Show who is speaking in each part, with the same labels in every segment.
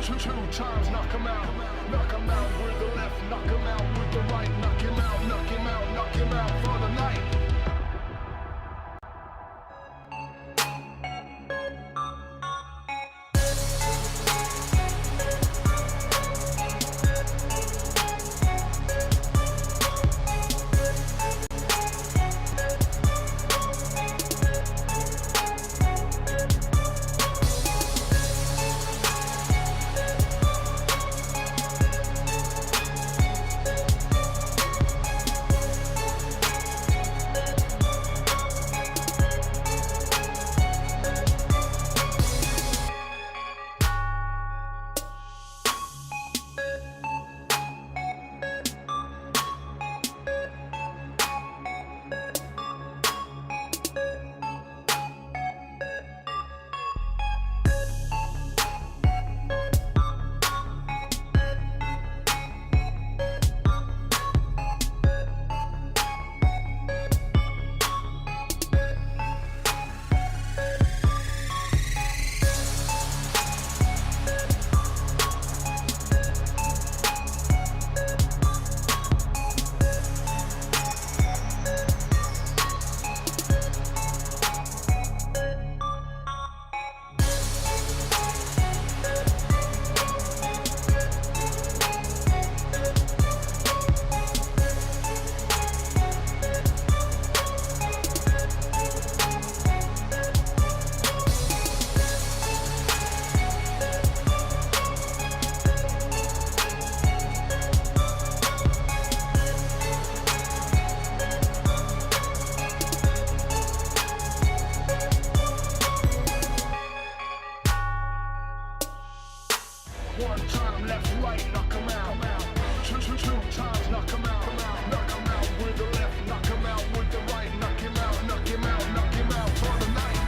Speaker 1: Two times, knock him out. Knock him out with the left, knock him out with the right. Knock him out, knock him out, knock him out for the night. One time, left, right, knock him out. Two times, knock him out. Knock him out with the left, knock him out with the right. Knock him out, knock him out, knock him out for the night.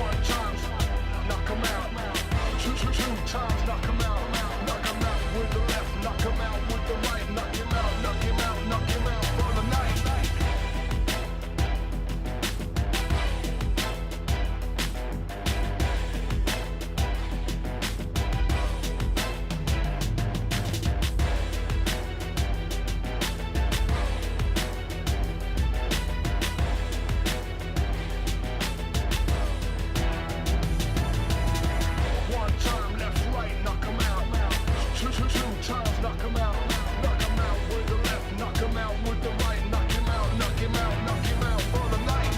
Speaker 1: One time, knock him out. Two times, knock him out. Knock him out with the left, knock him out with the right. Knock him out, knock him out, knock him out for the night. One time, left, right, knock him out. Two times, knock him out. Knock him out with the left, knock him out with the right. Knock him out, knock him out, knock him out for the night.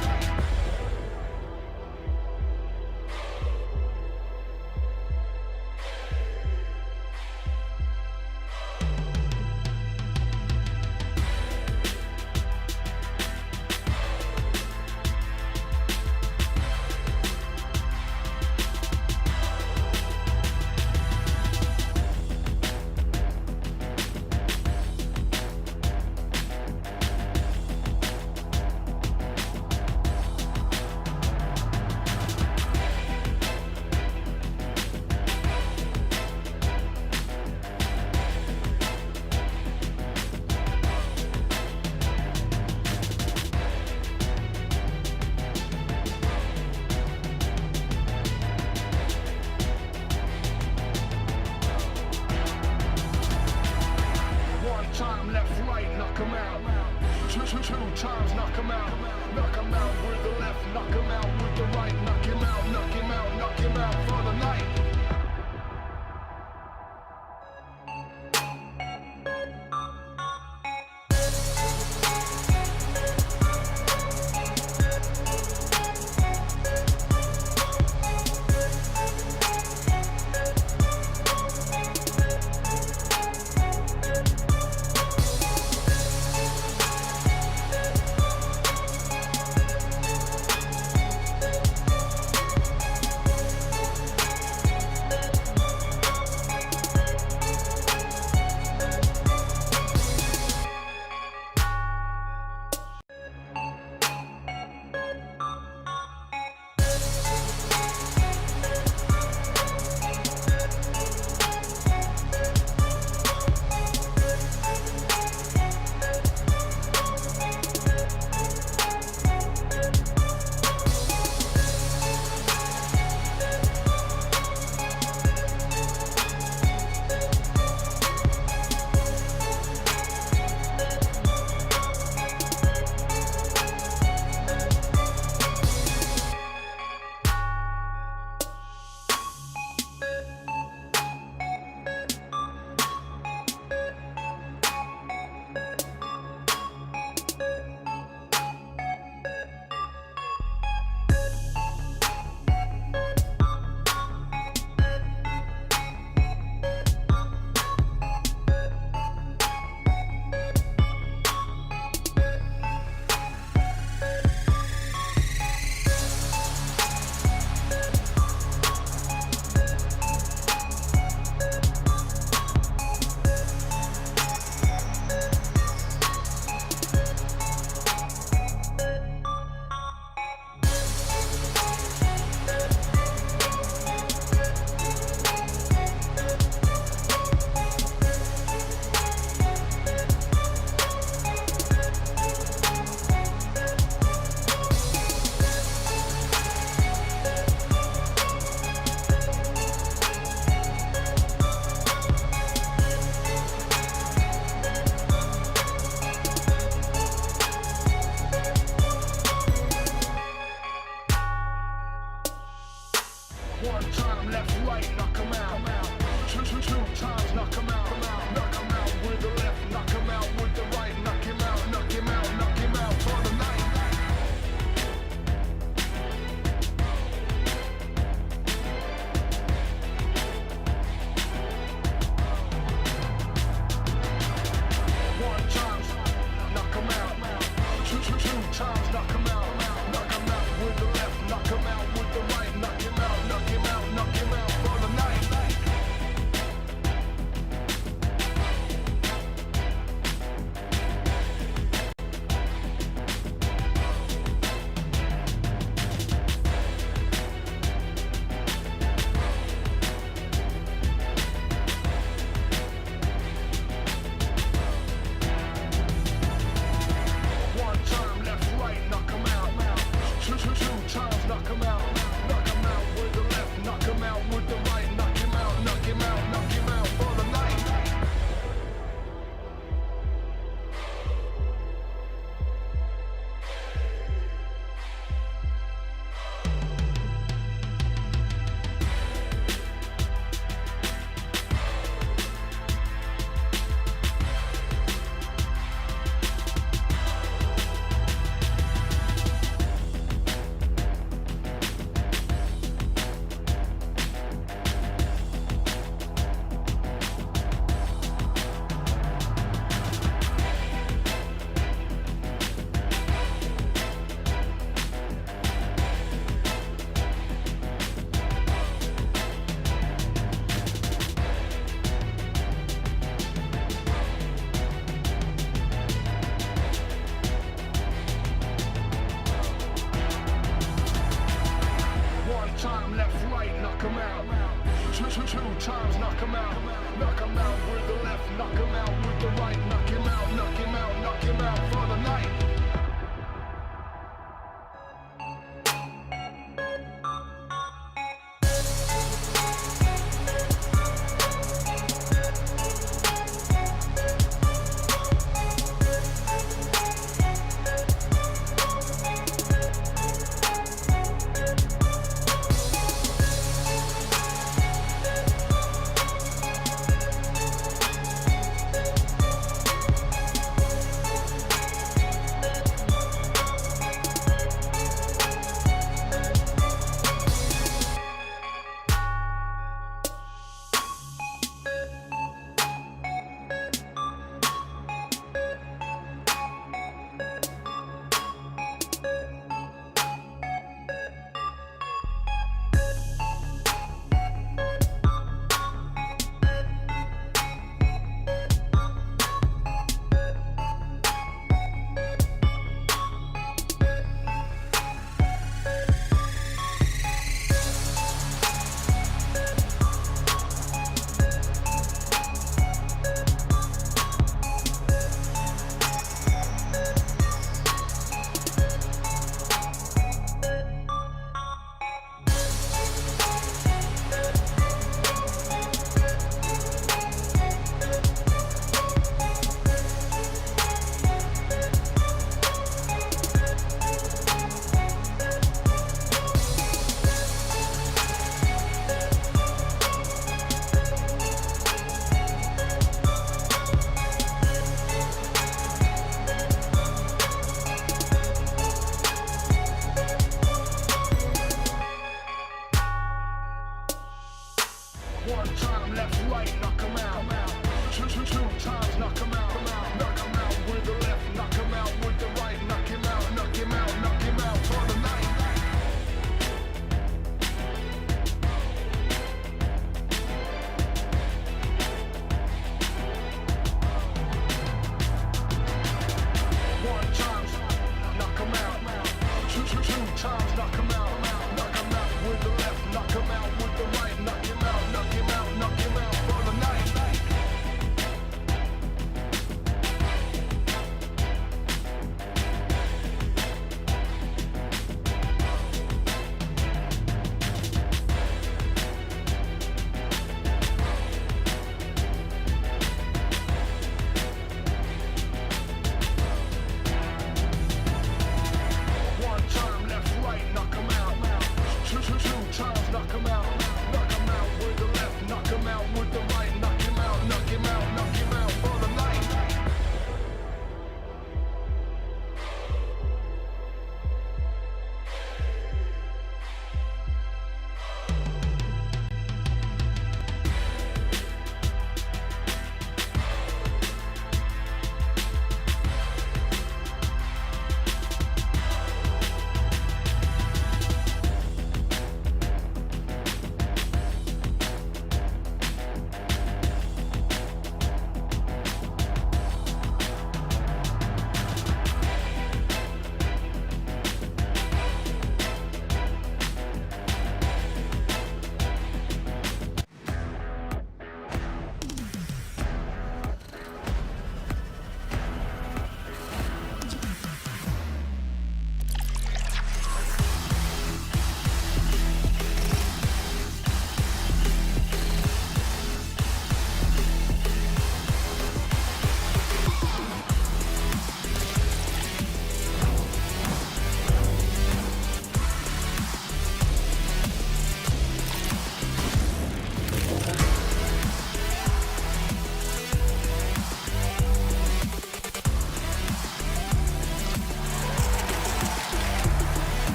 Speaker 1: One time, left, right, knock him out. Two times, knock him out. Knock him out with the left, knock him out with the right. Knock him out, knock him out, knock him out for the night. times, knock him out. Knock him out with the left, knock him out with the right. Knock him out, knock him out, knock him out for the night. One time left, right, knock him out. Two times, knock him out. Knock him out with the left, knock him out with the right. Knock him out, knock him out, knock him out for the night. One time, knock him out. Two times, knock him out. Knock him out with the left, knock him out with the right. Knock him out, knock him out, knock him out for the night. One time left, right, knock him out. Two times, knock him out. Knock him out with the left, knock him out with the right. Knock him out, knock him out, knock him out for the night.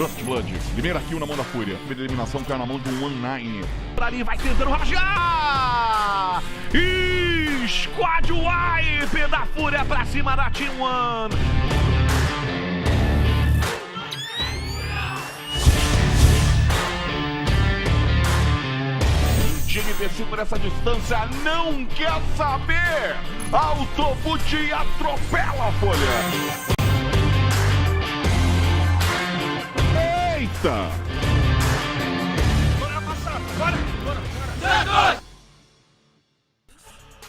Speaker 2: First Blood, primeira kill na mão da Fúria. Primeira eliminação caiu na mão do 19. Ali vai tentando rastear! Squad Wipe da Fúria pra cima da Team One. Time vencido por essa distância não quer saber. Autoboot atropela a folha. Eita!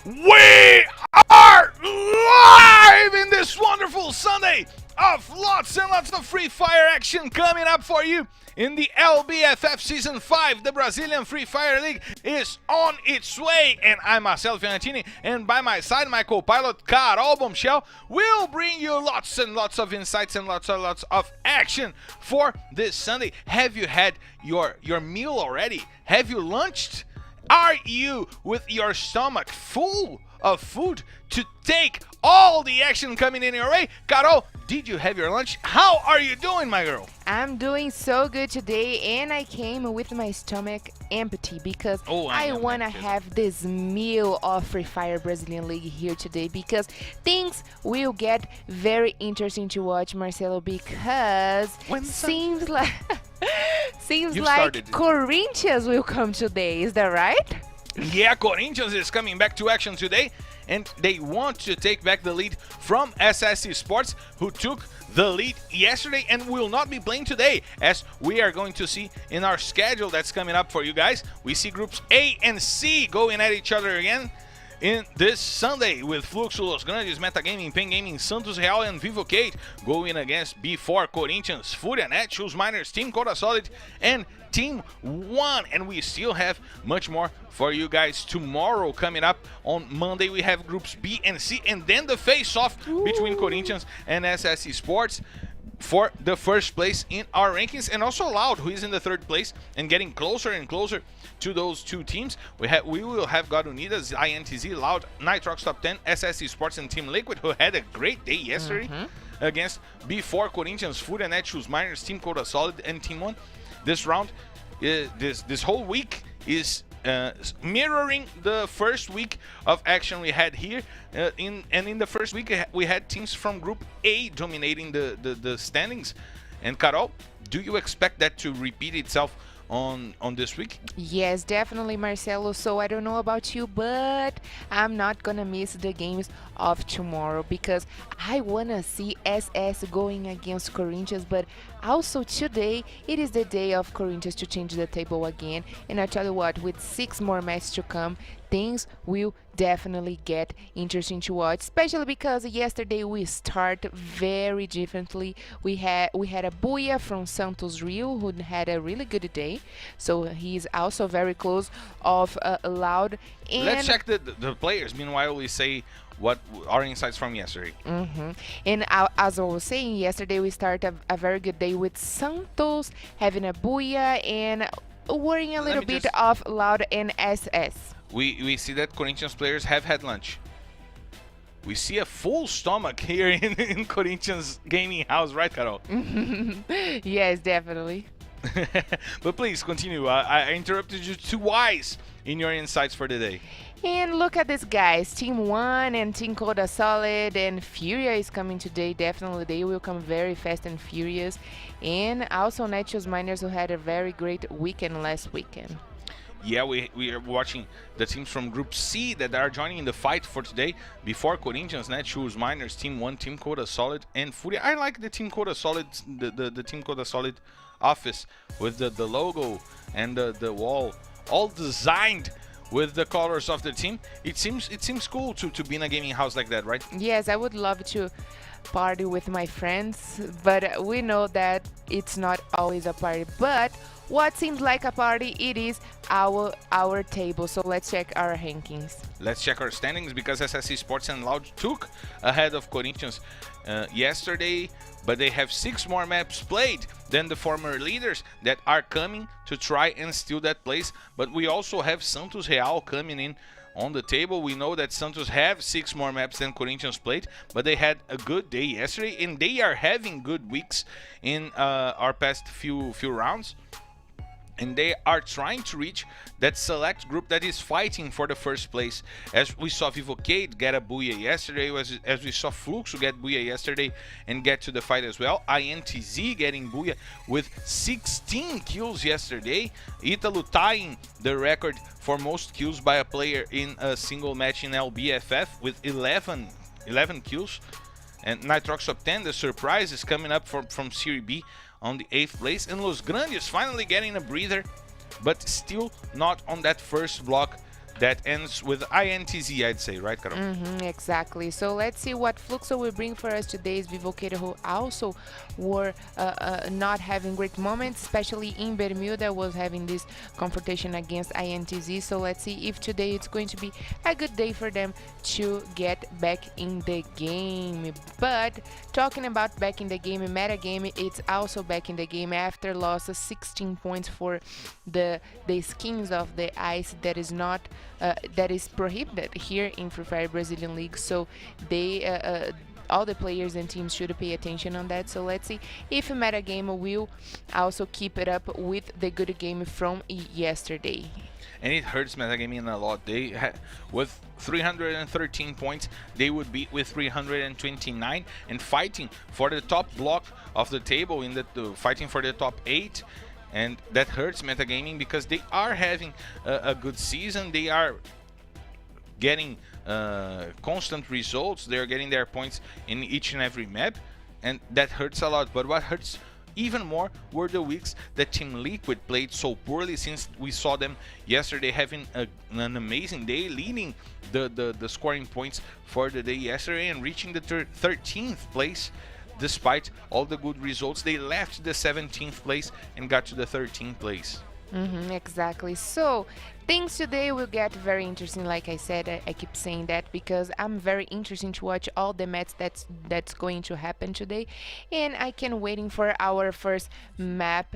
Speaker 2: We are live in this wonderful Sunday of lots and lots of Free Fire action coming up for you in the LBFF Season 5. The Brazilian Free Fire League is on its way, and I'm Marcelo Fiorentini, and by my side, my co-pilot, Carol Bombshell, will bring you lots and lots of insights and lots of action for this Sunday. Have you had your meal already? Have you lunched? Are you with your stomach full of food to take all the action coming in your way? Carol, did you have your lunch? How are you doing, my girl?
Speaker 3: I'm doing so good today, and I came with my stomach empty because I want to have this meal of Free Fire Brazilian League here today, because things will get very interesting to watch, Marcelo, because seems like Corinthians will come today. Is that right?
Speaker 2: Yeah, Corinthians is coming back to action today, and they want to take back the lead from SS Esports, who took the lead yesterday and will not be playing today, as we are going to see in our schedule that's coming up for you guys. We see groups A and C going at each other again in this Sunday, with Fluxo, Los Grandes, Metagaming, Pen Gaming, Santos Real, and Vivo KEYD going against B4, Corinthians, FURIA, Netshoes Miners, Team Codasolid, and Team 1. And we still have much more for you guys tomorrow. Coming up on Monday, we have groups B and C, and then the face-off between Corinthians and SS Esports for the first place in our rankings, and also Loud, who is in the third place and getting closer and closer to those two teams. We will have got Unidas, INTZ, Loud, Nitroxx Top10, SS Esports, and Team Liquid, who had a great day yesterday against B4, Corinthians, FURIA, Netshoes Miners, Team Codasolid, and Team 1. This round, this whole week is mirroring the first week of action we had here. In the first week, we had teams from Group A dominating the standings. And Carol, do you expect that to repeat itself on this week?
Speaker 3: Yes, definitely, Marcelo. So I don't know about you, but I'm not gonna miss the games of tomorrow, because I wanna see SS going against Corinthians. But also today, it is the day of Corinthians to change the table again. And I tell you what, with 6 more matches to come, things will definitely get interesting to watch, especially because yesterday we start very differently. We had a Buia from Santos Rio, who had a really good day, so he's also very close of Loud. And
Speaker 2: let's check the players. Meanwhile, we say what our insights from yesterday.
Speaker 3: And as I was saying, yesterday we started a very good day with Santos having a Buia and worrying a little bit of Loud and SS.
Speaker 2: We see that Corinthians players have had lunch. We see a full stomach here in Corinthians gaming house, right, Carol?
Speaker 3: Yes, definitely.
Speaker 2: But please continue. I interrupted you twice in your insights for the day.
Speaker 3: And look at this, guys. Team 1 and Team Codasolid and FURIA is coming today. Definitely, they will come very fast and furious. And also Netshoes Miners, who had a very great weekend last weekend.
Speaker 2: Yeah, we are watching the teams from Group C that are joining in the fight for today. Before Corinthians, Netshoes Miners, Team 1, Team Codasolid, and FURIA. I like the Team Codasolid, the Team Codasolid office with the logo and the wall, all designed with the colors of the team. It seems cool to be in a gaming house like that, right?
Speaker 3: Yes, I would love to party with my friends, but we know that it's not always a party. But what seems like a party, it is our table. So let's check our rankings.
Speaker 2: Let's check our standings, because SS Esports and Loud took ahead of Corinthians yesterday, but they have 6 more maps played than the former leaders that are coming to try and steal that place. But we also have Santos Real coming in on the table. We know that Santos have 6 more maps than Corinthians played, but they had a good day yesterday, and they are having good weeks in our past few rounds.
Speaker 4: and they are trying to reach that select group that is fighting for the first place. As we saw Vivo KEYD get a booyah yesterday, as we saw Fluxo get booyah yesterday and get to the fight as well. INTZ getting booyah with 16 kills yesterday. Italy tying the record for most kills by a player in a single match in LBFF with 11 kills. And Nitroxx Top10, the surprise, is coming up from Serie B on the 8th place. And Los Grandes finally getting a breather, but still not on that first block that ends with INTZ, I'd say, right, Carol?
Speaker 3: Exactly. So let's see what Fluxo will bring for us today. Is Vivo KEYD, who also were not having great moments, especially in Bermuda, was having this confrontation against INTZ. So let's see if today it's going to be a good day for them to get back in the game. But talking about back in the game, meta game, it's also back in the game after loss of 16 points for the skins of the ice that is not that is prohibited here in Free Fire Brazilian League. So they all the players and teams should pay attention on that. So let's see if Metagame will also keep it up with the good game from yesterday.
Speaker 4: And it hurts Metagaming a lot. They with 313 points, they would be with 329 and fighting for the top block of the table in the fighting for the top 8. And that hurts Metagaming because they are having a good season. They are getting constant results. They are getting their points in each and every map, and that hurts a lot. But what hurts even more were the weeks that Team Liquid played so poorly, since we saw them yesterday having an amazing day, leading the scoring points for the day yesterday and reaching the 13th place. Despite all the good results, they left the 17th place and got to the 13th place.
Speaker 3: Exactly. So things today will get very interesting. Like I said, I keep saying that because I'm very interested to watch all the matches that's going to happen today, and I can waiting for our first map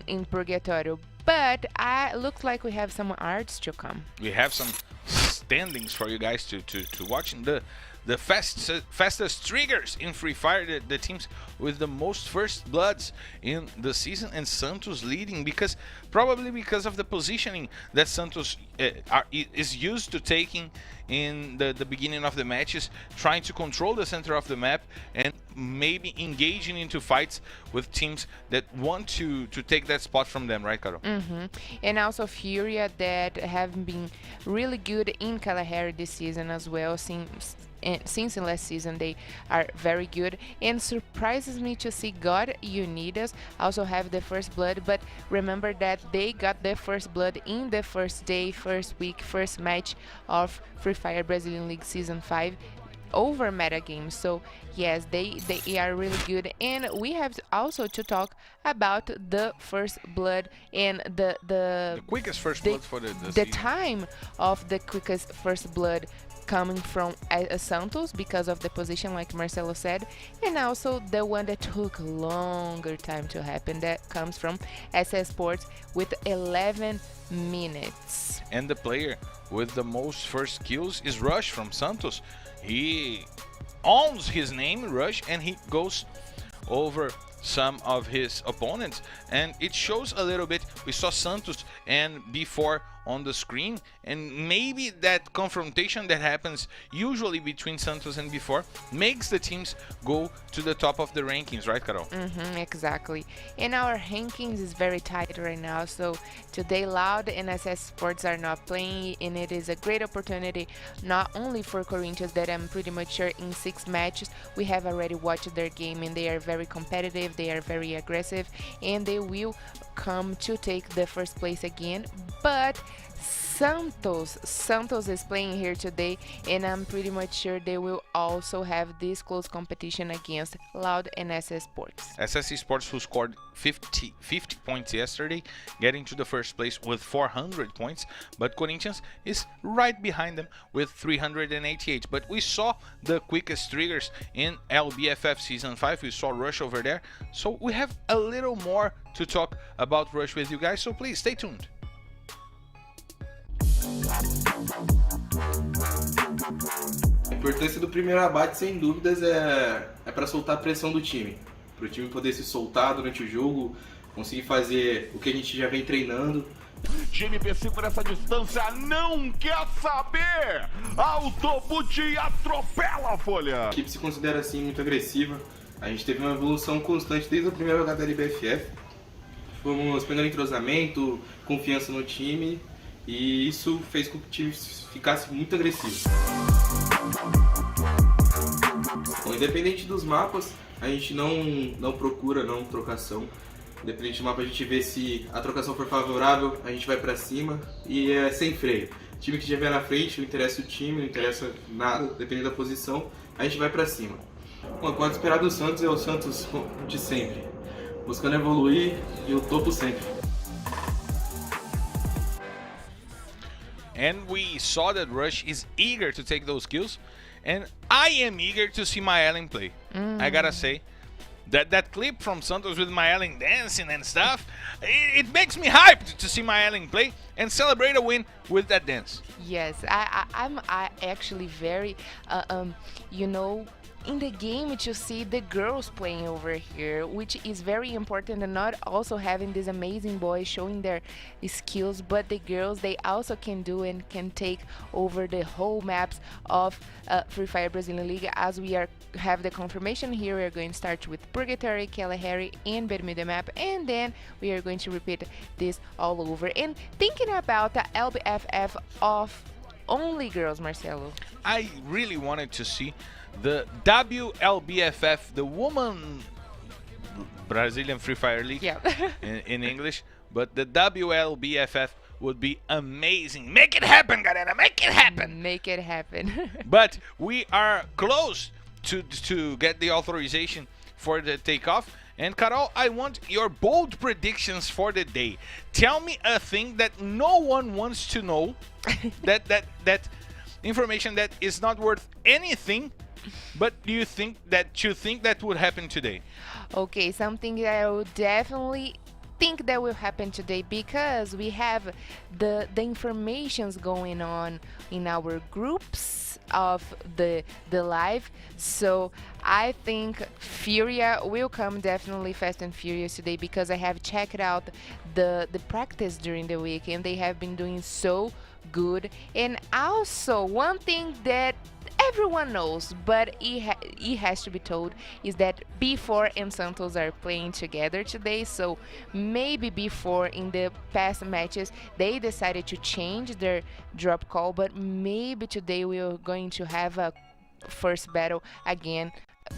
Speaker 3: in Purgatorio. But looks like we have some arts to come.
Speaker 4: We have some standings for you guys to watch. In the fastest triggers in Free Fire, the teams with the most first bloods in the season, and Santos leading probably because of the positioning that Santos is used to taking in the beginning of the matches, trying to control the center of the map and maybe engaging into fights with teams that want to take that spot from them, right, Carol?
Speaker 3: And also FURIA, that have been really good in Kalahari this season as well. Since the last season, they are very good, and surprises me to see God Unidas also have the first blood. But remember that they got the first blood in the first day, first week, first match of Free Fire Brazilian League Season 5 over Metagame. So yes, they are really good. And we have also to talk about the first blood and the
Speaker 4: quickest first blood for the
Speaker 3: season. Time of the quickest first blood coming from Santos because of the position, like Marcelo said, and also the one that took longer time to happen, that comes from Esports with 11 minutes.
Speaker 4: And the player with the most first kills is Rush from Santos. He owns his name, Rush, and he goes over some of his opponents, and it shows a little bit. We saw Santos and before on the screen, and maybe that confrontation that happens usually between Santos and before makes the teams go to the top of the rankings, right, Carol?
Speaker 3: Exactly. And our rankings is very tight right now, so today Loud and Esports are not playing, and it is a great opportunity not only for Corinthians, that I'm pretty much sure in 6 matches we have already watched their game, and they are very competitive, they are very aggressive, and they will come to take the first place again. But Santos is playing here today, and I'm pretty much sure they will also have this close competition against Loud and Esports.
Speaker 4: Esports, who scored 50 points yesterday, getting to the first place with 400 points, but Corinthians is right behind them with 388. But we saw the quickest triggers in LBFF Season 5. We saw Rush over there, so we have a little more to talk about Rush with you guys, so please stay tuned.
Speaker 5: A importância do primeiro abate, sem dúvidas, é para soltar a pressão do time. Para o time poder se soltar durante o jogo, conseguir fazer o que a gente já vem treinando.
Speaker 2: GMP5 por essa distância não quer saber! Autoboot e atropela a folha!
Speaker 5: A equipe se considera assim muito agressiva. A gente teve uma evolução constante desde a primeira jogada da LBFF. Fomos pegando entrosamento, confiança no time e isso fez com que o time ficasse muito agressivo. Bom, independente dos mapas, a gente não procura trocação. Independente do mapa, a gente vê se a trocação for favorável, a gente vai pra cima e é sem freio. O time que estiver na frente, não interessa o time, não interessa nada, dependendo da posição, a gente vai pra cima. Bom, quando esperar do Santos é o Santos de sempre, buscando evoluir e o topo sempre.
Speaker 4: And we saw that Rush is eager to take those kills, and I am eager to see my Ellen play. I gotta say. That clip from Santos with my Ellen dancing and stuff, it makes me hyped to see my Ellen play and celebrate a win with that dance.
Speaker 3: Yes, I'm actually very, you know, in the game to see the girls playing over here, which is very important, and not also having these amazing boys showing their skills, but the girls, they also can do and can take over the whole maps of Free Fire Brazilian League. As we have the confirmation here, we are going to start with Purgatory, Kalahari, and Bermuda map, and then we are going to repeat this all over. And thinking about the LBFF of only girls, Marcelo.
Speaker 4: I really wanted to see the WLBFF, the Woman Brazilian Free Fire League,
Speaker 3: Yeah.
Speaker 4: in English, but the WLBFF would be amazing. Make it happen, galera, make it happen.
Speaker 3: Make it happen.
Speaker 4: But we are close to get the authorization for the takeoff. And Carol, I want your bold predictions for the day. Tell me a thing that no one wants to know, that information that is not worth anything, but do you think that would happen today?
Speaker 3: Okay, something that I would definitely think that will happen today, because we have the informations going on in our groups of the live. So I think FURIA will come definitely fast and furious today, because I have checked out the practice during the week and they have been doing so good. And also one thing that everyone knows, but it has to be told, is that B4 and Santos are playing together today. So maybe B4 in the past matches they decided to change their drop call, but maybe today we are going to have a first battle again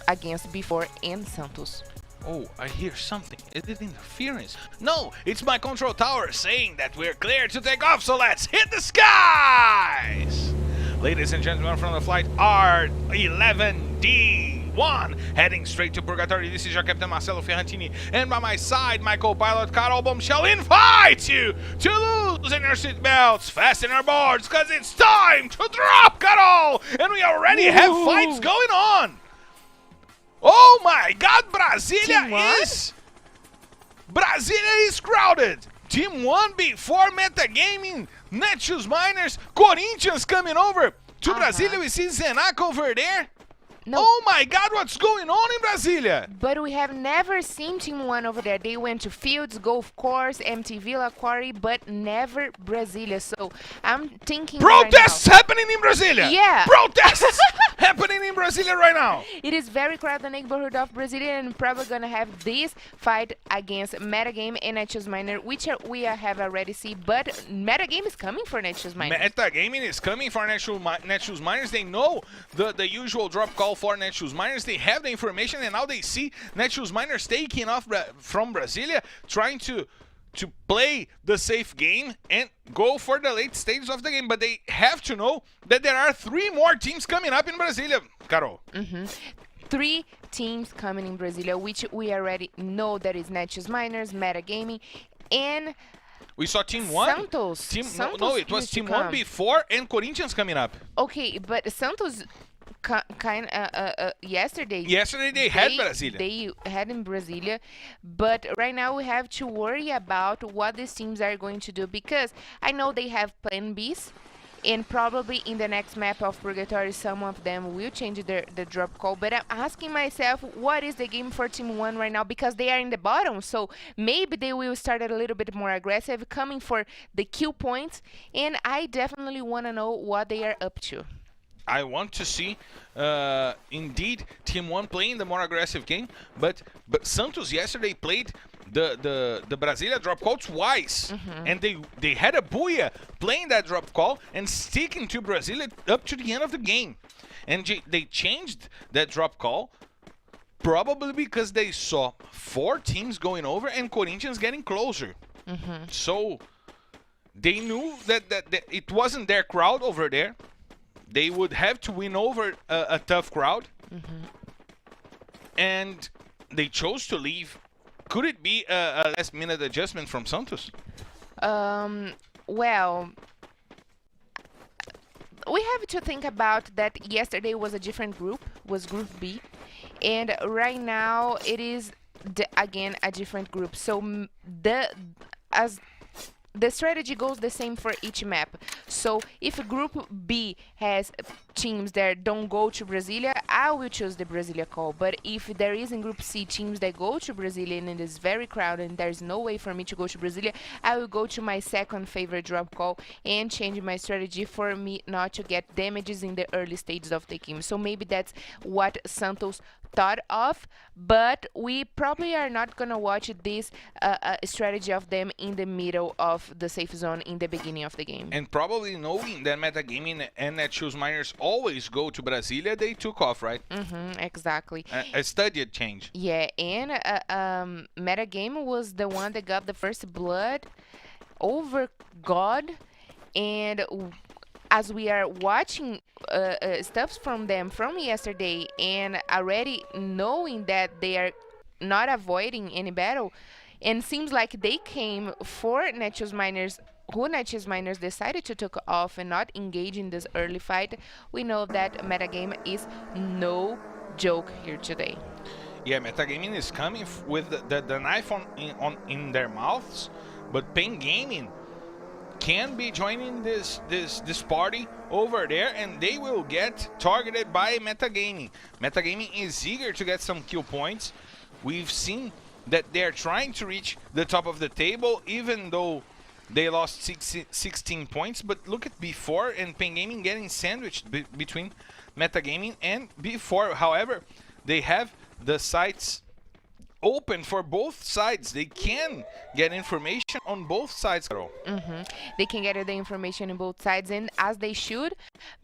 Speaker 3: against B4 and Santos.
Speaker 4: Oh, I hear something. Is it interference? No, it's my control tower saying that we're clear to take off, so let's hit the skies! Ladies and gentlemen, from the flight R11D1, heading straight to Purgatory. This is your Captain Marcelo Ferrantini, and by my side, my co-pilot Carol Bombshell invite you to loosen your seatbelts, fasten your boards, because it's time to drop, Carol! And we already have fights going on! Oh my God, Brasilia is crowded! Team 1 before metagaming, Netshoes Miners, Corinthians coming over to Brasilia. We see Zenak over there.
Speaker 3: No.
Speaker 4: Oh my God, what's going on in Brasilia?
Speaker 3: But we have never seen Team 1 over there. They went to Fields, Golf Course, MT Villa, Quarry, but never Brasilia. So I'm thinking
Speaker 4: Protests happening in Brasilia!
Speaker 3: Yeah.
Speaker 4: Protests happening in Brasilia right now!
Speaker 3: It is very crowded neighborhood of Brasilia, and probably gonna have this fight against Metagame and Netshoes Miners, which we have already seen. But Metagame is coming for Netshoes Miners.
Speaker 4: Metagaming is coming for Netshoes Miners. They know the usual drop call for Netshoes Miners. They have the information, and now they see Netshoes Miners taking off from Brasilia, trying to play the safe game and go for the late stages of the game. But they have to know that there are 3 more teams coming up in Brasilia, Carol.
Speaker 3: 3 teams coming in Brasilia, which we already know that is Netshoes Miners, Metagaming, and
Speaker 4: We saw Team 1.
Speaker 3: Santos.
Speaker 4: No, it was
Speaker 3: used to
Speaker 4: Team 1
Speaker 3: come.
Speaker 4: before, and Corinthians coming up.
Speaker 3: Okay, but Santos yesterday.
Speaker 4: Yesterday they had Brasilia.
Speaker 3: They had in Brasilia, but right now we have to worry about what these teams are going to do, because I know they have plan Bs, and probably in the next map of Purgatory, some of them will change the drop call. But I'm asking myself, what is the game for Team 1 right now? Because they are in the bottom, so maybe they will start a little bit more aggressive, coming for the kill points, and I definitely want to know what they are up to.
Speaker 4: I want to see, indeed, Team 1 playing the more aggressive game, but Santos yesterday played the Brasilia drop call twice, and they had a Booyah playing that drop call and sticking to Brasilia up to the end of the game. And they changed that drop call probably because they saw 4 teams going over and Corinthians getting closer. So they knew that it wasn't their crowd over there. They would have to win over a tough crowd. And they chose to leave. Could it be a last-minute adjustment from Santos?
Speaker 3: Well, we have to think about that yesterday was a different group, was Group B. And right now it is, again, a different group. So the strategy goes the same for each map. So if Group B has teams that don't go to Brasilia, I will choose the Brasilia call. But if there is in Group C teams that go to Brasilia and it is very crowded and there's no way for me to go to Brasilia, I will go to my second favorite drop call and change my strategy for me not to get damages in the early stages of the game. So maybe that's what Santos thought of, but we probably are not gonna watch this strategy of them in the middle of the safe zone in the beginning of the game.
Speaker 4: And probably knowing that Metagaming and Netshoes Miners always go to Brasilia, they took off, right?
Speaker 3: Exactly.
Speaker 4: A studied change.
Speaker 3: Yeah, and Metagame was the one that got the first blood over God, and as we are watching stuff from them from yesterday and already knowing that they are not avoiding any battle, and seems like they came for Netshoes Miners, who Netshoes Miners decided to take off and not engage in this early fight, we know that Metagame is no joke here today.
Speaker 4: Yeah, Metagaming is coming with the knife in their mouths, but Pain Gaming can be joining this party over there, and they will get targeted by Metagaming. Metagaming is eager to get some kill points. We've seen that they're trying to reach the top of the table, even though they lost 16 points. But look at before and Pain Gaming getting sandwiched between Metagaming and before. However, they have the sites open for both sides. They can get information on both sides, Carol.
Speaker 3: They can get the information on both sides, and as they should,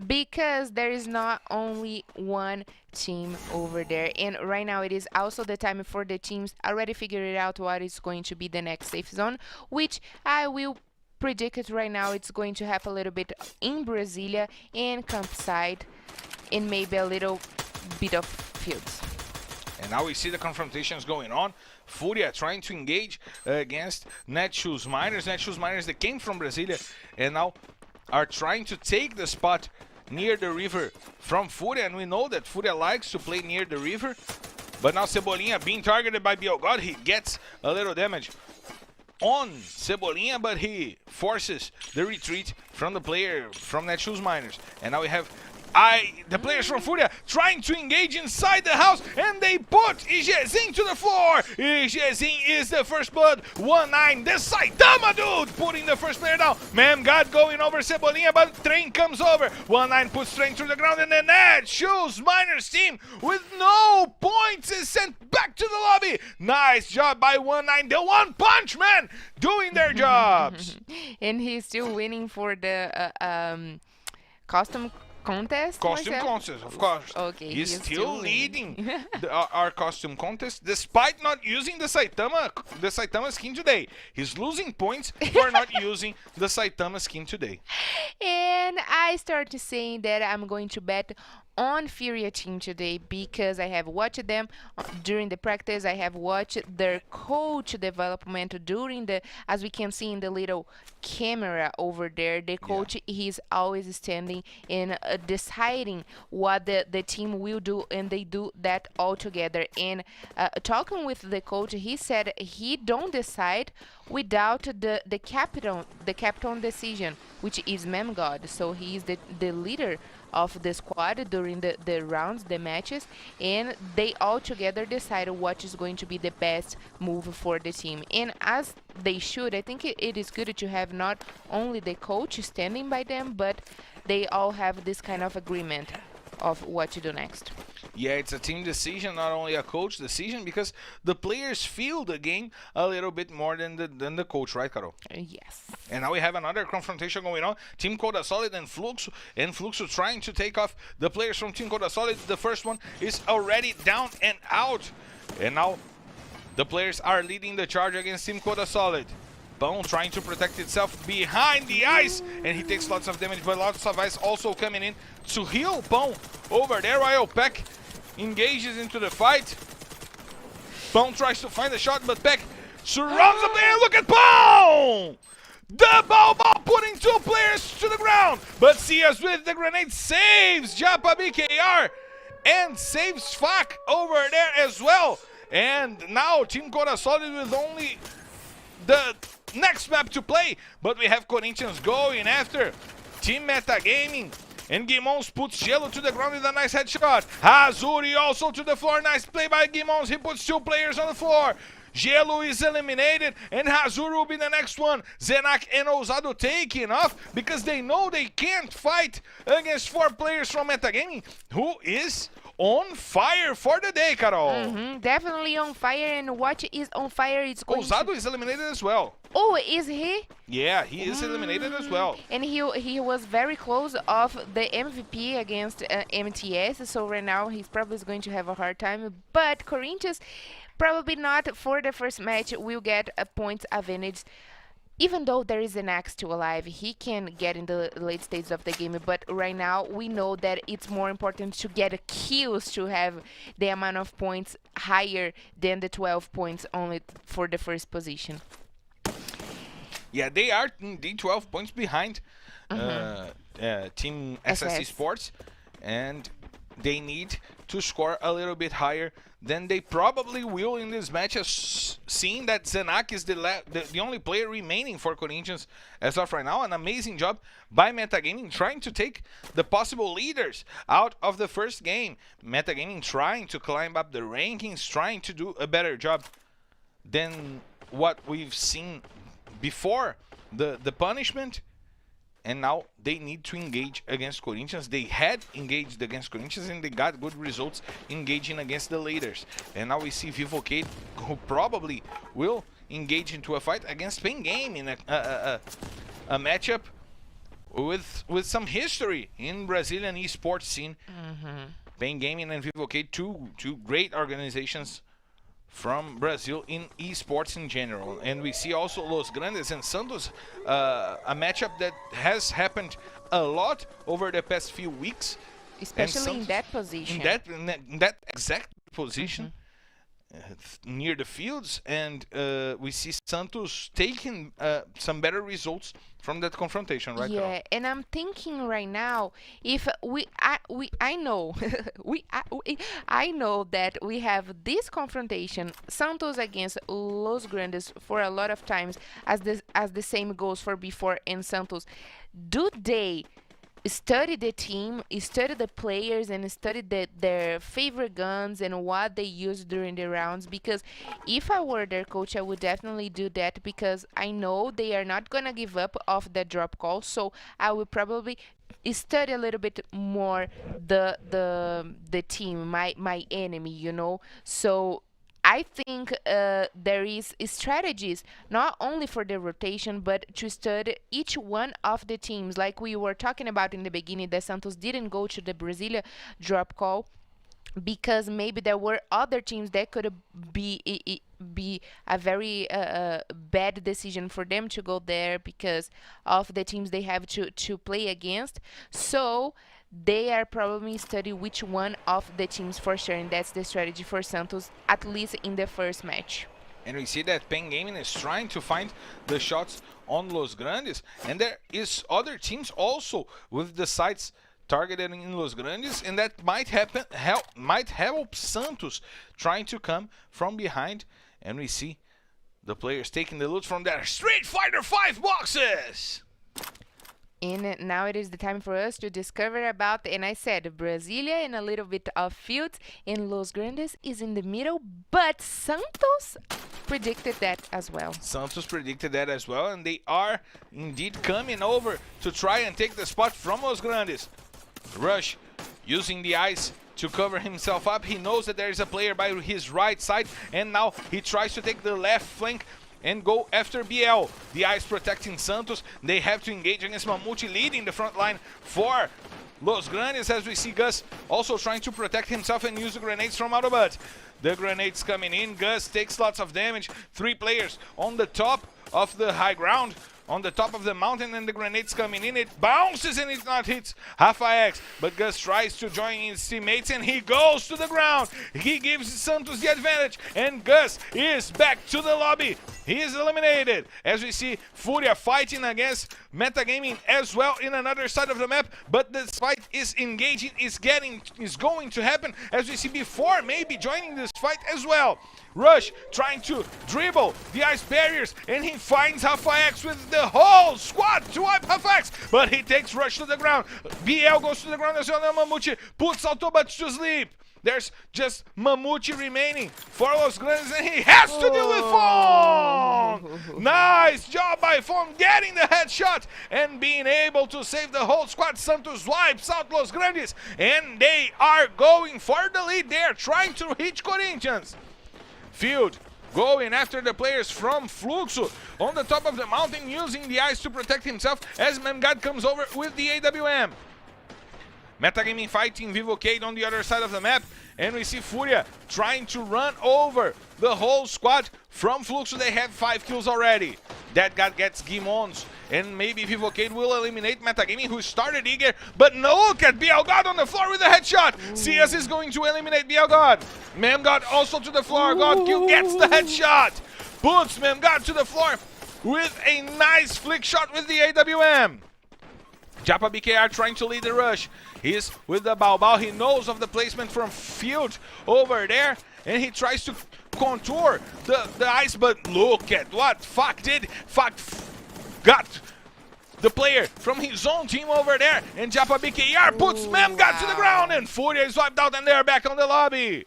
Speaker 3: because there is not only one team over there. And right now it is also the time for the teams already figured out what is going to be the next safe zone, which I will predict it right now. It's going to happen a little bit in Brasilia and campsite, and maybe a little bit of fields.
Speaker 4: And now we see the confrontations going on. FURIA trying to engage against Netshoes Miners. Netshoes Miners that came from Brasilia and now are trying to take the spot near the river from FURIA. And we know that FURIA likes to play near the river. But now Cebolinha being targeted by Biogod. He gets a little damage on Cebolinha, but he forces the retreat from the player from Netshoes Miners. And now we have the players from FURIA trying to engage inside the house, and they put EGZing to the floor. EGZing is the first blood. 1-9. The Saitama dude putting the first player down. Memgod going over Cebolinha, but Train comes over. 1-9 puts Train through the ground, and the Netshoes Miners team with no points is sent back to the lobby. Nice job by 1-9. The one punch man doing their jobs.
Speaker 3: And he's still winning for the costume contest.
Speaker 4: Costume contest, of course.
Speaker 3: Okay,
Speaker 4: he's still leading our costume contest, despite not using the Saitama skin today. He's losing points for not using the Saitama skin today.
Speaker 3: And I started saying that I'm going to bet on FURIA team today because I have watched them during the practice. I have watched their coach development during the, as we can see in the little camera over there, the coach he's always standing and deciding what the team will do, and they do that all together. And talking with the coach, he said he don't decide without the captain decision, which is Memgod. So he is the leader of the squad during the rounds, the matches, and they all together decide what is going to be the best move for the team. And as they should, I think it is good to have not only the coach standing by them, but they all have this kind of agreement of what to do next.
Speaker 4: Yeah, it's a team decision, not only a coach decision, because the players feel the game a little bit more than the coach, right, Carol?
Speaker 3: Yes.
Speaker 4: And now we have another confrontation going on. Team Codasolid and Fluxo trying to take off the players from Team Codasolid. The first one is already down and out. And now the players are leading the charge against Team Codasolid. Bone trying to protect itself behind the ice, and he takes lots of damage, but lots of ice also coming in to heal Bone over there while Peck engages into the fight. Bone tries to find a shot, but Peck surrounds the player. Look at Bone! The ball putting two players to the ground, but Cias with the grenade saves Japa BKR and saves Fak over there as well. And now Team Codasolid with only the next map to play, but we have Corinthians going after Team Metagaming, and Gimons puts Gelo to the ground with a nice headshot. Hazuri also to the floor. Nice play by Gimons. He puts two players on the floor. Gelo is eliminated, and Hazuri will be the next one. Zenak and Ousado taking off because they know they can't fight against four players from Metagaming, who is on fire for the day, Carol.
Speaker 3: Definitely on fire, and what is on fire is going
Speaker 4: Ousado is eliminated as well.
Speaker 3: Oh, is he?
Speaker 4: Yeah, he is eliminated as well.
Speaker 3: And he was very close of the MVP against MTS, so right now he's probably going to have a hard time. But Corinthians, probably not for the first match, will get a point advantage. Even though there is an Axe to alive, he can get in the late stages of the game, but right now we know that it's more important to get kills to have the amount of points higher than the 12 points only for the first position.
Speaker 4: Yeah, they are indeed 12 points behind Team SS Esports, and they need to score a little bit higher than they probably will in this match, seeing that Zenak is the only player remaining for Corinthians as of right now. An amazing job by Metagaming trying to take the possible leaders out of the first game. Metagaming trying to climb up the rankings, trying to do a better job than what we've seen before the punishment. And now they need to engage against Corinthians. They had engaged against Corinthians and they got good results engaging against the leaders. And now we see Vivo KEYD, who probably will engage into a fight against Pain Game in a matchup with some history in Brazilian esports scene. Pain Gaming and Vivo KEYD, two great organizations from Brazil in esports in general. And we see also Los Grandes and Santos, a matchup that has happened a lot over the past few weeks,
Speaker 3: especially
Speaker 4: Santos,
Speaker 3: in that position,
Speaker 4: in that exact position, near the fields. And we see Santos taking some better results from that confrontation, right?
Speaker 3: Yeah,
Speaker 4: Carol?
Speaker 3: and I'm thinking right now, if I know, I know that we have this confrontation, Santos against Los Grandes, for a lot of times, as the same goes for before in Santos. Do they study the team, study the players, and study their favorite guns and what they use during the rounds? Because if I were their coach, I would definitely do that, because I know they are not gonna give up off the drop call. So I would probably study a little bit more the team, my enemy, you know. So I think there is strategies not only for the rotation, but to study each one of the teams. Like we were talking about in the beginning, that Santos didn't go to the Brasilia drop call because maybe there were other teams that could be a very bad decision for them to go there because of the teams they have to play against. So they are probably study which one of the teams for sure, and that's the strategy for Santos, at least in the first match.
Speaker 4: And we see that Pen Gaming is trying to find the shots on Los Grandes, and there is other teams also with the sights targeted in Los Grandes, and that might help Santos trying to come from behind. And we see the players taking the loot from their Street Fighter 5 boxes.
Speaker 3: And now it is the time for us to discover about, and I said Brasilia and a little bit of fields, and Los Grandes is in the middle, but Santos predicted that as well.
Speaker 4: Santos predicted that as well, and they are indeed coming over to try and take the spot from Los Grandes. Rush using the ice to cover himself up. He knows that there is a player by his right side, and now he tries to take the left flank and go after BL. The ice protecting Santos. They have to engage against Mamute, leading the front line for Los Grandes, as we see Gus also trying to protect himself and use the grenades from Autobot. The grenades coming in. Gus takes lots of damage. 3 players on the top of the high ground, on the top of the mountain, and the grenades coming in. It bounces and it not hits Rafa X, but Gus tries to join his teammates and he goes to the ground. He gives Santos the advantage, and Gus is back to the lobby. He is eliminated. As we see FURIA fighting against Metagaming as well in another side of the map, but this fight is engaging, is going to happen, as we see before maybe joining this fight as well. Rush trying to dribble the ice barriers, and he finds Rafa X with the whole squad to wipe Rafa X, but he takes Rush to the ground. BL goes to the ground as well. Now Mamute puts Autobots to sleep. There's just Mamute remaining for Los Grandes, and he has to deal with Fon! Nice job by Fon getting the headshot and being able to save the whole squad. Santos wipes out Los Grandes, and they are going for the lead. They are trying to reach Corinthians. Field going after the players from Fluxo on the top of the mountain, using the ice to protect himself as Memgad comes over with the AWM. Metagaming fighting Vivo KEYD on the other side of the map, and we see FURIA trying to run over the whole squad from Fluxo. They have 5 kills already. That guy gets Gimons, and maybe Vivo KEYD will eliminate Metagaming, who started eager, but look at BL on the floor with a headshot. CS is going to eliminate BL. Memgod also to the floor. GodQ gets the headshot, puts Memgod to the floor with a nice flick shot with the AWM. Japa BKR trying to lead the rush. He's with the Bao. He knows of the placement from Field over there, and he tries to contour the ice, but look at what Fuck did. Fuck got the player from his own team over there, and Japa BKR puts Memgod to the ground, and FURIA is wiped out, and they're back on the lobby.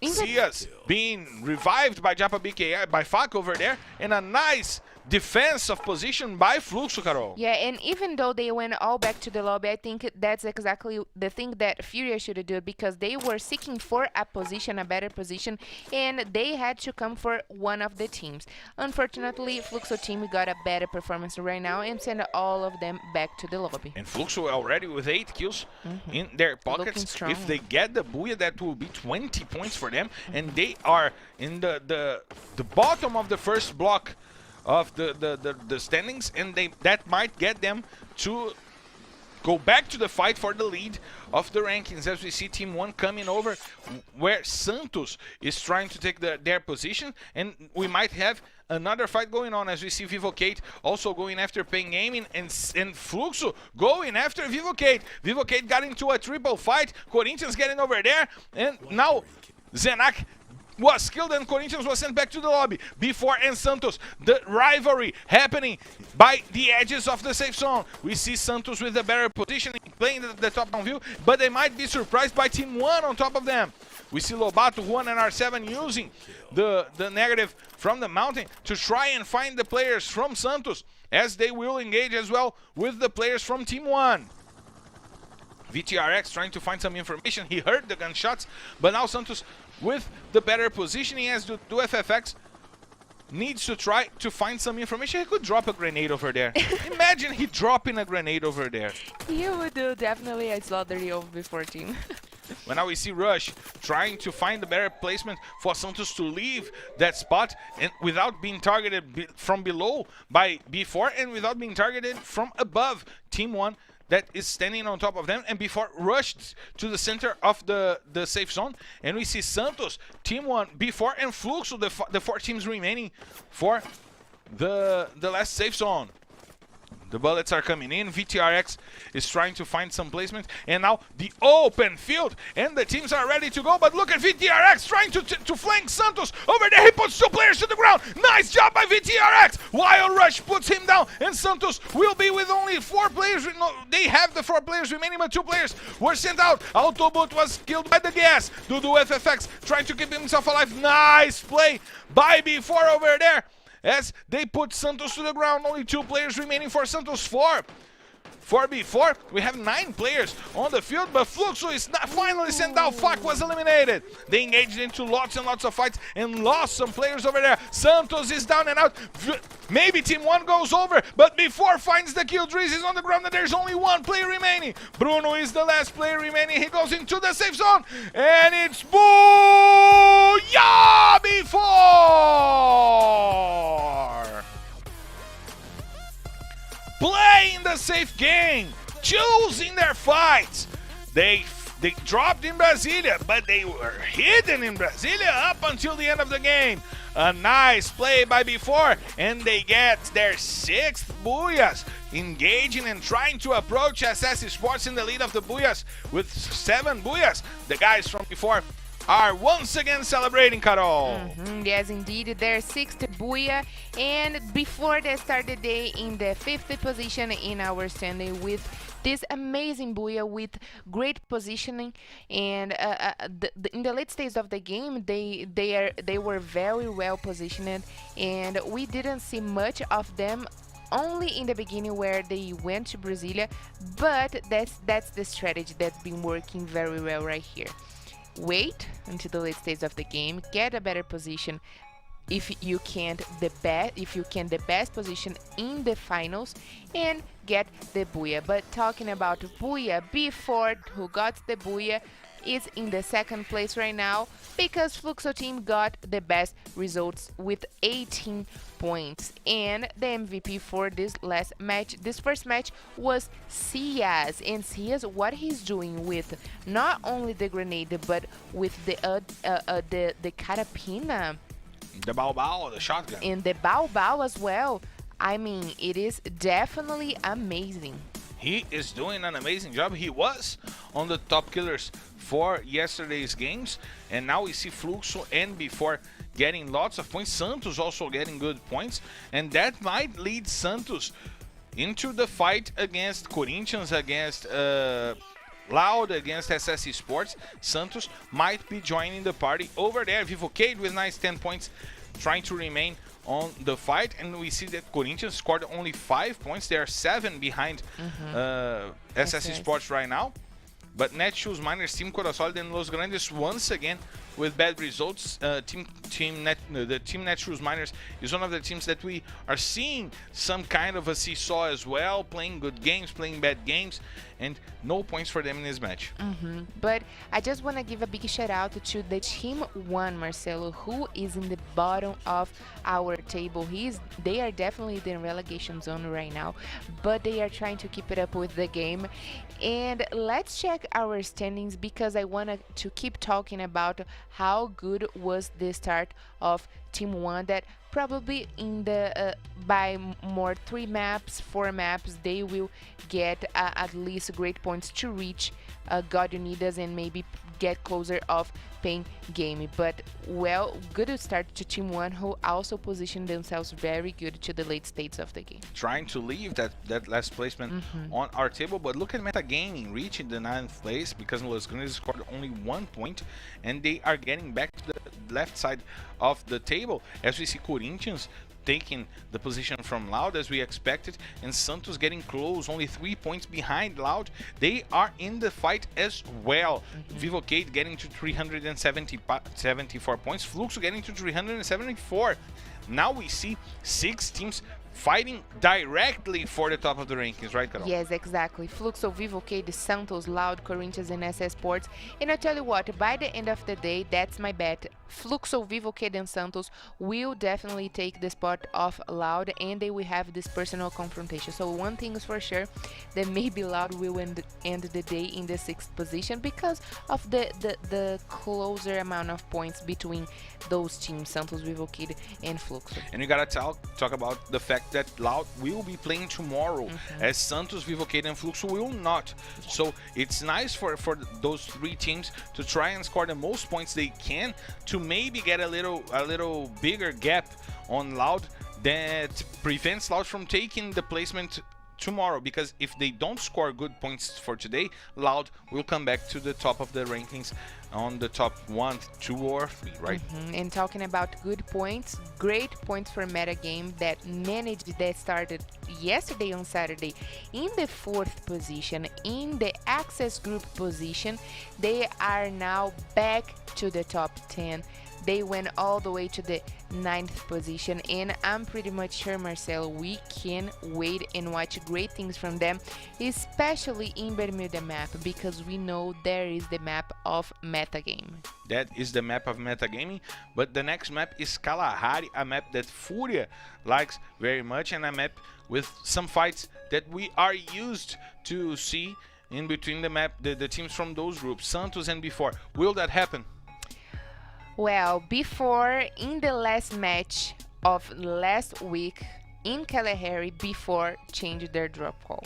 Speaker 4: Cias being revived by Japa BKR, by Fuck over there, and a nice defense of position by Fluxo, Carol.
Speaker 3: Yeah, and even though they went all back to the lobby, I think that's exactly the thing that FURIA should do, because they were seeking for a position, a better position, and they had to come for one of the teams. Unfortunately, Fluxo team got a better performance right now and send all of them back to the lobby.
Speaker 4: And Fluxo already with 8 kills in their pockets. If they get the Booyah, that will be 20 points for them, and they are in the bottom of the first block of the standings, and that might get them to go back to the fight for the lead of the rankings, as we see Team 1 coming over, where Santos is trying to take their position, and we might have another fight going on, as we see Vivo KEYD also going after Pen Gaming, and Fluxo going after Vivo KEYD. Vivo KEYD got into a triple fight, Corinthians getting over there, and now Zenak was killed and Corinthians was sent back to the lobby. Before and Santos, the rivalry happening by the edges of the safe zone. We see Santos with a better position, playing the top-down view, but they might be surprised by Team 1 on top of them. We see Lobato, Juan, and R7 using the negative from the mountain to try and find the players from Santos, as they will engage as well with the players from Team 1. VTRX trying to find some information. He heard the gunshots, but now Santos with the better positioning, as do FFX, needs to try to find some information. He could drop a grenade over there. Imagine he dropping a grenade over there.
Speaker 3: He would do definitely a slaughter over before team.
Speaker 4: But now we see Rush trying to find the better placement for Santos to leave that spot, and without being targeted from below by B4, and without being targeted from above Team 1. that is standing on top of them, and before rushed to the center of the safe zone, and we see Santos, Team 1, before, and Fluxo, the 4 teams remaining for the last safe zone. The bullets are coming in. VTRX is trying to find some placement. And now the open field. And the teams are ready to go. But look at VTRX trying to flank Santos. Over there, he puts 2 players to the ground. Nice job by VTRX. Wild Rush puts him down. And Santos will be with only 4 players. No, they have the 4 players remaining, but 2 players were sent out. Autobot was killed by the gas. Dudu FFX trying to keep himself alive. Nice play by Before over there, as they put Santos to the ground. Only 2 players remaining for Santos. 4 for Before. We have 9 players on the field, but Fluxo is not finally sent out. Fuck was eliminated. They engaged into lots and lots of fights and lost some players over there. Santos is down and out. Maybe Team 1 goes over, but Before finds the kill. Dries is on the ground and there's only 1 player remaining. Bruno is the last player remaining. He goes into the safe zone, and it's Booyah Before! Playing the safe game, choosing their fights. They dropped in Brasilia, but they were hidden in Brasilia up until the end of the game. A nice play by Before, and they get their 6th Booyahs, engaging and trying to approach SS Esports in the lead of the Booyahs with 7 Booyahs. The guys from Before are once again celebrating, Carol.
Speaker 3: Yes, indeed, their 6th Booyah, and Before they start the day in the 5th position in our standing with this amazing Booyah with great positioning, and in the late stage of the game they were very well positioned, and we didn't see much of them only in the beginning where they went to Brasilia, but that's the strategy that's been working very well right here. Wait until the late stage of the game, get a better position. If you can the best position in the finals, and get the Booyah. But talking about Booyah, Before, who got the Booyah, is in the 2nd place right now because Fluxo team got the best results with 18 points. And the MVP for this first match was Cias. And Cias, what he's doing with not only the grenade but with the carapina,
Speaker 4: the Bao, the shotgun,
Speaker 3: and the Bao as well. I mean, it is definitely amazing.
Speaker 4: He is doing an amazing job. He was on the top killers for yesterday's games, and now we see Fluxo and Before getting lots of points. Santos also getting good points, and that might lead Santos into the fight against Corinthians, against Loud, against SS Esports. Santos might be joining the party over there. Vivo KEYD with nice 10 points, trying to remain on the fight, and we see that Corinthians scored only 5 points. They are 7 behind SS Esports right now. But Netshoes Miners, Team Codasolid, and Los Grandes once again with bad results. The Team Netshoes Miners is one of the teams that we are seeing some kind of a seesaw as well, playing good games, playing bad games, and no points for them in this match.
Speaker 3: But I just want to give a big shout out to the Team 1, Marcelo, who is in the bottom of our table. They are definitely in the relegation zone right now, but they are trying to keep it up with the game. And let's check our standings, because I want to keep talking about how good was the start of Team 1, that probably in the by more 3 maps, 4 maps, they will get at least great points to reach God Unidas and maybe get closer of paying game. But well, good start to Team 1, who also positioned themselves very good to the late stages of the game,
Speaker 4: trying to leave that last placement on our table. But look at Metagaming reaching the 9th place because Los Grandes scored only 1 point, and they are getting back to the left side of the table, as we see Corinthians taking the position from Loud as we expected, and Santos getting close, only 3 points behind Loud. They are in the fight as well. Vivo KEYD getting to 374 points, Fluxo getting to 374. Now we see 6 teams fighting directly for the top of the rankings, right, Carol?
Speaker 3: Yes, exactly. Fluxo, Vivo KEYD, Santos, Loud, Corinthians, and Esports. And I tell you what, by the end of the day, that's my bet. Fluxo, Vivo KEYD, and Santos will definitely take the spot of Loud, and they will have this personal confrontation. So one thing is for sure, that maybe Loud will end the day in the 6th position because of the closer amount of points between those teams, Santos, Vivo KEYD, and Fluxo.
Speaker 4: And you gotta talk about the fact that Loud will be playing tomorrow, as Santos, Vivo KEYD, and Fluxo will not. So it's nice for those 3 teams to try and score the most points they can to maybe get a little bigger gap on Loud that prevents Loud from taking the placement tomorrow, because if they don't score good points for today, Loud will come back to the top of the rankings on the top 1, 2, or 3, right?
Speaker 3: And talking about good points, great points for metagame that started yesterday on Saturday in the 4th position, in the access group position. They are now back to the top 10. They went all the way to the 9th position, and I'm pretty much sure, Marcelo, we can wait and watch great things from them, especially in Bermuda map, because we know there is the map of metagame.
Speaker 4: That is the map of metagaming, but the next map is Kalahari, a map that FURIA likes very much, and a map with some fights that we are used to see in between the map, the teams from those groups, Santos and before. Will that happen?
Speaker 3: Well, before, in the last match of last week in Kalahari, before changed their drop call.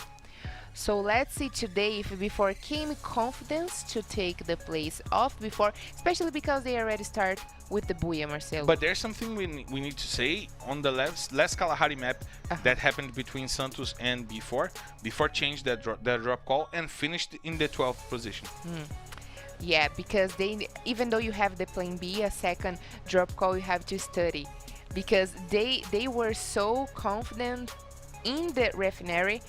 Speaker 3: So let's see today if before came confidence to take the place of before, especially because they already start with the Booyah, Marcelo.
Speaker 4: But there's something we need to say on the last Kalahari map that happened between Santos and before changed their drop call and finished in the 12th position.
Speaker 3: Yeah, because even though you have the plan B, a second drop call, you have to study, because they were so confident in the refinery,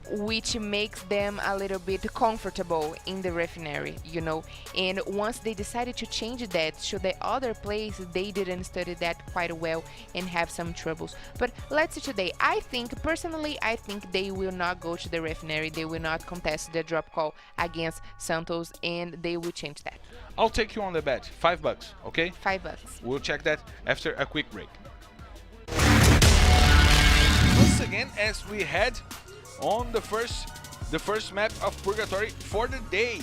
Speaker 3: which makes them a little bit comfortable in the refinery, you know. And once they decided to change that to the other place, they didn't study that quite well and have some troubles. But let's see today. Personally, I think they will not go to the refinery. They will not contest the drop call against Santos, and they will change that.
Speaker 4: I'll take you on the bet. $5, okay?
Speaker 3: $5.
Speaker 4: We'll check that after a quick break. Once again, as we head on the first map of Purgatory for the day,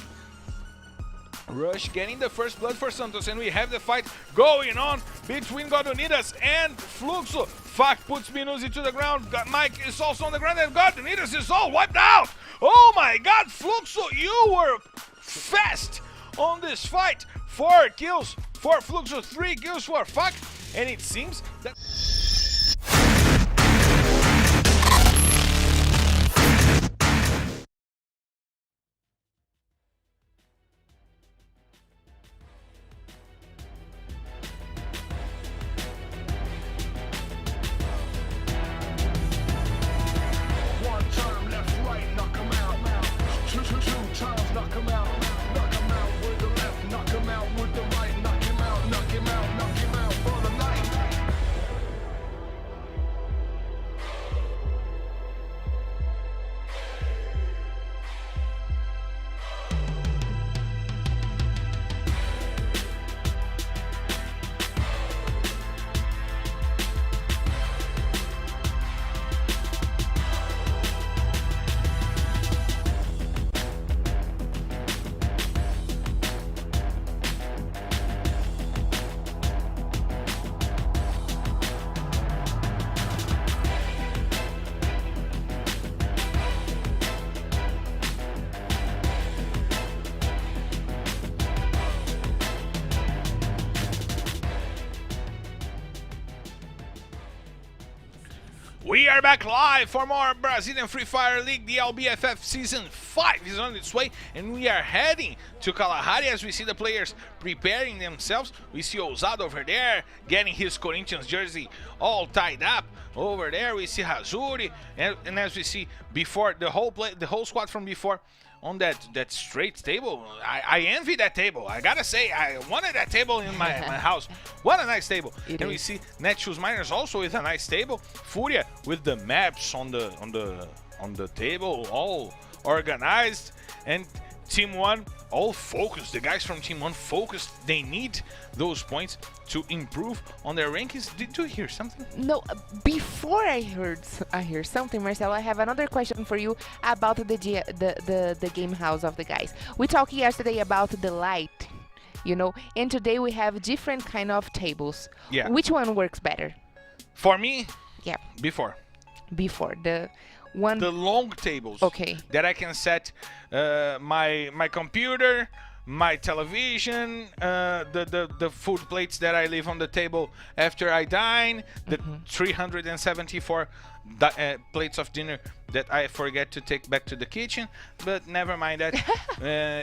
Speaker 4: Rush getting the first blood for Santos, and we have the fight going on between Unidas and Fluxo. Fak puts Minuzi to the ground, Mike is also on the ground, and Unidas is all wiped out. Oh my god, Fluxo, you were fast on this fight. 4 kills for Fluxo, 3 kills for Fak, and it seems that
Speaker 1: One time left, right, knock 'em out. Two times knock 'em out. Knock 'em out with the left, knock 'em out with the right. Knock him out, knock him out, knock him out for the night.
Speaker 4: we are back live for more Brazilian Free Fire League. The LBFF Season 5 is on its way, and we are heading to Kalahari as we see the players preparing themselves. We see Ousado over there getting his Corinthians jersey all tied up. Over there we see Hazuri, and as we see before, the whole squad from before on that straight table. I envy that table. I gotta say, I wanted that table in my house. What a nice table. And we see Netshoes Miners also with a nice table. FURIA with the maps on the table, all organized, and Team 1 all focused. The guys from Team 1 focused. They need those points to improve on their rankings. Did you hear something?
Speaker 3: No, before I hear something, Marcelo, I have another question for you about the game house of the guys. We talked yesterday about the light, you know, and today we have different kind of tables.
Speaker 4: Yeah.
Speaker 3: Which one works better?
Speaker 4: For me,
Speaker 3: Yeah,
Speaker 4: before.
Speaker 3: the one.
Speaker 4: The long tables.
Speaker 3: Okay.
Speaker 4: That I can set my computer, my television, the food plates that I leave on the table after I dine, the 374 plates of dinner that I forget to take back to the kitchen, but never mind that.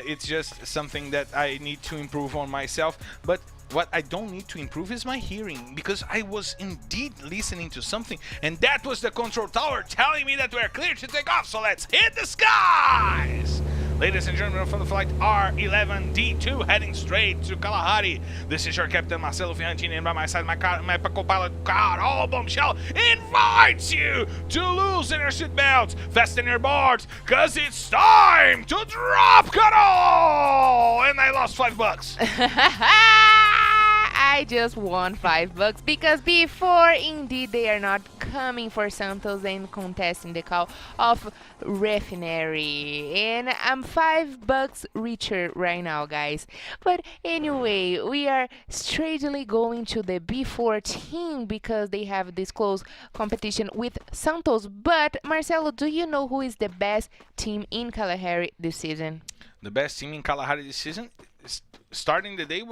Speaker 4: It's just something that I need to improve on myself. But what I don't need to improve is my hearing, because I was indeed listening to something, and that was the control tower telling me that we're clear to take off. So let's hit the skies! Ladies and gentlemen, from the flight R11D2 heading straight to Kalahari. This is your Captain Marcelo Fiantini, and by my side, my co-pilot Carol Bombshell invites you to loosen your seatbelts, fasten your boards, cause it's time to drop Carol! And I lost $5.
Speaker 3: I just won $5 because before, indeed, they are not coming for Santos and contesting the call of refinery, and I'm $5 richer right now, guys. But anyway, we are straightly going to the B4 team because they have this close competition with Santos. But Marcelo, do you know who is the best team in Kalahari this season?
Speaker 4: The best team in Kalahari this season, starting the day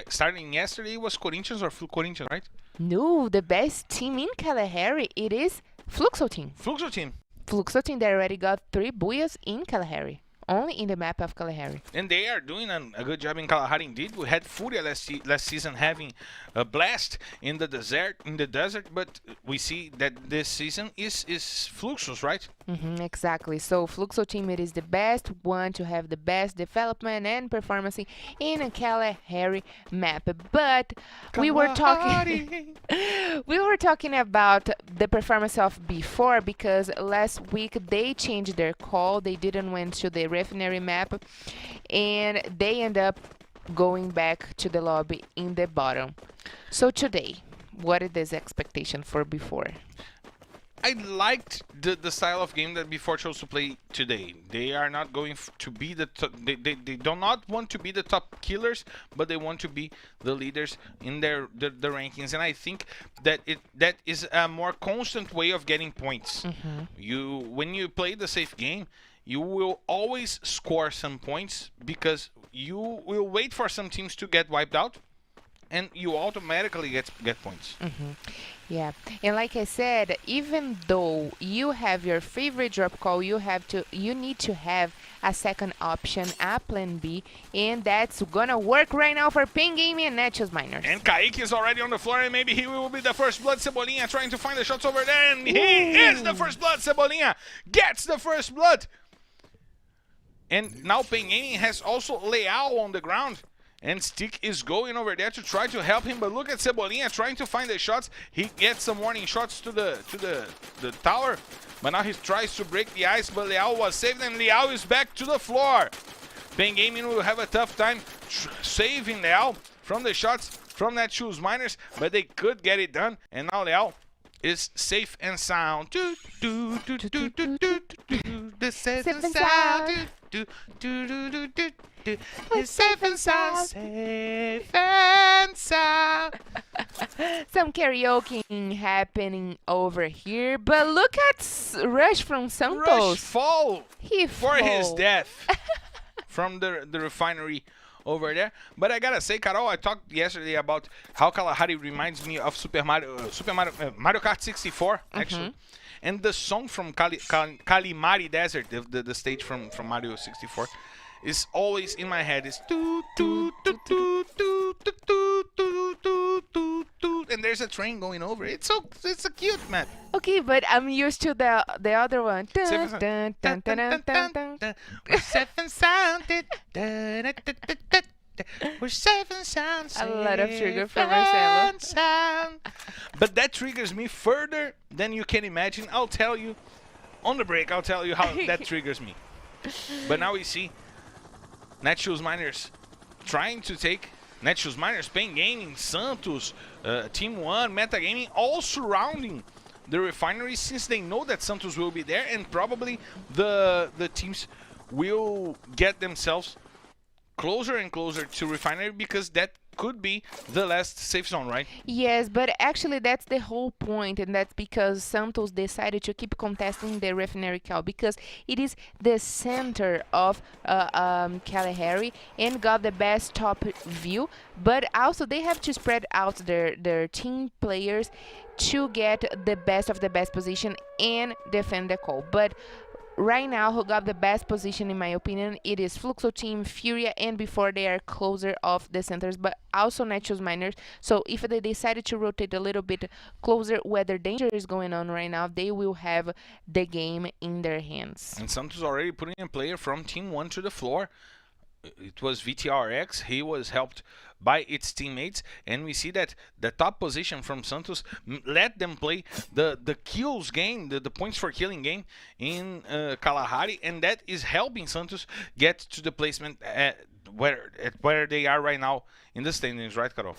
Speaker 4: starting yesterday was Corinthians or Corinthians, right?
Speaker 3: No, the best team in Kalahari, it is Fluxo team.
Speaker 4: Fluxo team.
Speaker 3: Fluxo team, they already got 3 booyahs in Kalahari. Only in the map of Kalahari.
Speaker 4: And they are doing a good job in Kalahari indeed. We had FURIA last season having a blast in the desert, but we see that this season is Fluxo's, right?
Speaker 3: Exactly. So Fluxo team, it is the best one to have the best development and performance in a Kalahari map. But we were talking about the performance of before, because last week they changed their call. They didn't went to the refinery map, and they end up going back to the lobby in the bottom. So today, what is this expectation for before?
Speaker 4: I liked the style of game that before chose to play today. They are not going to be the they do not want to be the top killers, but they want to be the leaders in the rankings. And I think that that is a more constant way of getting points. When you play the safe game, you will always score some points because you will wait for some teams to get wiped out, and you automatically get points.
Speaker 3: Yeah, and like I said, even though you have your favorite drop call, you need to have a second option, a plan B, and that's gonna work right now for Ping Gaming and Netshoes Miners.
Speaker 4: And Kaique is already on the floor, and maybe he will be the first blood. Cebolinha trying to find the shots over there, and he is the first blood. Cebolinha gets the first blood. And now Ping Gaming has also Leao on the ground. And Stick is going over there to try to help him, but look at Cebolinha trying to find the shots. He gets some warning shots to the tower, but now he tries to break the ice, but Leao was saved, and Leao is back to the floor. Ping Gaming will have a tough time saving Leao from the shots from Netshoes Miners, but they could get it done, and now Leao is safe and sound. The safe and sound. It's safe and sound. Safe and sound.
Speaker 3: Some karaoke happening over here, but look at Rush from Santos.
Speaker 4: Rush fall
Speaker 3: He
Speaker 4: for his
Speaker 3: fall.
Speaker 4: death from the refinery over there. But I gotta say, Carol, I talked yesterday about how Kalahari reminds me of Mario Kart 64, actually. And the song from Kalimari Desert, the stage from Mario 64. is always in my head. It's toot, toot, toot, toot, toot, toot, toot, toot, toot, toot, toot, and there's a train going over. It's a cute map.
Speaker 3: Okay, but I'm used to the other one. Dun,
Speaker 4: Seven
Speaker 3: dun, dun, dun, dun, dun, dun.
Speaker 4: We're seven sounded. We're seven sounds.
Speaker 3: A lot of trigger for Marcelo.
Speaker 4: Sound. But that triggers me further than you can imagine. I'll tell you on the break. I'll tell you how that triggers me. But now we see Netshoes Miners trying to take Netshoes Miners, Pain Gaming, Santos, Team 1, Metagaming, all surrounding the refinery since they know that Santos will be there, and probably the teams will get themselves closer and closer to refinery because that could be the last safe zone, right?
Speaker 3: Yes, but actually that's the whole point, and that's because Santos decided to keep contesting the refinery cow because it is the center of Kalahari and got the best top view, but also they have to spread out their team players to get the best of the best position and defend the call. But right now, who got the best position, in my opinion, it is Fluxo team, FURIA, and before they are closer of the centers, but also Netshoes Miners. So if they decided to rotate a little bit closer where the danger is going on right now, they will have the game in their hands.
Speaker 4: And Santos already putting a player from Team 1 to the floor. It was VTRX. He was helped by its teammates, and we see that the top position from Santos let them play the kills game, the points for killing game in Kalahari, and that is helping Santos get to the placement at where they are right now in the standings, right, Carol?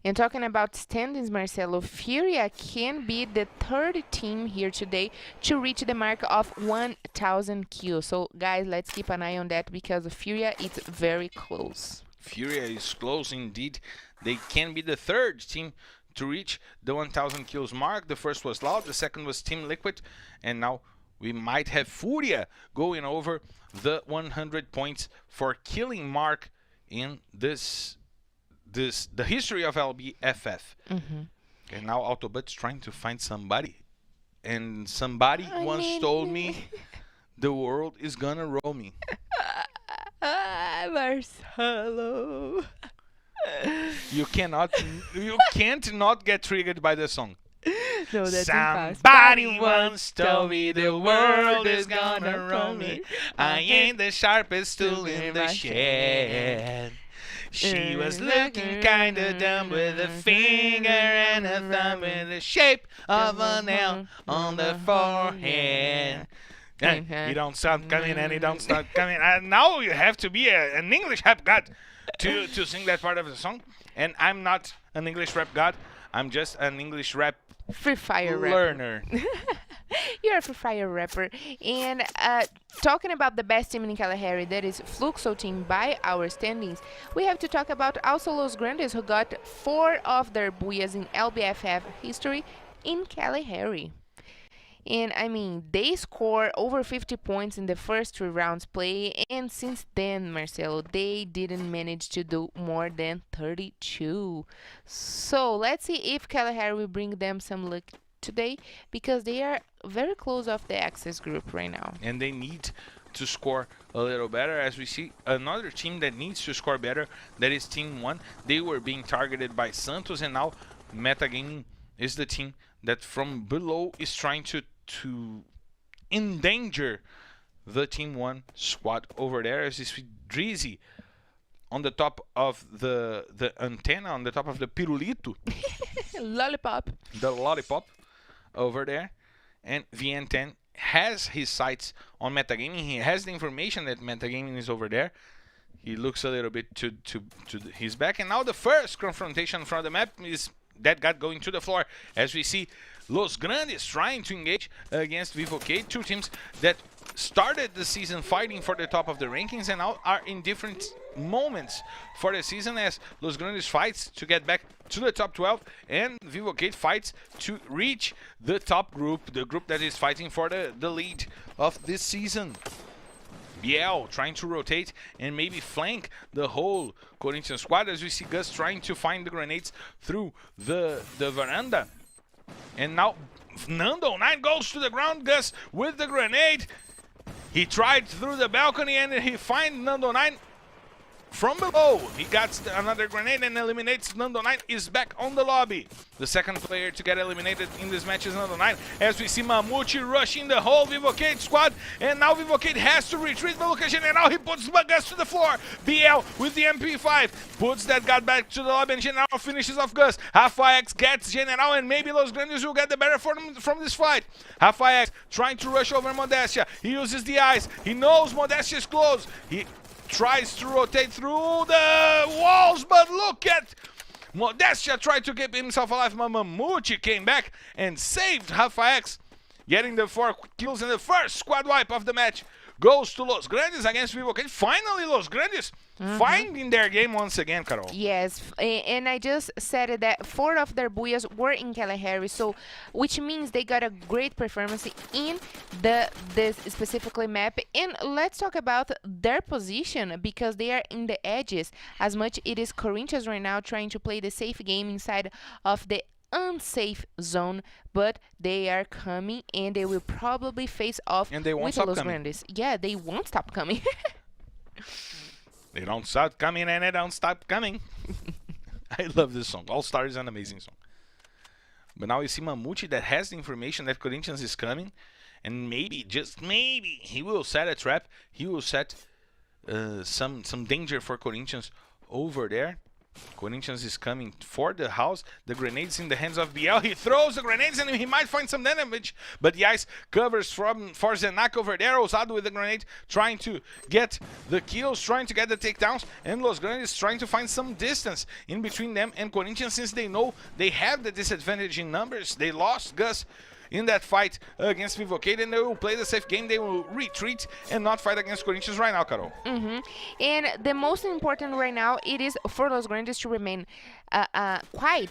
Speaker 3: And talking about standings, Marcelo, FURIA can be the third team here today to reach the mark of 1,000 kills. So, guys, let's keep an eye on that because FURIA is very close.
Speaker 4: FURIA is close indeed. They can be the third team to reach the 1,000 kills mark. The first was Loud, the second was Team Liquid, and now we might have FURIA going over the 100 points for killing mark in the history of LBFF. And now Autobot's trying to find somebody, and somebody once told me the world is gonna roll me.
Speaker 3: Marcelo.
Speaker 4: You can't not get triggered by the song.
Speaker 3: No, that's
Speaker 4: Somebody once told me the world is gonna roll me. I ain't the sharpest tool in the shed. She was looking kinda dumb with a finger and a thumb in the shape of a nail on the forehead. And he don't stop coming and he don't stop coming. And now you have to be an English rap god to sing that part of the song. And I'm not an English rap god. I'm just an English rap
Speaker 3: Free Fire
Speaker 4: learner.
Speaker 3: You're a Free Fire rapper. And talking about the best team in Kalahari, that is Fluxo team by our standings, we have to talk about also Los Grandes, who got 4 of their buyas in LBFF history in Kalahari. And I mean, they score over 50 points in the first 3 rounds play, and since then, Marcelo, they didn't manage to do more than 32. So let's see if Kalahari will bring them some luck today, because they are very close off the Access group right now.
Speaker 4: And they need to score a little better, as we see another team that needs to score better, that is Team 1. They were being targeted by Santos, and now Metagaming is the team that from below is trying to endanger the Team 1 squad over there, as you see Drizzy on the top of the antenna, on the top of the pirulito.
Speaker 3: Lollipop.
Speaker 4: The lollipop over there. And VN10 has his sights on Metagaming. He has the information that Metagaming is over there. He looks a little bit to his back. And now the first confrontation from the map is that got going to the floor, as we see Los Grandes trying to engage against Vivo KEYD, 2 teams that started the season fighting for the top of the rankings and now are in different moments for the season, as Los Grandes fights to get back to the top 12 and Vivo KEYD fights to reach the top group, the group that is fighting for the lead of this season. BL trying to rotate and maybe flank the whole Corinthians squad, as we see Gus trying to find the grenades through the veranda. And now Nando 9 goes to the ground. Gus with the grenade. He tried through the balcony and he finds Nando 9 from below. He got another grenade and eliminates Nando 9. Is back on the lobby. The second player to get eliminated in this match is Nando 9. As we see Mamute rushing the whole Vivo KEYD squad. And now Vivo KEYD has to retreat. But look at General. He puts Gus to the floor. BL with the MP5. Puts that guy back to the lobby and General finishes off Gus. Rafax gets General and maybe Los Grandes will get the better from this fight. Rafax trying to rush over Modestia. He uses the eyes. He knows Modestia is close. He tries to rotate through the walls, but look at Modestia tried to keep himself alive. Mamute came back and saved Rafax, getting the 4 kills in the first squad wipe of the match. Goes to Los Grandes against Vivo KEYD. Finally, Los Grandes finding their game once again, Carol.
Speaker 3: Yes, and I just said that 4 of their booyahs were in Kalahari, so which means they got a great performance in this specifically map. And let's talk about their position, because they are in the edges. As much it is Corinthians right now trying to play the safe game inside of the unsafe zone, but they are coming and they will probably face off
Speaker 4: and they won't
Speaker 3: with
Speaker 4: stop
Speaker 3: Los
Speaker 4: coming.
Speaker 3: Grandes. Yeah, they won't stop coming.
Speaker 4: They don't stop coming and they don't stop coming. I love this song. All Star is an amazing song. But now you see Mamute that has the information that Corinthians is coming, and maybe, just maybe, he will set a trap. He will set some danger for Corinthians over there. Corinthians is coming for the house. The grenades in the hands of BL. He throws the grenades and he might find some damage. But the ice covers for Zenak over there. Osado with the grenade, trying to get the kills, trying to get the takedowns. And Los Grandes trying to find some distance in between them and Corinthians, since they know they have the disadvantage in numbers. They lost Gus in that fight against Vivo KEYD, and they will play the safe game. They will retreat and not fight against Corinthians right now, Carol.
Speaker 3: And the most important right now, it is for Los Grandes to remain quiet,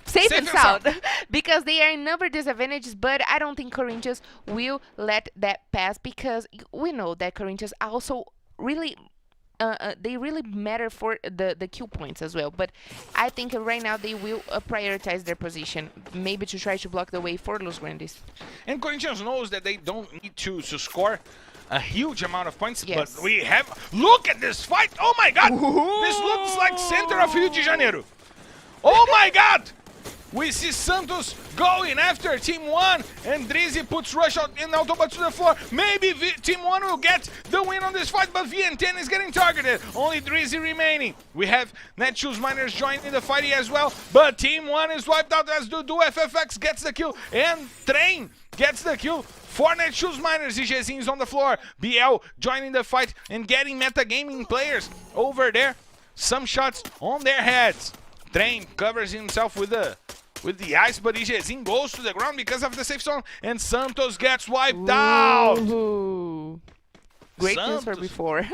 Speaker 3: safe and sound, because they are in number disadvantages. But I don't think Corinthians will let that pass, because we know that Corinthians also really they really matter for the kill points as well. But I think right now they will prioritize their position, maybe to try to block the way for Los Grandes.
Speaker 4: And Corinthians knows that they don't need to score a huge amount of points.
Speaker 3: Yes.
Speaker 4: But we have, look at this fight. Oh my god, this looks like center of Rio de Janeiro. Oh my god, we see Santos going after Team 1, and Drizzy puts Rush out in Autobot to the floor. Maybe Team 1 will get the win on this fight, but VN10 is getting targeted. Only Drizzy remaining. We have Netshoes Miners joining the fight as well, but Team 1 is wiped out as Dudu FFX gets the kill, and Train gets the kill for Netshoes Miners. EGZ is on the floor. BL joining the fight and getting metagaming players over there. Some shots on their heads. Train covers himself with the ice, but EGZ goes to the ground because of the safe zone, and Santos gets wiped out.
Speaker 3: Great things for before.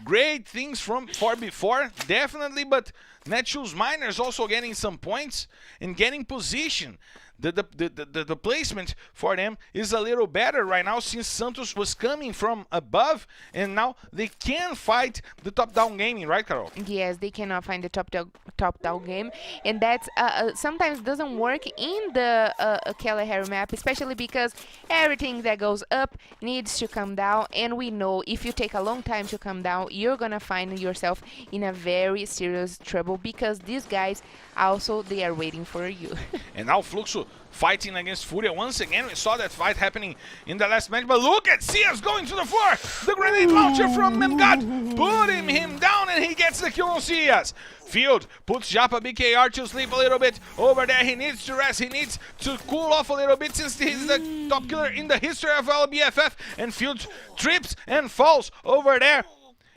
Speaker 4: Great things for before, definitely, but Netshoes Miners also getting some points and getting position. The placement for them is a little better right now, since Santos was coming from above, and now they can fight the top-down gaming, right, Carol?
Speaker 3: Yes, they cannot find the top-down game, and that's sometimes doesn't work in the Kalahari map, especially because everything that goes up needs to come down, and we know if you take a long time to come down, you're gonna find yourself in a very serious trouble, because these guys also, they are waiting for you.
Speaker 4: And now Fluxo fighting against FURIA once again. We saw that fight happening in the last match, but look at Cias going to the floor. The grenade launcher from Memgad, putting him down, and he gets the kill on Cias. Field puts Japa BKR to sleep a little bit over there. He needs to rest. He needs to cool off a little bit, since he's the top killer in the history of LBFF. And Field trips and falls over there.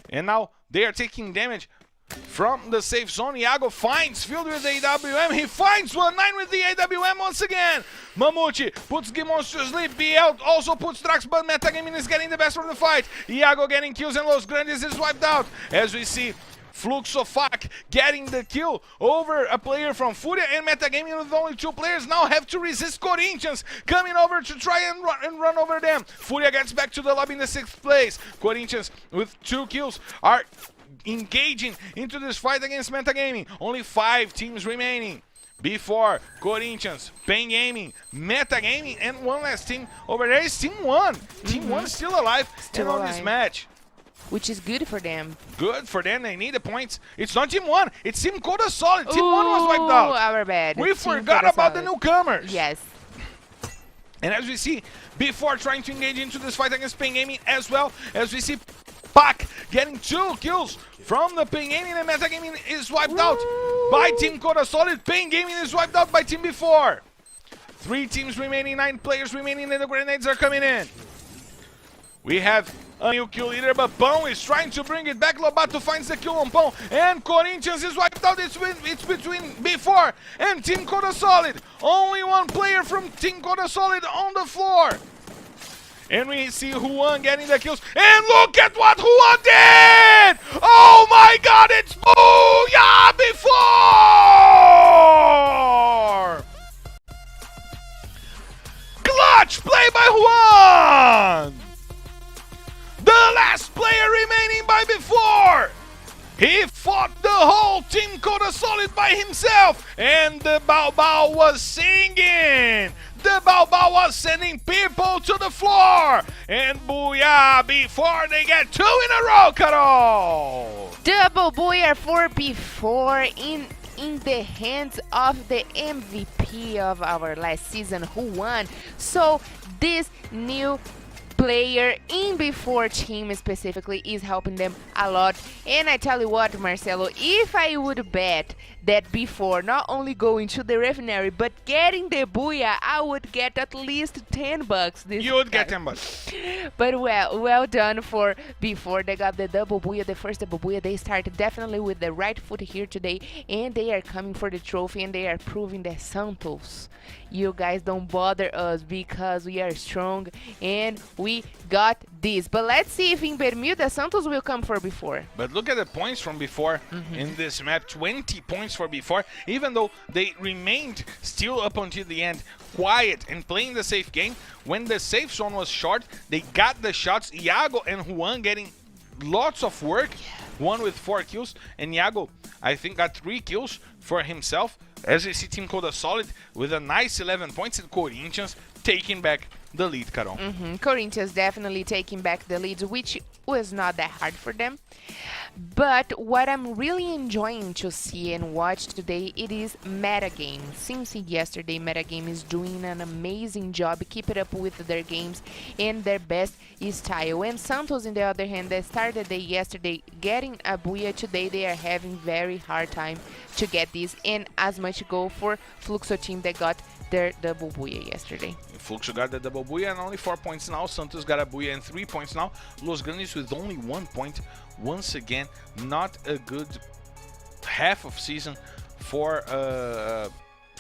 Speaker 4: And now they are taking damage from the safe zone. Iago finds Field with the AWM. He finds 1-9 with the AWM once again. Mamute puts Gimons to sleep. BL also puts Trax, but Metagaming is getting the best from the fight. Iago getting kills, and Los Grandes is wiped out. As we see Fluxo Fac getting the kill over a player from FURIA, and Metagaming with only 2 players now have to resist Corinthians coming over to try and run over them. FURIA gets back to the lobby in the 6th place. Corinthians with 2 kills are engaging into this fight against Metagaming. Only 5 teams remaining. before Corinthians, Pain Gaming, Meta Gaming, and one last team over there is Team 1. Team 1 is still alive
Speaker 3: Still
Speaker 4: and on this
Speaker 3: alive.
Speaker 4: match.
Speaker 3: Which is good for them.
Speaker 4: Good for them, they need the points. It's not Team 1, it's Team Codasolid. Team 1 was wiped out.
Speaker 3: Our bad.
Speaker 4: We
Speaker 3: Team
Speaker 4: forgot about the
Speaker 3: Codasolid.
Speaker 4: newcomers.
Speaker 3: Yes.
Speaker 4: And as we see, before trying to engage into this fight against Pain Gaming, as well as we see Pak getting 2 kills from the Pain Gaming, and Meta Gaming is wiped out by Team Codasolid. Pain Gaming is wiped out by Team Before. 3 teams remaining, 9 players remaining, and the grenades are coming in. We have a new kill leader, but Pão is trying to bring it back. Lobato finds the kill on Pão, and Corinthians is wiped out. It's between Before and Team Codasolid. Only 1 player from Team Codasolid on the floor. And we see Juan getting the kills. And look at what Juan did! Oh my god, it's Booyah Before! Clutch play by Juan! The last player remaining by Before! He fought the whole Team Codasolid by himself, and the Bao Bao was singing. The Bao Bao was sending people to the floor, and Booyah Before they get 2 in a row, Carol.
Speaker 3: Double booyah for Before in the hands of the MVP of our last season, who won. So this new player in Before team specifically is helping them a lot. And I tell you what, Marcelo, if I would bet that Before not only going to the refinery but getting the booyah, I would get at least $10 this
Speaker 4: You would get
Speaker 3: time.
Speaker 4: $10.
Speaker 3: But well done for Before. They got the double booyah, the first double booyah. They started definitely with the right foot here today, and they are coming for the trophy, and they are proving that Santos, you guys don't bother us because we are strong and we got this. But let's see if in Bermuda Santos will come for Before.
Speaker 4: But look at the points from Before in this map. 20 points for Before, even though they remained still up until the end quiet and playing the safe game. When the safe zone was short, they got the shots. Iago and Juan getting lots of work. One with 4 kills, and Iago, I think, got 3 kills for himself. As we see Team Codasolid with a nice 11 points, and Corinthians taking back the lead, Carol.
Speaker 3: Corinthians definitely taking back the lead, which was not that hard for them. But what I'm really enjoying to see and watch today, it is Metagame. Since yesterday, Metagame is doing an amazing job. Keep it up with their games and their best style. And Santos, on the other hand, that started the yesterday getting a booyah, today they are having very hard time to get this. And as much go for Fluxo team that got their double booyah yesterday.
Speaker 4: Fluxo got the double booyah and only 4 points now. Santos got a booyah and 3 points now. Los Grandes with only 1 point. Once again, not a good half of season for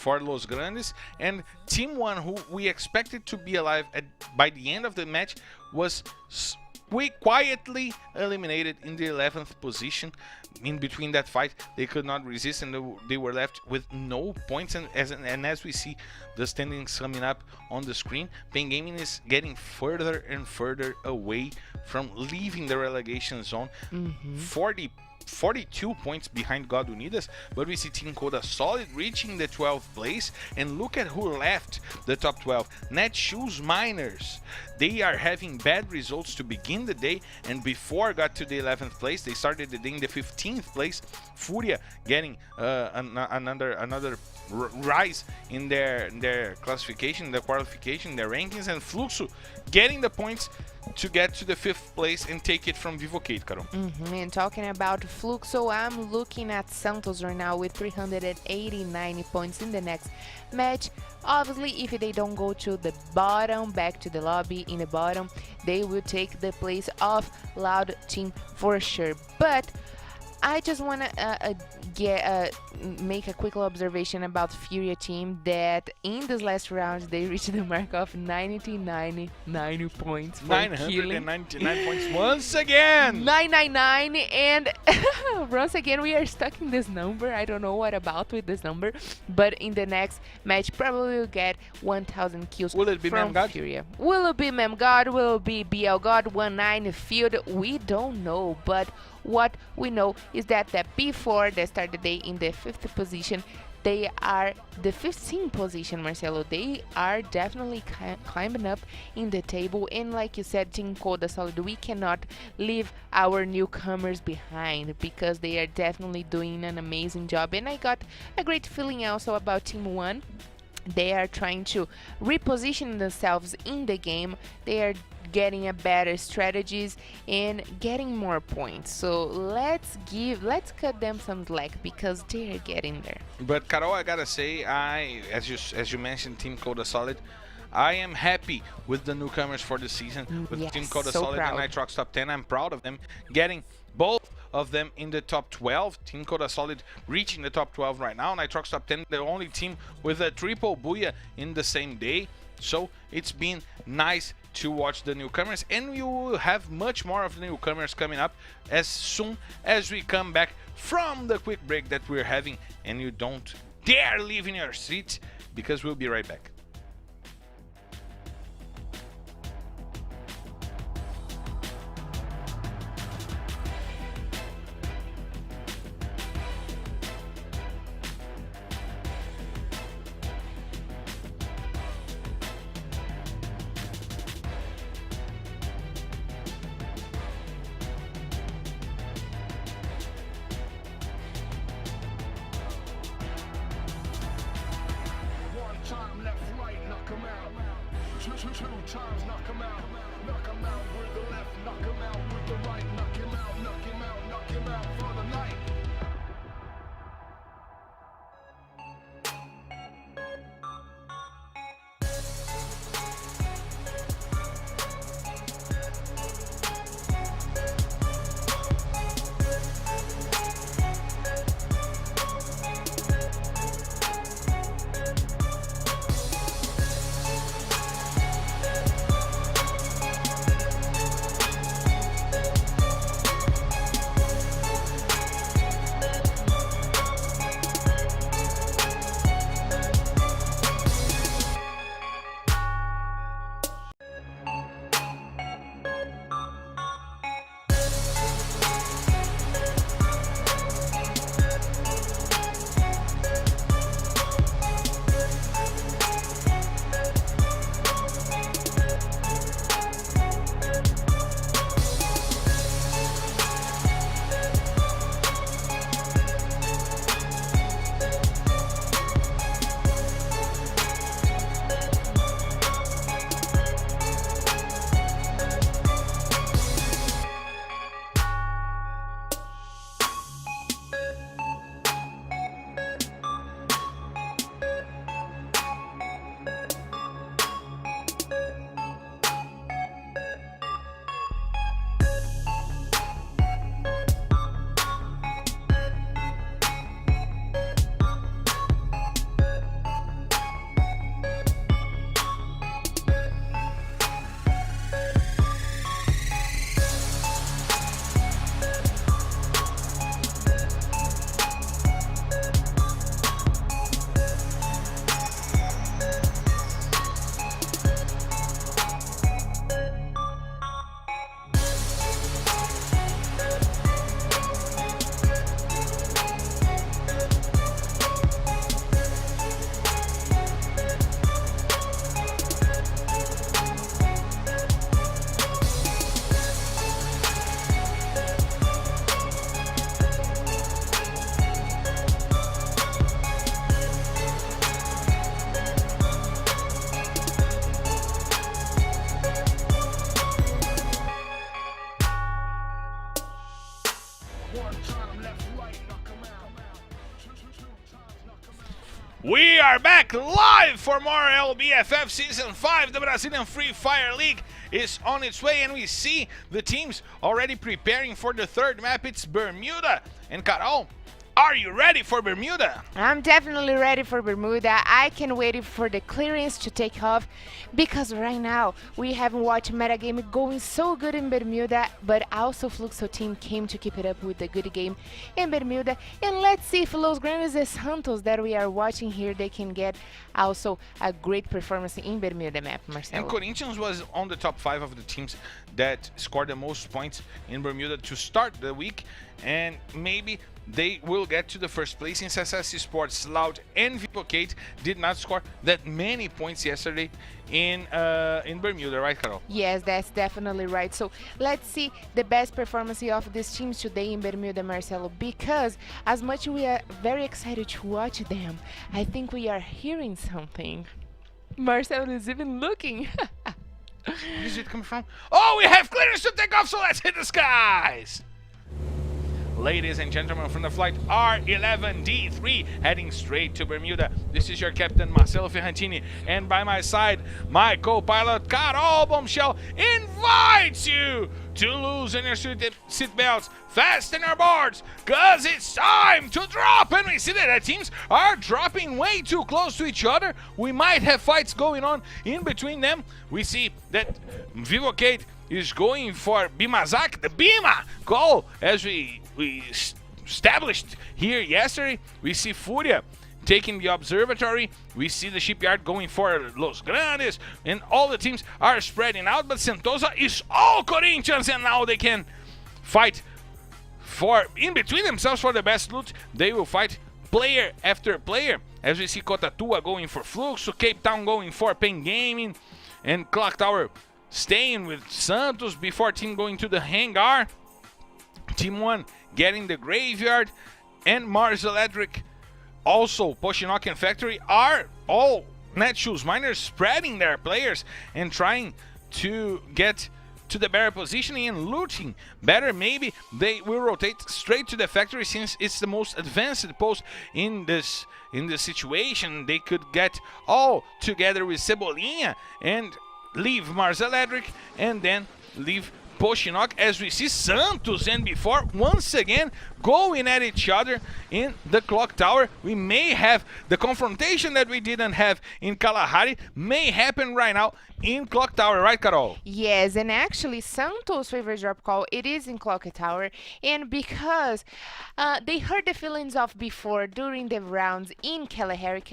Speaker 4: Los Grandes. And Team 1, who we expected to be alive by the end of the match, was quietly eliminated in the 11th position. In between that fight, they could not resist, and they were left with no points. And as we see the standings coming up on the screen, Pain Gaming is getting further and further away from leaving the relegation zone. 42 points behind God Unidas, but we see Team Codasolid reaching the 12th place, and look at who left the top 12. Netshoes Miners. They are having bad results to begin the day, and Before got to the 11th place. They started the day in the 15th place. FURIA getting another rise in their classification, their qualification, their rankings, and Fluxo getting the points to get to the 5th place and take it from Vivo KEYD, Carol.
Speaker 3: And talking about Fluxo, I'm looking at Santos right now with 389 points in the next match. Obviously, if they don't go to the bottom, back to the lobby in the bottom, they will take the place of Loud Team for sure. But I just want to make a quick observation about FURIA team, that in this last round they reached the mark of 99 points for
Speaker 4: 999 points once again.
Speaker 3: 999, and once again we are stuck in this number. I don't know what about with this number, but in the next match probably will get 1000 kills.
Speaker 4: Will it be
Speaker 3: from
Speaker 4: Memgod?
Speaker 3: FURIA. Will it be Memgod? Will it be BL God 19 field? We don't know, but what we know is that Before they started the day in the 5th position, they are the 15th position, Marcelo. They are definitely climbing up in the table. And like you said, Team Codasolid, we cannot leave our newcomers behind because they are definitely doing an amazing job. And I got a great feeling also about Team 1. They are trying to reposition themselves in the game. They are getting a better strategies and getting more points. So let's cut them some slack because they are getting there.
Speaker 4: But Carol, I gotta say, as you mentioned, Team Codasolid, I am happy with the newcomers for the season with
Speaker 3: Yes,
Speaker 4: Team
Speaker 3: so
Speaker 4: Codasolid
Speaker 3: proud.
Speaker 4: and Nitroxx Top 10. I'm proud of them getting both of them in the top 12. Team Codasolid reaching the top 12 right now. Nitroxx Top 10, the only team with a triple booyah in the same day. So it's been nice to watch the newcomers, and we will have much more of the newcomers coming up as soon as we come back from the quick break that we're having. And you don't dare leave in your seats because we'll be right back.
Speaker 1: One time left, right, knock 'em out. Two times knock 'em out. Knock 'em out with the left, knock 'em out with the right. Knock him out, knock him out, knock him out for the night.
Speaker 4: We are back live for more LBFF Season 5. The Brazilian Free Fire League is on its way, and we see the teams already preparing for the third map. It's Bermuda. And Carol, are you ready for Bermuda?
Speaker 3: I'm definitely ready for Bermuda. I can wait for the clearance to take off because right now we haven't watched metagame going so good in Bermuda, but also Fluxo team came to keep it up with the good game in Bermuda. And let's see if Los Grandes de Santos that we are watching here, they can get also a great performance in Bermuda map, Marcelo.
Speaker 4: And Corinthians was on the top 5 of the teams that scored the most points in Bermuda to start the week, and maybe they will get to the first place since SS Esports, Loud, and Vivo KEYD did not score that many points yesterday in Bermuda, right, Carol?
Speaker 3: Yes, that's definitely right. So let's see the best performance of these teams today in Bermuda, Marcelo, because as much we are very excited to watch them, I think we are hearing something. Marcelo is even looking.
Speaker 4: Where is it coming from? Oh, we have clearance to take off, so let's hit the skies! Ladies and gentlemen, from the flight R11D3 heading straight to Bermuda. This is your captain Marcelo Ferrantini, and by my side, my co-pilot Carol Bombshell invites you to loosen your seatbelts, fasten your boards, cause it's time to drop. And we see that the teams are dropping way too close to each other. We might have fights going on in between them. We see that Vivo KEYD is going for Bimazak, the Bima goal, as we established here yesterday. We see FURIA taking the observatory. We see the shipyard going for Los Grandes, and all the teams are spreading out, but Santos is all Corinthians, and now they can fight for in between themselves for the best loot. They will fight player after player, as we see Cotatua going for Fluxo, Cape Town going for Pen Gaming, and Clock Tower staying with Santos before team going to the hangar. Team 1 getting the graveyard, and Mars Electric, also Poshinoki and Factory, are all Netshoes Miners spreading their players and trying to get to the better positioning and looting better. Maybe they will rotate straight to the factory since it's the most advanced post in this situation. They could get all together with Cebolinha and leave Mars Electric and then leave Poshinoki, as we see Santos and before once again going at each other in the clock tower. We may have the confrontation that we didn't have in Kalahari may happen right now in clock tower, right, Carol?
Speaker 3: Yes, and actually Santos' favorite drop call, it is in clock tower, and because they heard the feelings of before during the rounds in Kalahari,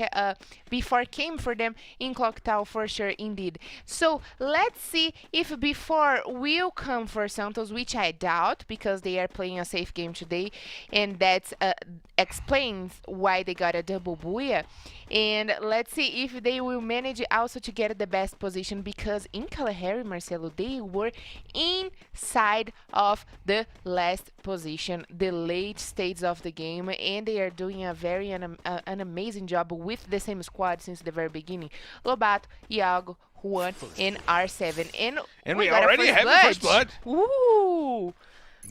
Speaker 3: before came for them in clock tower for sure indeed. So let's see if before will come for Santos, which I doubt because they are playing a safe game today, and that explains why they got a double booyah. And let's see if they will manage also to get the best position, because in Kalahari, Marcelo, they were inside of the last position, the late stages of the game, and they are doing a very an amazing job with the same squad since the very beginning. Lobato, Iago, Juan, and R7. And
Speaker 4: we already have the first blood.
Speaker 3: Woo!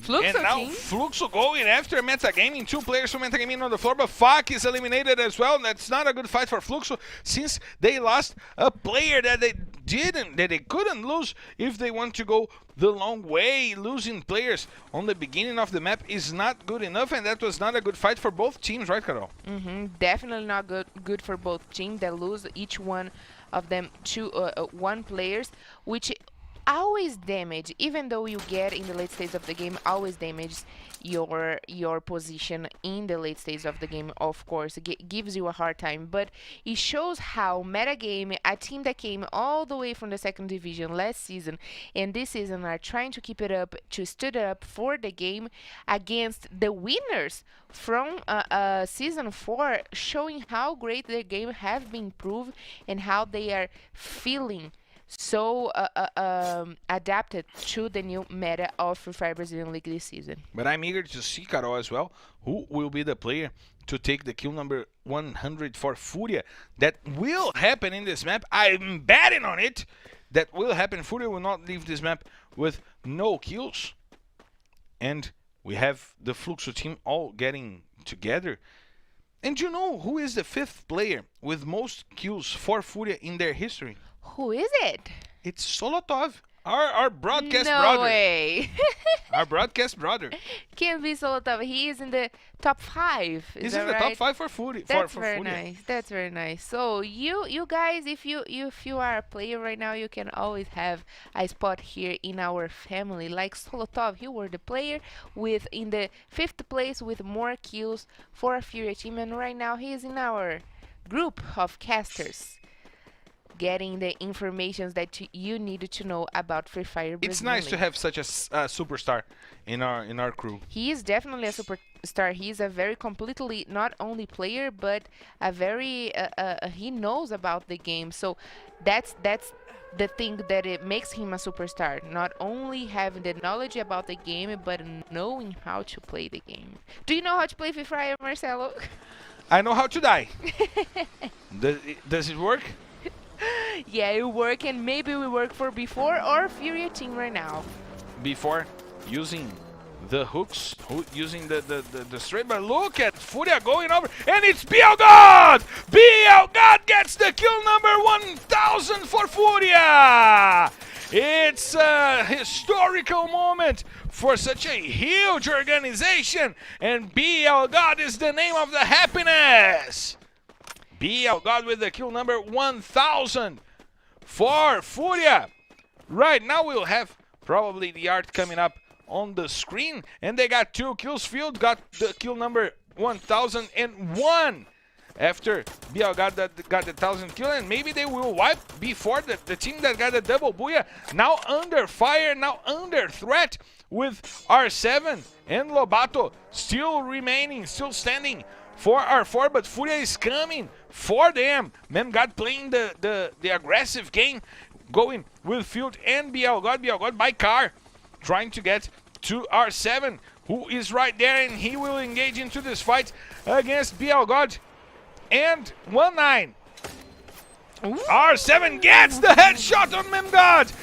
Speaker 3: Fluxo
Speaker 4: and now
Speaker 3: team.
Speaker 4: Fluxo going after Metagaming. 2 players from Metagaming on the floor, but Fak is eliminated as well. That's not a good fight for Fluxo since they lost a player that they couldn't lose if they want to go the long way. Losing players on the beginning of the map is not good enough, and that was not a good fight for both teams, right, Carol?
Speaker 3: Definitely not good for both teams. They lose each one of them to one players, which always damage, even though you get in the late stage of the game, always damages your position in the late stage of the game. Of course, it gives you a hard time, but it shows how metagame, a team that came all the way from the second division last season and this season are trying to keep it up, to stood up for the game against the winners from season 4, showing how great their game has been improved and how they are feeling so adapted to the new meta of Free Fire Brazilian League this season.
Speaker 4: But I'm eager to see, Carol, as well, who will be the player to take the kill number 100 for FURIA. That will happen in this map. I'm betting on it. That will happen. FURIA will not leave this map with no kills. And we have the Fluxo team all getting together. And you know who is the 5th player with most kills for FURIA in their history?
Speaker 3: Who is it?
Speaker 4: It's Solotov, our broadcast
Speaker 3: no
Speaker 4: brother.
Speaker 3: Way.
Speaker 4: Our broadcast brother.
Speaker 3: Can't be Solotov. He is in the top 5.
Speaker 4: He's in the top 5 for FURIA.
Speaker 3: That's very nice. That's very nice. So you guys, if you are a player right now, you can always have a spot here in our family. Like Solotov, you were the player with in the 5th place with more kills for a FURIA team, and right now he is in our group of casters. getting the informations that you need to know about Free Fire Brazilian
Speaker 4: It's nice to
Speaker 3: League.
Speaker 4: have such a superstar in our crew.
Speaker 3: He is definitely a superstar. He's a very completely not only player, but a very he knows about the game. So that's the thing that it makes him a superstar. Not only having the knowledge about the game, but knowing how to play the game. Do you know how to play Free Fire, Marcelo?
Speaker 4: I know how to die. Does it work?
Speaker 3: Yeah, it work, and maybe we work for before or FURIA team right now.
Speaker 4: Before using the hooks, using the straight, but look at FURIA going over, and it's BLGod! BLGod gets the kill number 1000 for FURIA! It's a historical moment for such a huge organization, and BLGod is the name of the happiness! BLGod with the kill number 1000 for FURIA. Right now we'll have probably the art coming up on the screen, and they got 2 kills. Field got the kill number 1001 after BLGod got the 1000 kill, and maybe they will wipe before the team that got the double booyah. Now under fire, now under threat with R7 and Lobato still remaining, still standing for R4, but FURIA is coming for them. MemGod playing the aggressive game, going with Field and BLGod by car, trying to get to R7, who is right there, and he will engage into this fight against BLGod and 1-9. R7 gets the headshot on MemGod.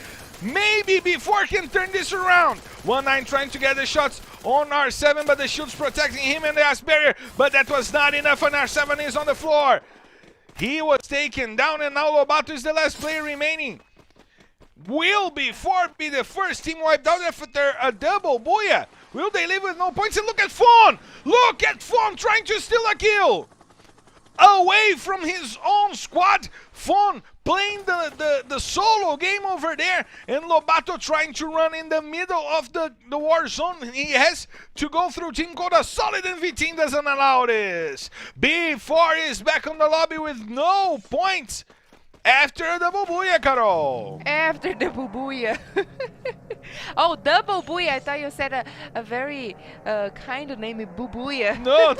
Speaker 4: Maybe before can turn this around. 1-9 trying to get the shots on R7, but the shield's protecting him and the ice barrier, but that was not enough, and R7 is on the floor. He was taken down, and now Lobato is the last player remaining. Will before be the first team wiped out after a double booyah? Will they leave with no points? And look at Fawn! Look at Fawn trying to steal a kill! Away from his own squad, Fawn playing the solo game over there, and Lobato trying to run in the middle of the war zone. He has to go through Team Codasolid, and V-Team doesn't allow this. B4 is back on the lobby with no points after a double booyah, Carol.
Speaker 3: After double booyah. Oh, double booyah. I thought you said a very kind of name, Bubuya.
Speaker 4: No.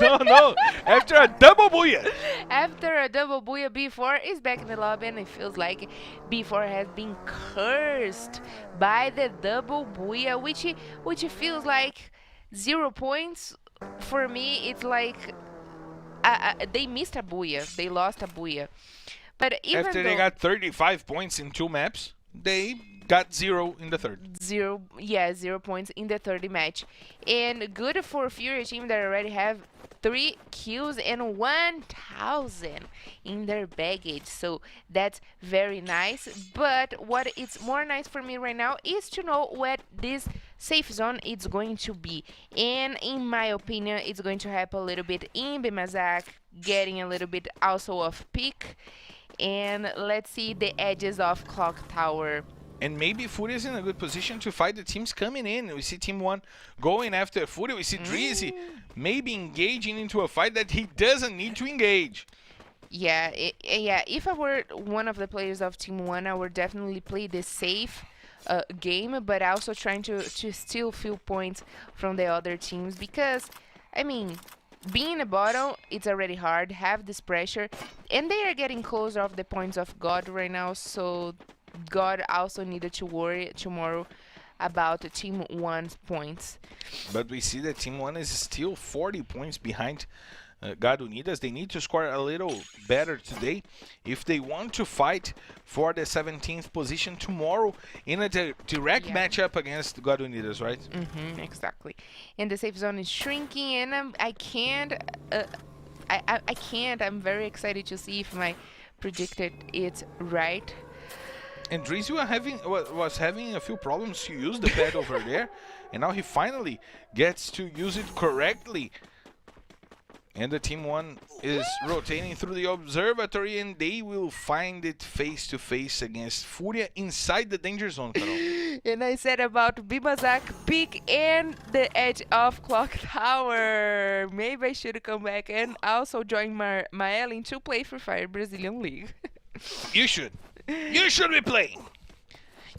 Speaker 4: After a double booyah.
Speaker 3: After a double booyah, B4 is back in the lobby, and it feels like B4 has been cursed by the double booyah, which feels like 0 points. For me, it's like they missed a booyah. They lost a booyah. But even
Speaker 4: after they got 35 points in 2 maps, they got 0 in the third.
Speaker 3: 0 points in the third match. And good for FURIA team that already have 3 kills and 1000 in their baggage. So that's very nice. But what is more nice for me right now is to know what this safe zone is going to be. And in my opinion, it's going to help a little bit in Bimazak, getting a little bit also of pick. And let's see the edges of Clock Tower.
Speaker 4: And maybe FURIA is in a good position to fight the teams coming in. We see Team 1 going after FURIA. We see Drizzy maybe engaging into a fight that he doesn't need to engage.
Speaker 3: Yeah, if I were one of the players of Team 1, I would definitely play the safe game, but also trying to steal few points from the other teams. Because, I mean, being in the bottom, it's already hard, have this pressure, and they are getting closer of the points of God right now, so God also needed to worry tomorrow about Team 1's points.
Speaker 4: But we see that Team 1 is still 40 points behind God Unidas. They need to score a little better today if they want to fight for the 17th position tomorrow in a direct matchup against God Unidas, right?
Speaker 3: Exactly. And the safe zone is shrinking, and I can't. I'm very excited to see if my predicted it's right.
Speaker 4: And Drizzy was having a few problems to use the pad over there, and now he finally gets to use it correctly. And the Team 1 is rotating through the observatory, and they will find it face to face against FURIA inside the danger zone, Carol.
Speaker 3: And I said about Bimazak, Peak, and the edge of Clock Tower. Maybe I should come back and also join Maelin to play Free Fire Brazilian League.
Speaker 4: You should. You should be playing.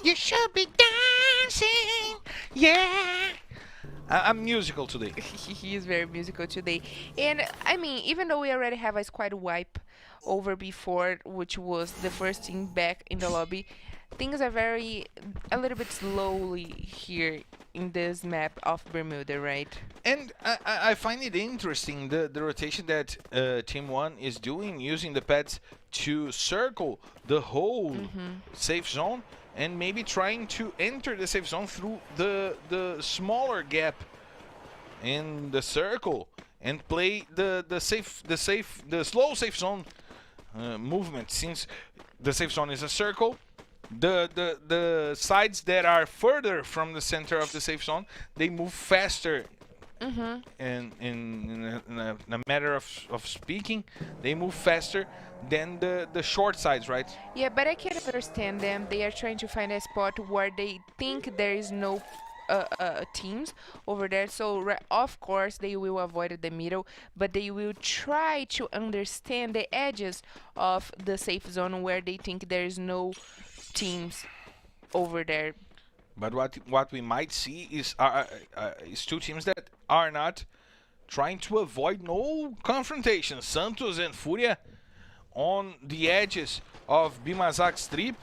Speaker 4: You should be dancing. Yeah. I'm musical today.
Speaker 3: He is very musical today. And I mean, even though we already have a squad wipe over before, which was the first team back in the lobby, things are a little bit slowly here in this map of Bermuda, right?
Speaker 4: And I find it interesting the rotation that Team 1 is doing, using the pads to circle the whole safe zone and maybe trying to enter the safe zone through the smaller gap in the circle and play the slow safe zone movement. Since the safe zone is a circle, the sides that are further from the center of the safe zone, they move faster. And in a matter of speaking, they move faster than the short sides, right?
Speaker 3: Yeah, but I can understand them. They are trying to find a spot where they think there is no teams over there. So of course they will avoid the middle, but they will try to understand the edges of the safe zone where they think there is no teams over there.
Speaker 4: But what we might see is two teams that are not trying to avoid no confrontation. Santos and FURIA on the edges of Bimazak Strip,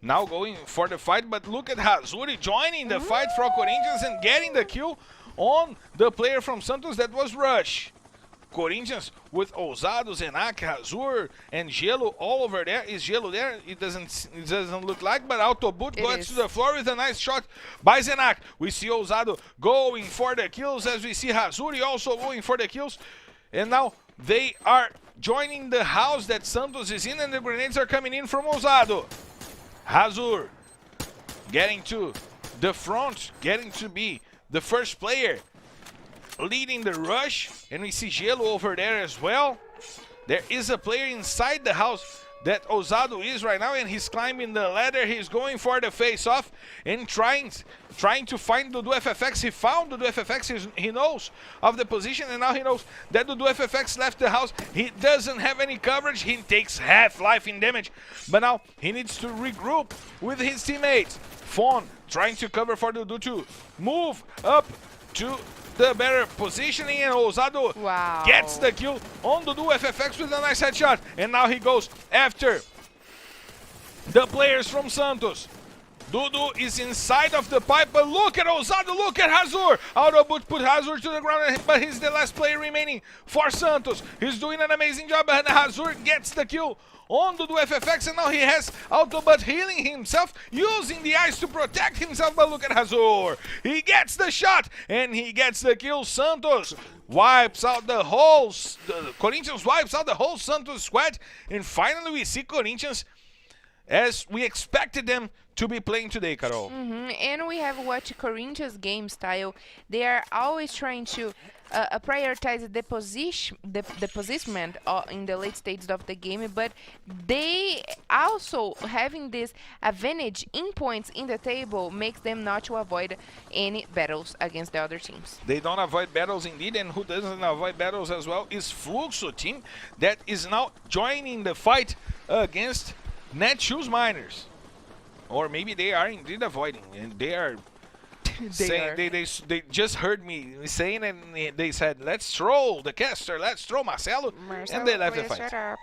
Speaker 4: now going for the fight. But look at Hazuri joining the fight for Corinthians and getting the kill on the player from Santos that was Rush. Corinthians with Ousado, Zenak, Hazur, and Gelo all over there. Is Gelo there? It doesn't look like, but Autoboot goes to the floor with a nice shot by Zenak. We see Ousado going for the kills, as we see Hazuri also going for the kills. And now they are joining the house that Santos is in, and the grenades are coming in from Ousado. Hazur getting to the front, getting to be the first player leading the rush, and we see Gelo over there as well. There is a player inside the house that Ousado is right now, and he's climbing the ladder. He's going for the face-off and trying to find Dudu FFX. He found Dudu FFX. He knows of the position, and now he knows that Dudu FFX left the house. He doesn't have any coverage. He takes half life in damage, but now he needs to regroup with his teammates. Fawn trying to cover for Dudu to move up to the better positioning, and Ousado gets the kill on Dudu FFX with a nice headshot. And now he goes after the players from Santos. Dudu is inside of the pipe, but look at Ousado, look at Hazur. Autoboot put Hazur to the ground, but he's the last player remaining for Santos. He's doing an amazing job, and Hazur gets the kill on Dudu FFX, and now he has Autobot healing himself, using the ice to protect himself. But look at Hazur. He gets the shot, and he gets the kill. Santos wipes out the whole, Corinthians wipes out the whole Santos squad, and finally we see Corinthians as we expected them to be playing today, Carol.
Speaker 3: And we have watched Corinthians' game style. They are always trying to prioritize the positionment in the late stages of the game, but they also having this advantage in points in the table makes them not to avoid any battles against the other teams.
Speaker 4: They don't avoid battles indeed, and who doesn't avoid battles as well is Fluxo team that is now joining the fight against Netshoes Miners. Or maybe they are indeed avoiding, and they are they just heard me saying, and they said, let's throw the caster, let's throw Marcelo, and they left the fight.
Speaker 3: Shut up.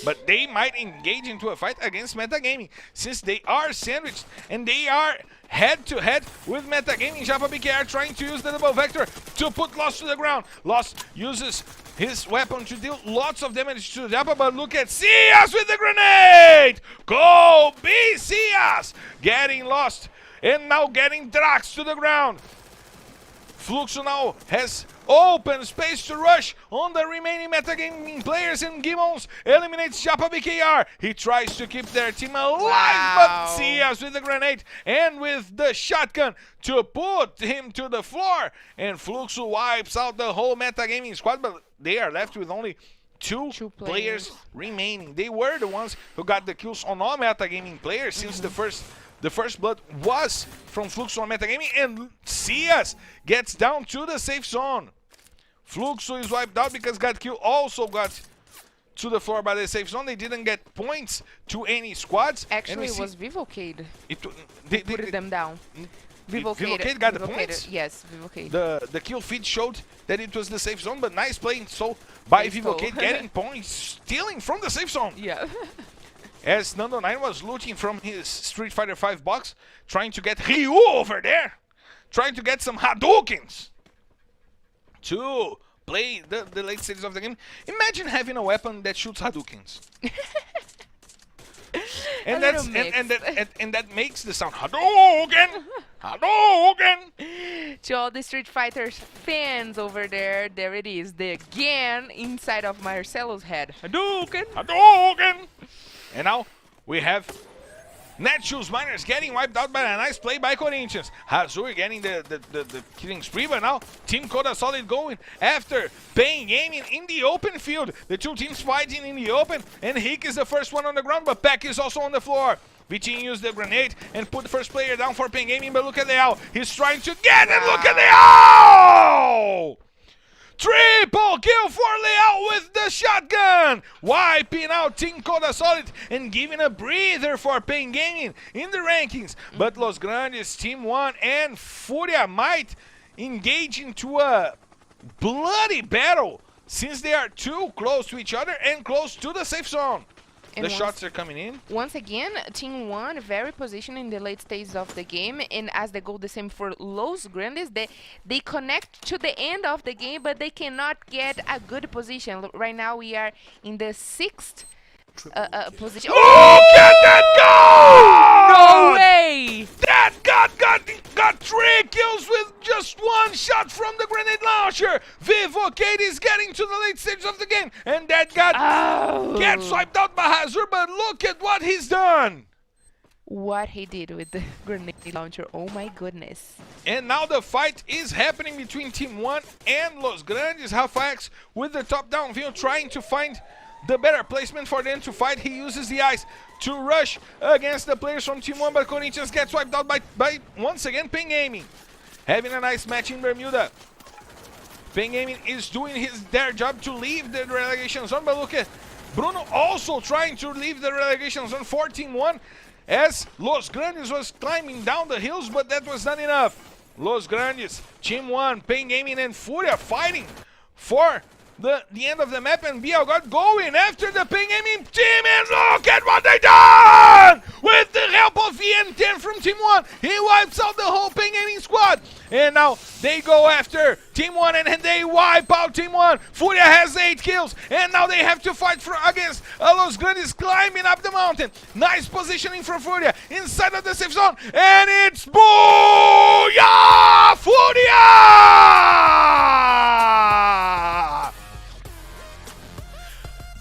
Speaker 4: But they might engage into a fight against Metagaming, since they are sandwiched, and they are head-to-head with Metagaming. Japa BKR trying to use the double vector to put Lost to the ground. Lost uses his weapon to deal lots of damage to Japa, but look at Cias with the grenade! Go be Cias! Getting Lost, and now getting Drax to the ground. Fluxo now has open space to rush on the remaining Metagaming players, and Gibbons eliminates Japa BKR. He tries to keep their team alive, but Cias with the grenade and with the shotgun to put him to the floor, and Fluxo wipes out the whole Metagaming squad, but they are left with only two players remaining. They were the ones who got the kills on all Metagaming players since the first blood was from Fluxo on Metagaming, and Cias gets down to the safe zone. Fluxo is wiped out because GotKill also got to the floor by the safe zone. They didn't get points to any squads.
Speaker 3: Actually, it was Vivo KEYD.
Speaker 4: They
Speaker 3: Put them down. Vivo
Speaker 4: KEYD got the
Speaker 3: Vivo
Speaker 4: points?
Speaker 3: KEYD, yes, Vivo KEYD.
Speaker 4: The kill feed showed that it was the safe zone, but nice play so by
Speaker 3: They
Speaker 4: Vivo
Speaker 3: stole.
Speaker 4: KEYD getting points, stealing from the safe zone.
Speaker 3: Yeah.
Speaker 4: As Nando9 was looting from his Street Fighter 5 box, trying to get Ryu over there, trying to get some Hadoukens to play the late stages of the game. Imagine having a weapon that shoots Hadoukens. and
Speaker 3: little
Speaker 4: that makes the sound Hadouken, Hadouken.
Speaker 3: To all the Street Fighter fans over there, there it is, the again inside of Marcelo's head. Hadouken!
Speaker 4: Hadouken! And now we have Netshoes Miners getting wiped out by a nice play by Corinthians. Hazuri getting the killing spree, but now Team Codasolid going after Pain Gaming in the open field. The two teams fighting in the open, and Hick is the first one on the ground, but Peck is also on the floor. Vitinho used the grenade and put the first player down for Pain Gaming, but look at Leao. He's trying to get it. Look at Leao! Triple kill for Leao with the shotgun, wiping out Team Codasolid and giving a breather for Pain Gaming in the rankings. But Los Grandes, Team 1 and FURIA might engage into a bloody battle since they are too close to each other and close to the safe zone.
Speaker 3: And
Speaker 4: The shots are coming in.
Speaker 3: Once again, Team 1 very positioned in the late stages of the game, and as they go the same for Los Grandes, they connect to the end of the game, but they cannot get a good position. Right now we are in the 6th position.
Speaker 4: Oh, get that goal!
Speaker 3: No way!
Speaker 4: That got 3 kills with just 1 shot from the grenade launcher. Vivo KEYD is getting to the late stages of the game, and that gets swiped out by Hazur, but look at what he's done.
Speaker 3: What he did with the grenade launcher, oh my goodness.
Speaker 4: And now the fight is happening between Team 1 and Los Grandes. Half-X with the top-down view trying to find the better placement for them to fight. He uses the ice to rush against the players from Team 1, but Corinthians gets wiped out by once again Pain Gaming. Having a nice match in Bermuda. Pain Gaming is doing their job to leave the relegation zone, but look at Bruno also trying to leave the relegation zone for Team 1 as Los Grandes was climbing down the hills, but that was not enough. Los Grandes, Team 1, Pain Gaming and FURIA fighting for the end of the map, and BL got going after the Pain Gaming team, and look at what they done! With the help of ENG from Team 1, he wipes out the whole Pain Gaming squad. And now they go after Team 1 and they wipe out Team 1. FURIA has 8 kills, and now they have to fight against Los Grandes climbing up the mountain. Nice positioning from FURIA inside of the safe zone, and it's Booyah! FURIA!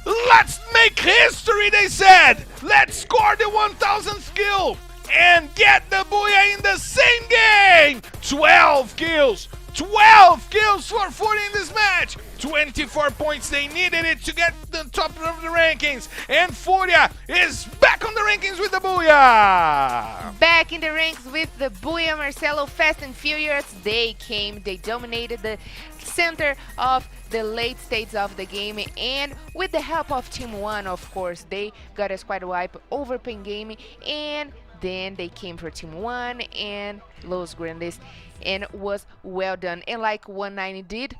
Speaker 4: Let's make history, they said. Let's score the 1000th kill and get the Booyah in the same game. 12 kills. 12 kills for FURIA in this match. 24 points. They needed it to get the top of the rankings. And FURIA is back on the rankings with the Booyah.
Speaker 3: Back in the ranks with the Booyah, Marcelo, Fast and Furious. They came, they dominated the center of the late stages of the game, and with the help of Team 1, of course, they got a squad wipe over Pain Gaming, and then they came for Team 1 and Los Grandes, and was well done. And like 190 did,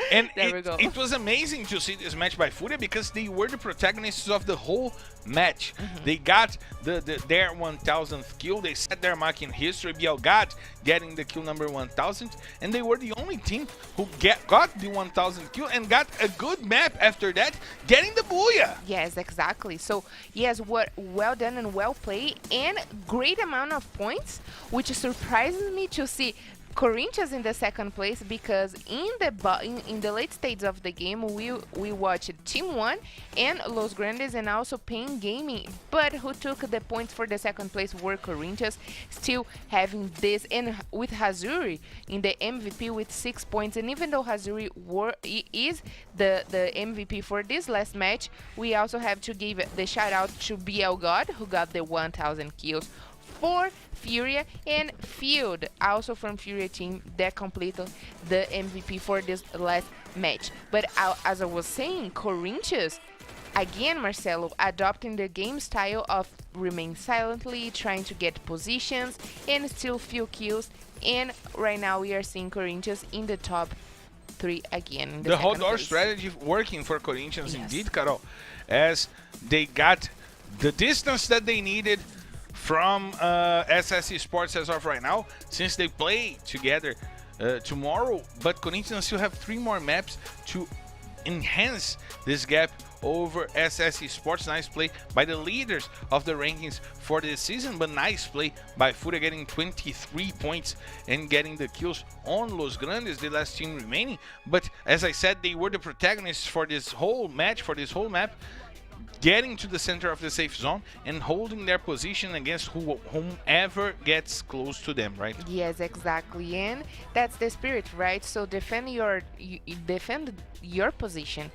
Speaker 4: And
Speaker 3: there we go.
Speaker 4: It was amazing to see this match by FURIA because they were the protagonists of the whole match. They got their 1000th kill. They set their mark in history. BL got getting the kill number 1000, and they were the only team who got the 1000th kill and got a good map after that, getting the Booyah.
Speaker 3: Yes, exactly. So yes, what well done and well played, and great amount of points, which surprises me to see Corinthians in the second place, because in the late stages of the game we watched Team 1 and Los Grandes and also Pain Gaming, but who took the points for the second place were Corinthians, still having this, and with Hazuri in the MVP with 6 points. And even though Hazuri is the MVP for this last match, we also have to give the shout out to BL God, who got the 1000 kills for FURIA, and Field, also from FURIA team, that completed the MVP for this last match. But as I was saying, Corinthians, again, Marcelo, adopting the game style of remain silently, trying to get positions and still few kills. And right now we are seeing Corinthians in the top 3 again. In
Speaker 4: The whole
Speaker 3: second
Speaker 4: door
Speaker 3: place.
Speaker 4: strategy working for Corinthians
Speaker 3: Yes.
Speaker 4: indeed, Carol, as they got the distance that they needed from SS Esports as of right now, since they play together tomorrow. But Corinthians still have 3 more maps to enhance this gap over SS Esports. Nice play by the leaders of the rankings for this season, but nice play by FURIA, getting 23 points and getting the kills on Los Grandes, the last team remaining. But as I said, they were the protagonists for this whole match, for this whole map, getting to the center of the safe zone and holding their position against whomever gets close to them, right?
Speaker 3: Yes, exactly, and that's the spirit, right? So defend your position.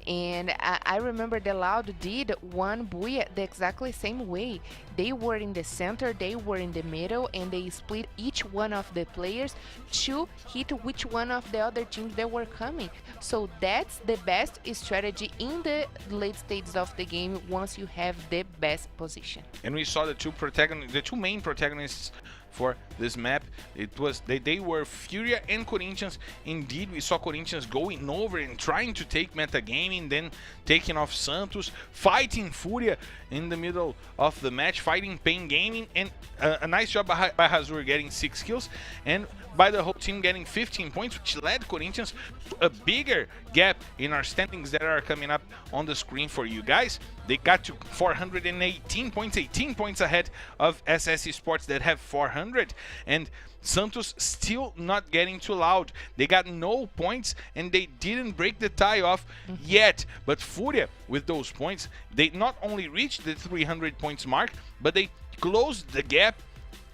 Speaker 3: And I remember the Loud did one Booyah the exactly same way. They were in the center, they were in the middle, and they split each one of the players to hit which one of the other teams that were coming. So that's the best strategy in the late stages of the game once you have the best position.
Speaker 4: And we saw the two main protagonists for this map. It was they were FURIA and Corinthians. Indeed, we saw Corinthians going over and trying to take metagaming, then taking off Santos, fighting FURIA in the middle of the match, fighting Pain Gaming, and a nice job by Hazur getting 6 kills, and by the whole team getting 15 points, which led Corinthians to a bigger gap in our standings that are coming up on the screen for you guys. They got to 418 points, 18 points ahead of SS Esports that have 400, and Santos still not getting too loud. They got no points and they didn't break the tie off yet. But FURIA, with those points, they not only reached the 300 points mark, but they closed the gap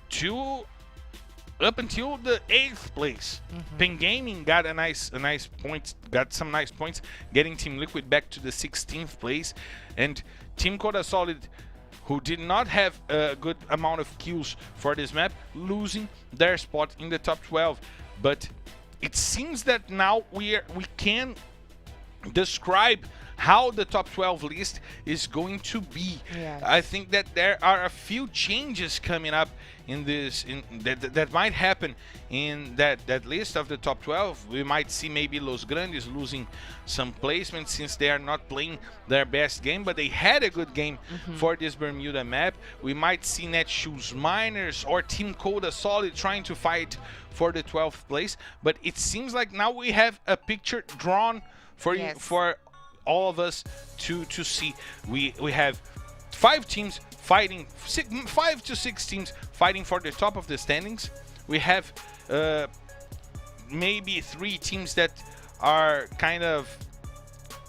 Speaker 4: to up until the 8th place. Pain Gaming got got some nice points, getting Team Liquid back to the 16th place, and Team Codasolid, who did not have a good amount of kills for this map, losing their spot in the top 12. But it seems that now we can describe how the top 12 list is going to be.
Speaker 3: Yes.
Speaker 4: I think that there are a few changes coming up in this that might happen in that list of the top 12. We might see maybe Los Grandes losing some placements since they are not playing their best game, but they had a good game for this Bermuda map. We might see Netshoes Miners or Team Codasolid trying to fight for the 12th place, but it seems like now we have a picture drawn for you, for all of us to see. We have 5 teams fighting, 5 to 6 teams fighting for the top of the standings. We have maybe 3 teams that are kind of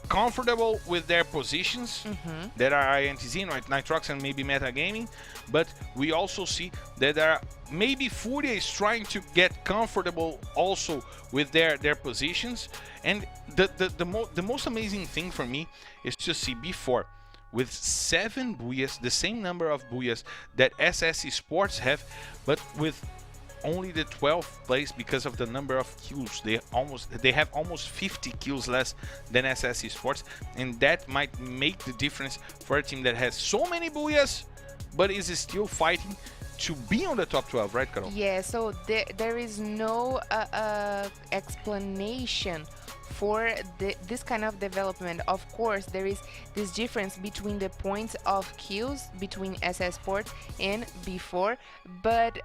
Speaker 4: comfortable with their positions, that are INTZ, right, Nitroxx, and maybe Metagaming. But we also see that there are maybe FURIA is trying to get comfortable also with their positions. And the most amazing thing for me is to see before, with 7 Booyahs, the same number of Booyahs that SS Esports have, but with only the 12th place because of the number of kills. They have almost 50 kills less than SS Esports, and that might make the difference for a team that has so many Booyahs but is still fighting to be on the top 12, right, Carol?
Speaker 3: Yeah, so there is no explanation for this kind of development. Of course, there is this difference between the points of kills between SS Sports and before, but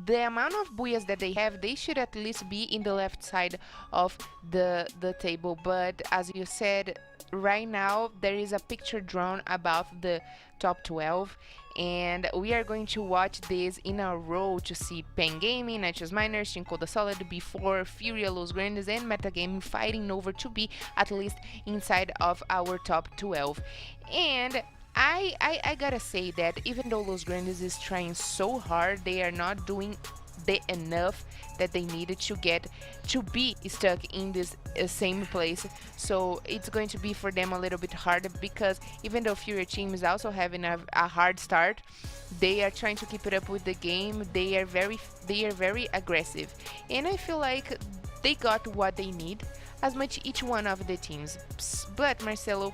Speaker 3: the amount of Booyahs that they have, they should at least be in the left side of the table. But as you said, right now there is a picture drawn about the top 12, and we are going to watch this in a row to see Pain Gaming, Netshoes Miners, Team Codasolid before FURIA, Los Grandes, and Metagaming fighting over to be at least inside of our top 12. And I gotta say that even though Los Grandes is trying so hard, they are not doing the enough that they needed to be stuck in this same place. So it's going to be for them a little bit harder, because even though FURIA team is also having a hard start, they are trying to keep it up with the game. They are very aggressive, and I feel like they got what they need. as much each one of the teams. But Marcelo,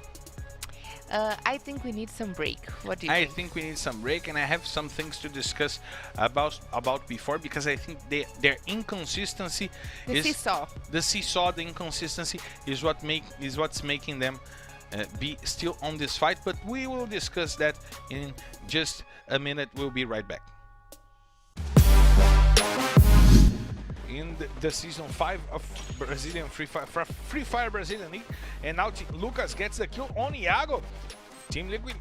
Speaker 3: I think we need some break. What do you
Speaker 4: I
Speaker 3: think?
Speaker 4: think we need some break, and I have some things to discuss about before, because I think their inconsistency
Speaker 3: The
Speaker 4: is
Speaker 3: seesaw.
Speaker 4: the inconsistency is what's making them be still on this fight. But we will discuss that in just a minute. We'll be right back. In the season 5 of Brazilian Free Fire Brazilian League, and now Lucas gets the kill on Iago. Team Liquid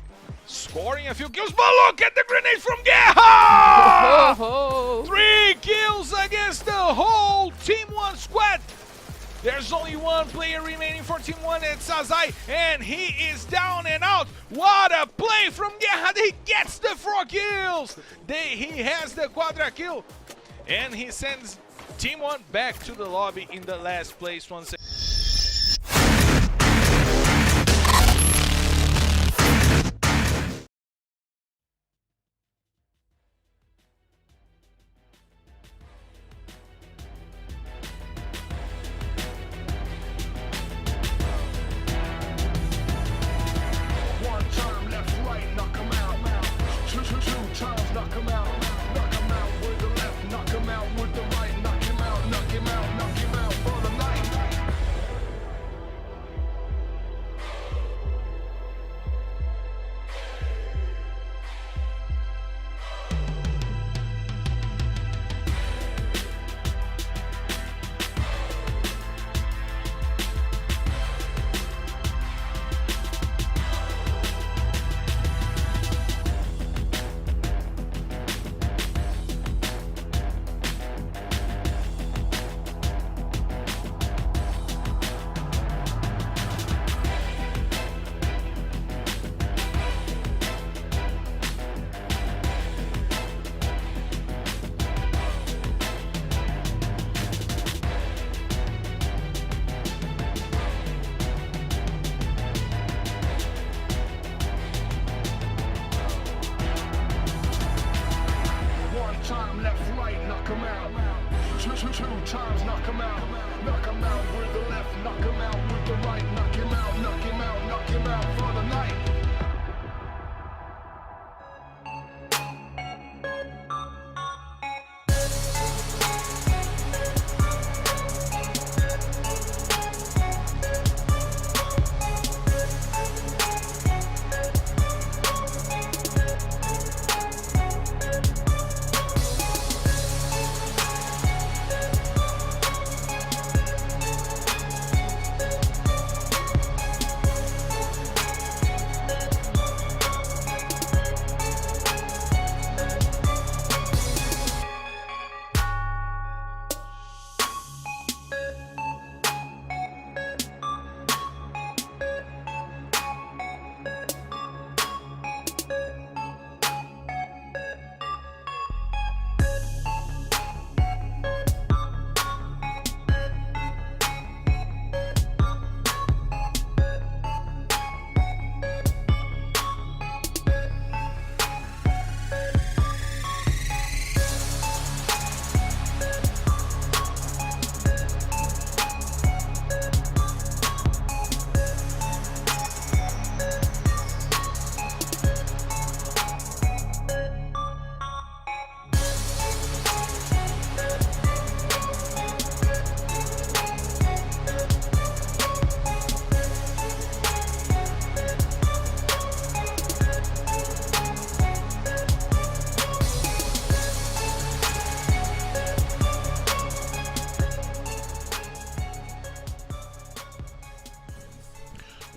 Speaker 4: scoring a few kills, but look at the grenade from Guerra!
Speaker 3: Oh,
Speaker 4: 3 kills against the whole Team 1 squad. There's only one player remaining for Team 1, it's Sazai, and he is down and out. What a play from Guerra! He gets the 4 kills. He has the quadra kill, and he sends Team 1 back to the lobby in the last place once again.
Speaker 1: One time left, right, knock 'em out. Two times, knock 'em out. Knock 'em out with the left, knock 'em out with the right. Knock him out, knock him out, knock him out for the night. One time left, right, knock 'em out. Two times, knock 'em out. Knock 'em out with the left, knock 'em out with the right. Knock him out, knock him out, knock him out for the night.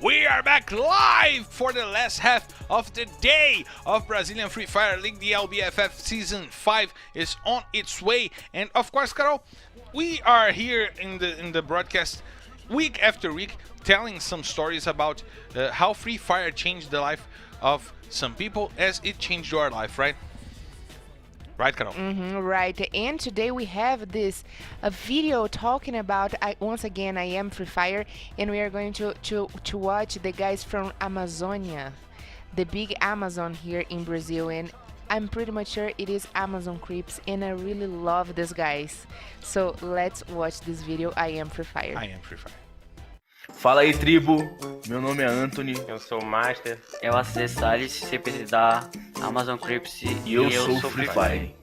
Speaker 4: We are back live for the last half of the day of Brazilian Free Fire League. The LBFF Season 5 is on its way. And of course, Carol, we are here in the broadcast week after week telling some stories about how Free Fire changed the life of some people as it changed your life, right? Right, Carol?
Speaker 3: Right, and today we have this a video talking about, once again, I am Free Fire, and we are going to watch the guys from Amazonia, the big Amazon here in Brazil, and I'm pretty much sure it is Amazon Creeps, and I really love these guys. So let's watch this video, I am Free Fire.
Speaker 4: I am Free Fire.
Speaker 6: Fala aí, tribo. Meu nome é Anthony.
Speaker 7: Eu sou o Master. Eu ACC Salles, CPC da Amazon Crips.
Speaker 6: E eu sou o Free Fire.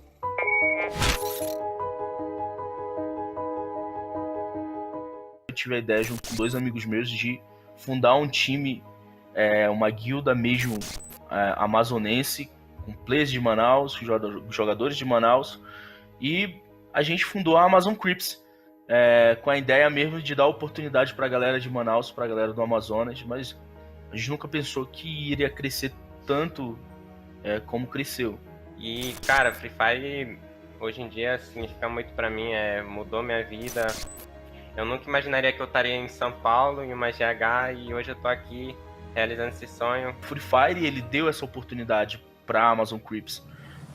Speaker 6: Eu tive a ideia, junto com 2 amigos meus, de fundar um time, uma guilda mesmo amazonense, com players de Manaus, jogadores de Manaus. E a gente fundou a Amazon Crips. Com a ideia mesmo de dar oportunidade para a galera de Manaus, para a galera do Amazonas, mas a gente nunca pensou que iria crescer tanto como cresceu.
Speaker 7: E, cara, Free Fire hoje em dia significa muito pra mim, mudou minha vida. Eu nunca imaginaria que eu estaria em São Paulo, em uma GH, e hoje eu tô aqui realizando esse sonho.
Speaker 6: Free Fire, ele deu essa oportunidade para a Amazon Crips.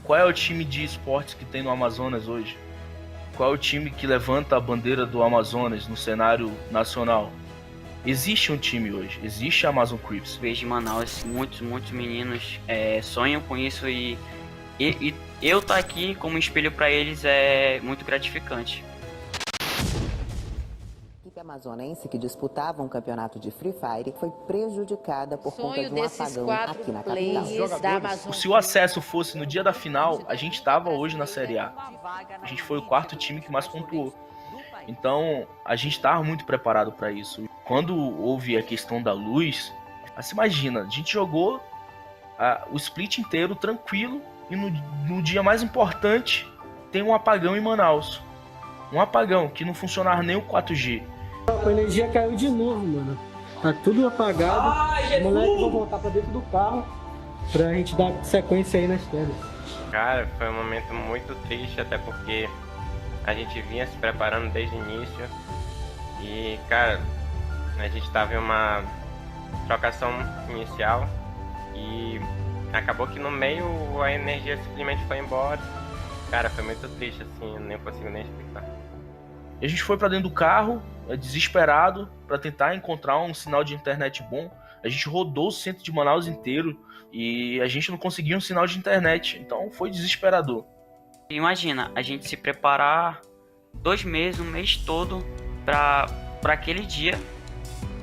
Speaker 6: Qual é o time de esportes que tem no Amazonas hoje? Qual é o time que levanta a bandeira do Amazonas no cenário nacional? Existe um time hoje, existe a Amazon Crips.
Speaker 7: Vejo em Manaus muitos meninos sonham com isso e eu tô aqui como espelho para eles é muito gratificante.
Speaker 8: A equipe amazonense que disputava um campeonato de Free Fire foi prejudicada por conta de um apagão aqui na capital.
Speaker 6: Se o acesso fosse no dia da final, a gente estava hoje na Série A. A gente foi o 4º time que mais pontuou. Então, a gente estava muito preparado para isso. Quando houve a questão da luz, você imagina, a gente jogou o split inteiro tranquilo e no dia mais importante tem um apagão em Manaus. Um apagão que não funcionava nem o 4G.
Speaker 9: A energia caiu de novo, mano. Tá tudo apagado. Os moleques vão voltar pra dentro do carro pra gente dar sequência aí nas quedas.
Speaker 7: Cara, foi um momento muito triste, até porque a gente vinha se preparando desde o início. E, cara, a gente tava em uma trocação inicial e acabou que no meio a energia simplesmente foi embora. Cara, foi muito triste, assim, eu nem consigo nem explicar.
Speaker 6: A gente foi pra dentro do carro, desesperado, pra tentar encontrar um sinal de internet bom. A gente rodou o centro de Manaus inteiro e a gente não conseguia um sinal de internet. Então foi desesperador.
Speaker 7: Imagina, a gente se preparar 2 meses, um mês todo pra aquele dia.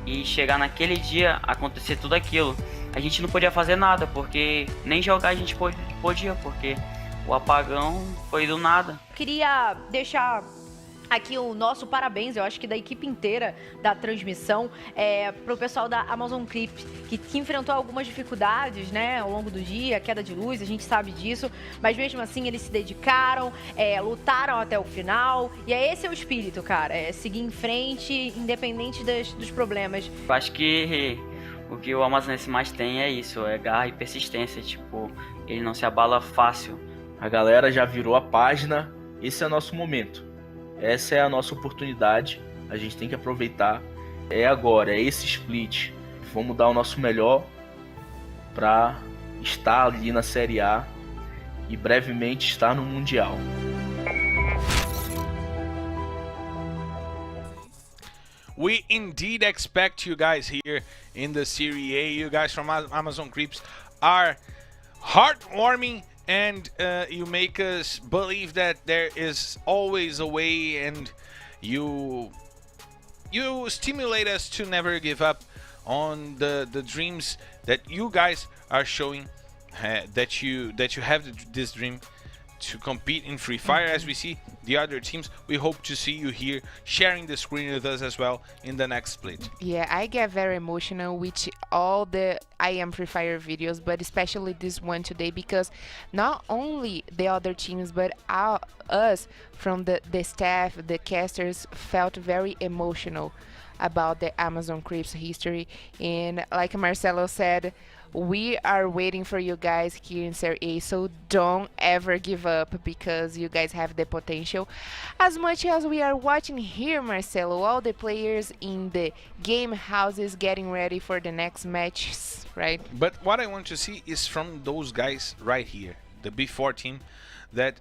Speaker 7: E chegar naquele dia, acontecer tudo aquilo. A gente não podia fazer nada, porque nem jogar a gente podia, porque o apagão foi do nada.
Speaker 10: Queria deixar aqui o nosso parabéns, eu acho que da equipe inteira da transmissão, pro pessoal da Amazon Crips, que enfrentou algumas dificuldades, né, ao longo do dia, queda de luz, a gente sabe disso, mas mesmo assim eles se dedicaram, lutaram até o final, e esse é o espírito, cara, seguir em frente, independente dos problemas.
Speaker 7: Eu acho que o que o amazonense mais tem é isso, é garra e persistência, tipo, ele não se abala fácil.
Speaker 6: A galera já virou a página, esse é nosso momento. Essa é a nossa oportunidade, a gente tem que aproveitar. É agora, é esse split. Vamos dar o nosso melhor para estar ali na Série A e brevemente estar no Mundial.
Speaker 4: We indeed expect you guys here in the Serie A. You guys from Amazon Crips are heartwarming. And you make us believe that there is always a way, and you stimulate us to never give up on the dreams that you guys are showing, that you have this dream to compete in Free Fire. As we see the other teams, we hope to see you here sharing the screen with us as well in the next split.
Speaker 3: Yeah, I get very emotional with all the I Am Free Fire videos, but especially this one today, because not only the other teams, but us from the staff, the casters, felt very emotional about the Amazon Crips history. And like Marcelo said, we are waiting for you guys here in Serie A, so don't ever give up, because you guys have the potential. As much as we are watching here, Marcelo, all the players in the game houses getting ready for the next matches, right?
Speaker 4: But what I want to see is from those guys right here, the B4 team, that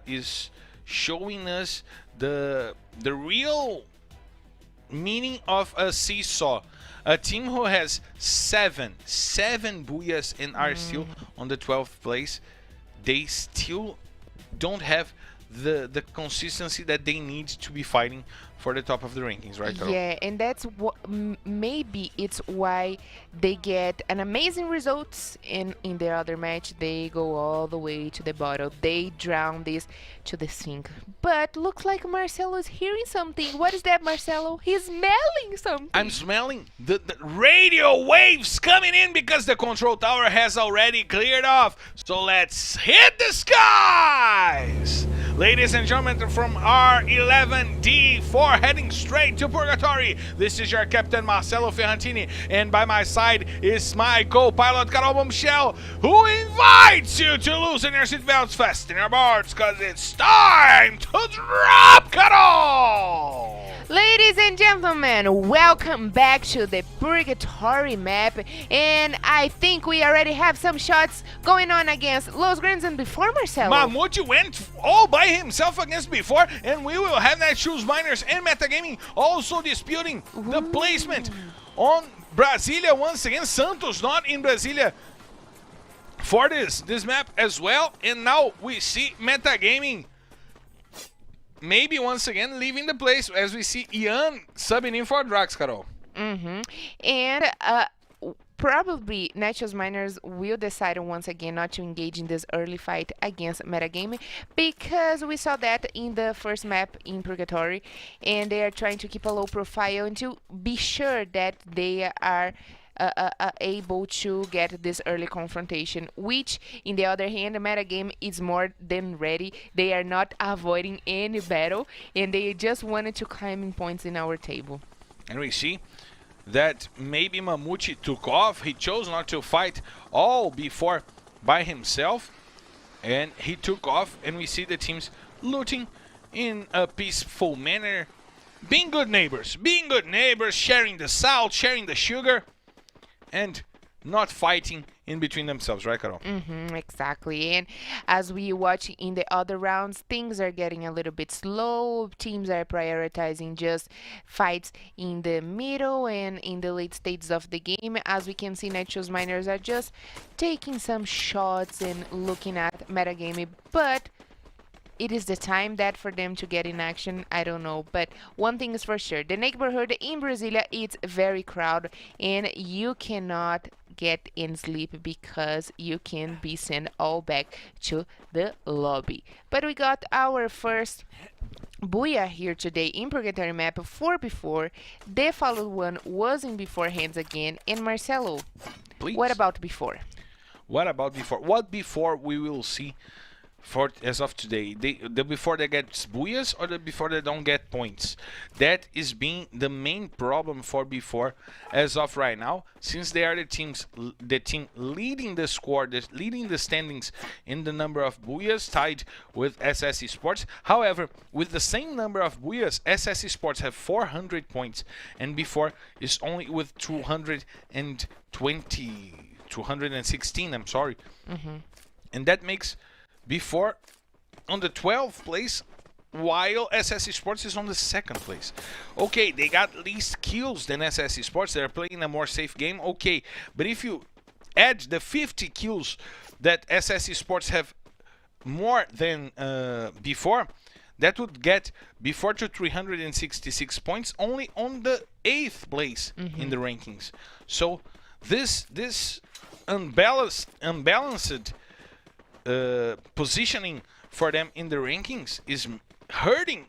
Speaker 4: is showing us the real meaning of a seesaw. A team who has seven booyahs and are still on the 12th place, they still don't have the consistency that they need to be fighting for the top of the rankings, right, Carol?
Speaker 3: Yeah, and that's what maybe it's why they get an amazing results in their other match. They go all the way to the bottom. They drown this to the sink. But looks like Marcelo is hearing something. What is that, Marcelo? He's smelling something.
Speaker 4: I'm smelling the radio waves coming in because the control tower has already cleared off. So let's hit the skies! Ladies and gentlemen, from R11D4 heading straight to Purgatory. This is your captain Marcelo Ferrantini, and by my side is my co-pilot Carol Bombshell, who invites you to loosen your seatbelts, fasten your boards, cause it's time to drop, Carol!
Speaker 3: Ladies and gentlemen, welcome back to the Purgatory map, and I think we already have some shots going on against Los Grandes and before Marcelo.
Speaker 4: Mamute went all by himself against before, and we will have Netshoes Miners and Metagaming also disputing the placement on Brasilia once again. Santos not in Brasilia for this map as well, and now we see Metagaming maybe once again leaving the place as we see Ian subbing in for Drax, Carol.
Speaker 3: And probably Netshoes Miners will decide once again not to engage in this early fight against Metagaming, because we saw that in the first map in Purgatory, and they are trying to keep a low profile and to be sure that they are able to get this early confrontation, which in the other hand, the metagame is more than ready. They are not avoiding any battle, and they just wanted to climb in points in our table.
Speaker 4: And we see that maybe Mamute took off. He chose not to fight all before by himself, and he took off, and we see the teams looting in a peaceful manner, being good neighbors, sharing the salt, sharing the sugar, and not fighting in between themselves, right, Carol?
Speaker 3: Exactly. And as we watch in the other rounds, things are getting a little bit slow. Teams are prioritizing just fights in the middle and in the late stages of the game. As we can see, Netshoes Miners are just taking some shots and looking at metagaming, but it is the time that for them to get in action, I don't know. But one thing is for sure, the neighborhood in Brasilia is very crowded, and you cannot get in sleep because you can be sent all back to the lobby. But we got our first Booyah here today in Purgatory map 4x4. The followed one was in beforehands again. And Marcelo,
Speaker 4: Please.
Speaker 3: What about before?
Speaker 4: What about before? What before we will see for as of today? The before they get booyahs or the before they don't get points? That is being the main problem for before as of right now, since they are the team leading the score, leading the standings in the number of booyahs, tied with SS Esports. However, with the same number of booyahs, SS Esports have 400 points, and before is only with 216. I'm sorry, and that makes before on the 12th place, while SS Esports is on the 2nd place. Okay, they got least kills than SS Esports. They're playing a more safe game. Okay, but if you add the 50 kills that SS Esports have more than before, that would get before to 366 points, only on the 8th place in the rankings. So this unbalanced positioning for them in the rankings is hurting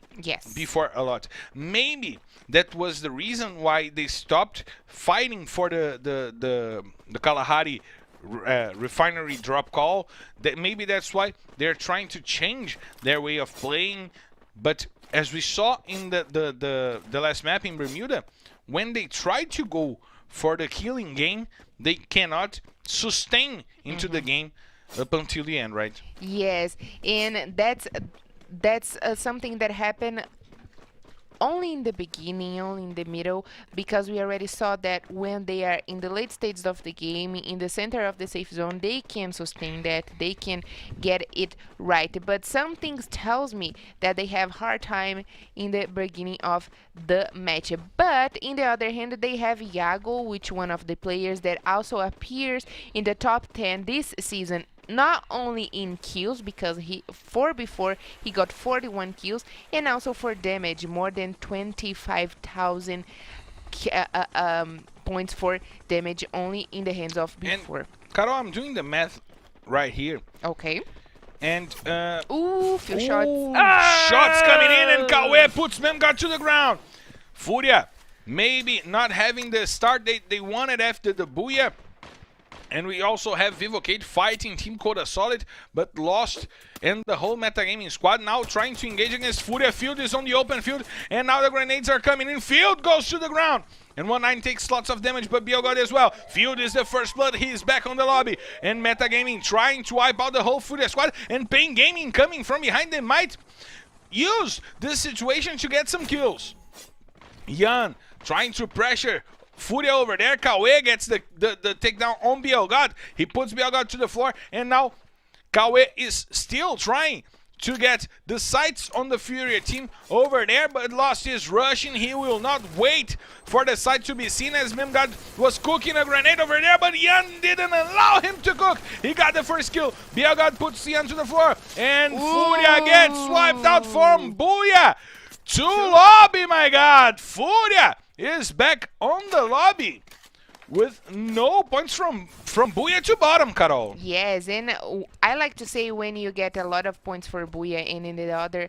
Speaker 4: before a lot. Maybe that was the reason why they stopped fighting for the Kalahari refinery drop call. That maybe that's why they're trying to change their way of playing. But as we saw in the last map in Bermuda, when they try to go for the killing game, they cannot sustain into the game up until the end, right?
Speaker 3: Yes, and that's something that happened only in the beginning, only in the middle, because we already saw that when they are in the late stages of the game, in the center of the safe zone, they can sustain that, they can get it right. But some things tells me that they have hard time in the beginning of the match. But in the other hand, they have Iago, which one of the players that also appears in the top 10 this season not only in kills, because before he got 41 kills, and also for damage, more than 25,000 points for damage only in the hands of before.
Speaker 4: And Carol, I'm doing the math right here.
Speaker 3: Okay.
Speaker 4: And
Speaker 3: ooh, few shots.
Speaker 4: Shots coming in, and KEYD puts Memgod to the ground. FURIA maybe not having the start they wanted after the Booyah. And we also have Vivo KEYD fighting Team Codasolid, but lost. And the whole metagaming squad now trying to engage against FURIA. Field is on the open field, and now the grenades are coming in. Field goes to the ground, and 1-9 takes lots of damage, but BioGod as well. Field is the first blood. He is back on the lobby, and metagaming trying to wipe out the whole FURIA squad, and Pain Gaming coming from behind. They might use this situation to get some kills. Yan trying to pressure FURIA over there. KEYD gets the takedown on BioGod. He puts BioGod to the floor, and now KEYD is still trying to get the sights on the FURIA team over there, but lost his rushing. He will not wait for the sight to be seen, as Memgod was cooking a grenade over there, but Yan didn't allow him to cook. He got the first kill. BioGod puts Yan to the floor, and FURIA gets wiped out from Booyah. To lobby, my God. FURIA is back on the lobby with no points from Booyah to bottom, Carol.
Speaker 3: Yes, and I like to say when you get a lot of points for Booyah, and in the other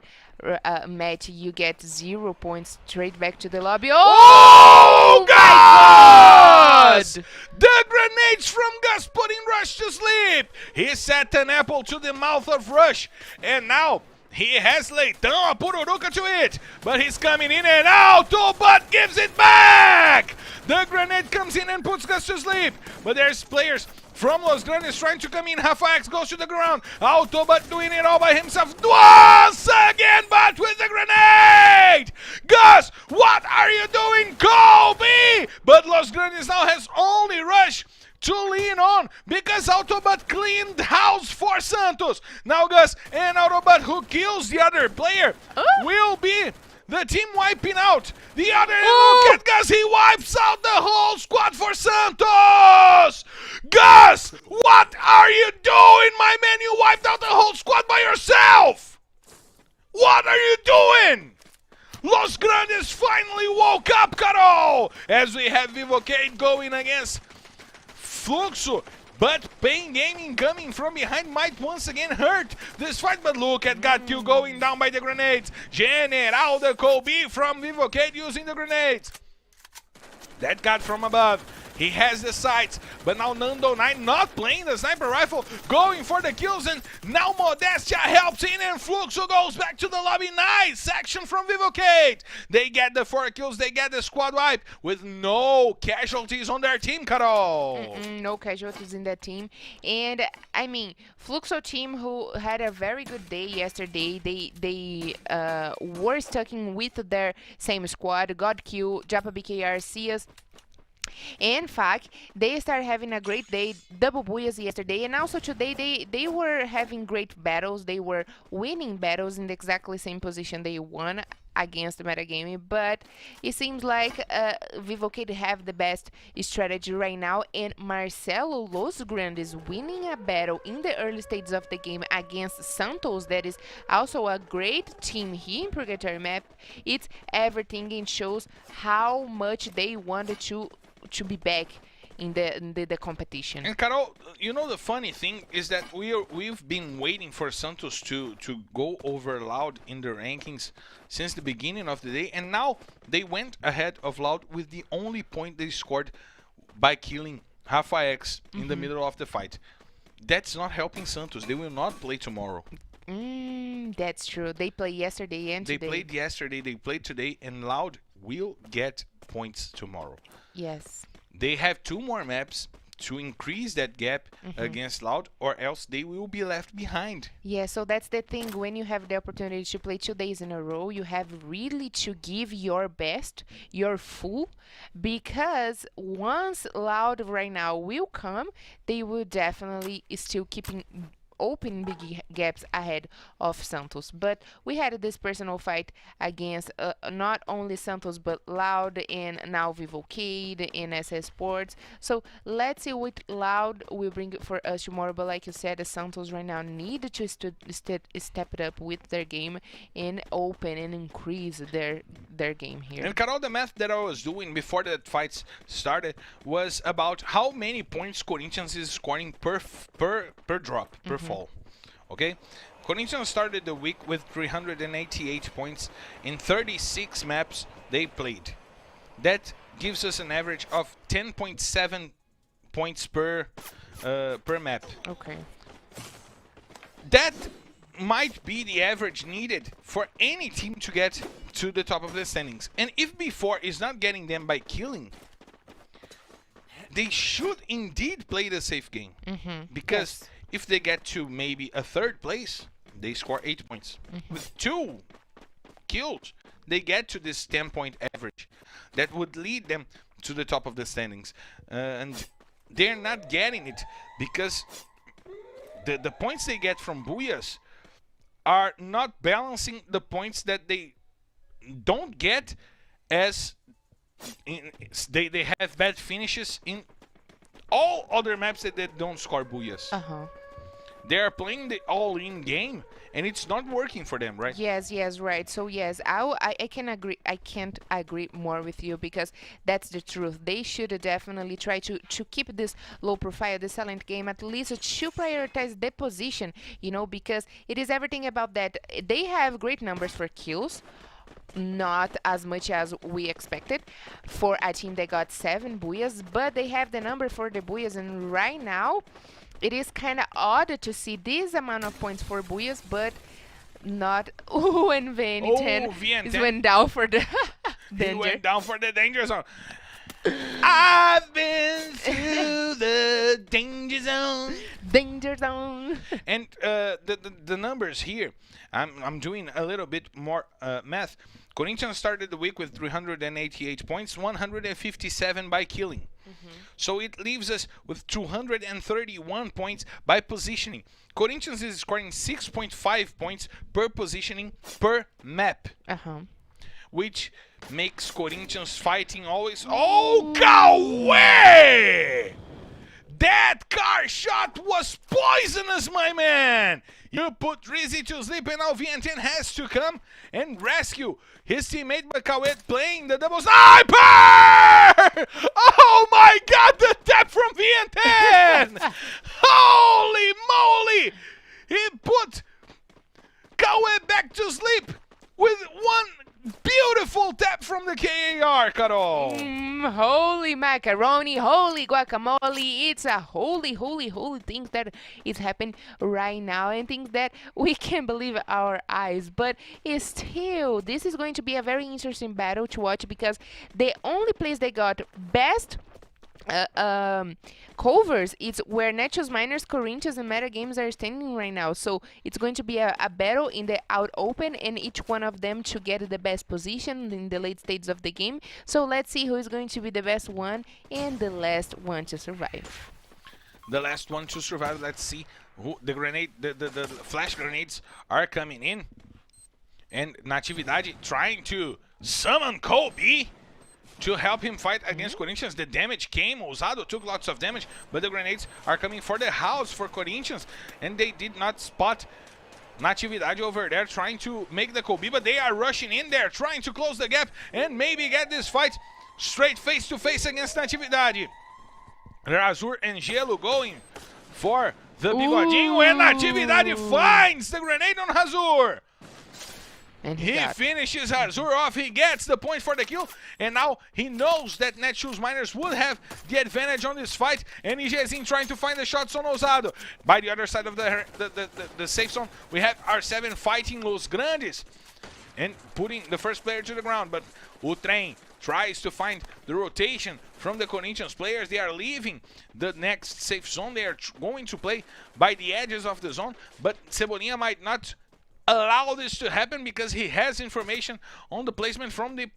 Speaker 3: match you get 0 points, straight back to the lobby.
Speaker 4: Oh, Gus! The grenades from Gus putting Rush to sleep. He set an apple to the mouth of Rush, and now he has Leitão, a Pururuca to it, but he's coming in, and Autobot gives it back! The grenade comes in and puts Gus to sleep, but there's players from Los Grandes trying to come in. Half-X goes to the ground. Autobot doing it all by himself. Once again, but with the grenade! Gus, what are you doing, Kobe? But Los Grandes now has only Rush to lean on, because Autobot cleaned house for Santos. Now Gus and Autobot, who kills the other player, will be the team wiping out the other. Look at Gus, he wipes out the whole squad for Santos. Gus, what are you doing, my man? You wiped out the whole squad by yourself. What are you doing? Los Grandes finally woke up, Carol, as we have Vivo KEYD going against Fluxo, but Pain Gaming coming from behind might once again hurt this fight. But look at GotQ going down by the grenades. General the Kobe from Vivo KEYD using the grenades. That got from above. He has the sights, but now Nando 9 not playing the sniper rifle, going for the kills, and now Modestia helps in, and Fluxo goes back to the lobby. Nice action from Vivo KEYD. They get the 4 kills, they get the squad wipe with no casualties on their team, Carol.
Speaker 3: No casualties in that team. And I mean, Fluxo team, who had a very good day yesterday, they were stuck in with their same squad, GotQ, Japa BKR, Cias. In fact, they started having a great day, double Booyahs yesterday, and also today they were having great battles. They were winning battles in the exactly same position they won against Metagaming, but it seems like Vivo KEYD have the best strategy right now, and Marcelo Los Grandes winning a battle in the early stages of the game against Santos, that is also a great team here in Purgatory Map. It's everything, and shows how much they wanted to be back in the competition.
Speaker 4: And Carol, you know, the funny thing is that we've been waiting for Santos to go over Loud in the rankings since the beginning of the day, and now they went ahead of Loud with the only point they scored by killing Half-X in the middle of the fight. That's not helping Santos. They will not play tomorrow.
Speaker 3: That's true. They played yesterday and today.
Speaker 4: They played yesterday, they played today, and Loud will get points tomorrow.
Speaker 3: Yes.
Speaker 4: They have 2 more maps to increase that gap against Loud, or else they will be left behind.
Speaker 3: Yeah, so that's the thing. When you have the opportunity to play 2 days in a row, you have really to give your best, your full, because once Loud right now will come, they will definitely still keeping open big gaps ahead of Santos. But we had this personal fight against not only Santos but Loud and now Vivo KEYD in Esports. So let's see what Loud will bring for us tomorrow. But like you said, Santos right now need to step it up with their game and open and increase their game here.
Speaker 4: And Carol, the math that I was doing before that fight started was about how many points Corinthians is scoring per drop, per fall. Okay? Corinthians started the week with 388 points in 36 maps they played. That gives us an average of 10.7 points per map.
Speaker 3: Okay.
Speaker 4: That might be the average needed for any team to get to the top of the standings. And if before is not getting them by killing, they should indeed play the safe game. Because if they get to maybe a third place, they score 8 points. With 2 kills, they get to this 10-point average. That would lead them to the top of the standings. And they're not getting it because the points they get from Booyahs are not balancing the points that they don't get as they have bad finishes in all other maps that they don't score Booyahs. They are playing the all-in game and it's not working for them, right?
Speaker 3: Yes, right. So yes, I can agree. I can't agree more with you because that's the truth. They should definitely try to keep this low profile, the silent game, at least to prioritize the position, you know, because it is everything about that. They have great numbers for kills, not as much as we expected for a team that got 7 Booyahs, but they have the number for the Booyahs, and right now it is kind of odd to see this amount of points for Booyahs, but not when VN10 went down for the danger.
Speaker 4: He went down for the danger zone. I've been through the danger zone.
Speaker 3: Danger zone.
Speaker 4: And the numbers here, I'm doing a little bit more math. Corinthians started the week with 388 points, 157 by killing. So it leaves us with 231 points by positioning. Corinthians is scoring 6.5 points per positioning per map. Which makes Corinthians fighting always... Oh, go away! That car shot was poisonous, my man! You put Rizzy to sleep and now VN10 has to come and rescue his teammate Bakawet playing the double sniper! Oh my god, the tap from VN10! Holy moly! He put Kawet back to sleep with one beautiful tap from the KAR, Carol.
Speaker 3: Holy macaroni, holy guacamole. It's a holy thing that is happening right now, and things that we can't believe our eyes. But still, this is going to be a very interesting battle to watch because the only place they got best covers it's where Netshoes Miners, Corinthians, and Meta Games are standing right now. So it's going to be a battle in the out open, and each one of them to get the best position in the late stages of the game. So let's see who is going to be the best one and the last one to survive.
Speaker 4: The last one to survive. Let's see who the flash grenades are coming in, and Natividade trying to summon Kobe to help him fight against Corinthians. The damage came. Ousado took lots of damage, but the grenades are coming for the house for Corinthians, and they did not spot Natividade over there trying to make the Kobe, but they are rushing in there, trying to close the gap and maybe get this fight straight face to face against Natividade. Razur and Gelo going for the Bigodinho, and Natividade finds the grenade on Razur.
Speaker 3: And
Speaker 4: he finishes Razur off. He gets the point for the kill, and now he knows that Netshoes Miners would have the advantage on this fight, and EGZin trying to find the shots on Ousado. By the other side of the safe zone, we have R7 fighting Los Grandes and putting the first player to the ground, but Utrem tries to find the rotation from the Corinthians players. They are leaving the next safe zone. They are going to play by the edges of the zone, but Cebolinha might not allow this to happen because he has information on the placement from the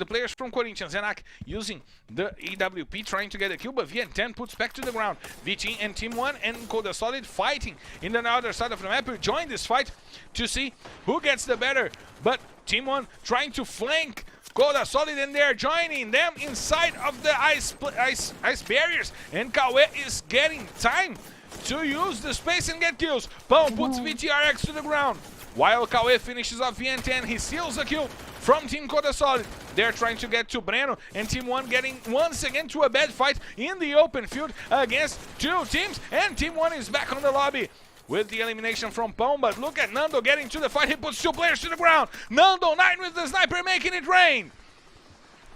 Speaker 4: players from Corinthians. Zenak using the EWP trying to get a kill, but VN10 puts back to the ground. VT and Team 1 and Codasolid fighting in the other side of the map. We join this fight to see who gets the better, but Team 1 trying to flank Codasolid, and they're joining them inside of the ice barriers, and Kawe is getting time to use the space and get kills. Pão puts VTRX to the ground. While Kawe finishes off VN10, he seals the kill from Team Codasolid. They're trying to get to Breno, and Team 1 getting once again to a bad fight in the open field against two teams, and Team 1 is back on the lobby with the elimination from Pão. But look at Nando getting to the fight. He puts two players to the ground. Nando 9 with the sniper making it rain.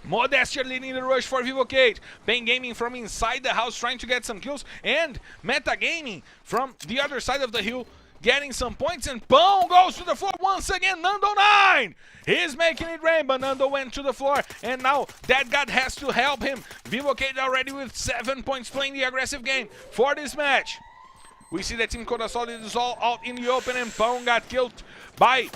Speaker 4: Modestia leading the rush for Vivo KEYD. Pain Gaming from inside the house trying to get some kills, and Meta Gaming from the other side of the hill getting some points, and Pão goes to the floor once again. Nando 9 he's making it rain, but Nando went to the floor, and now that God has to help him. Vivo KEYD already with 7 points, playing the aggressive game for this match. We see that Team Codasolid is all out in the open, and Pão got killed by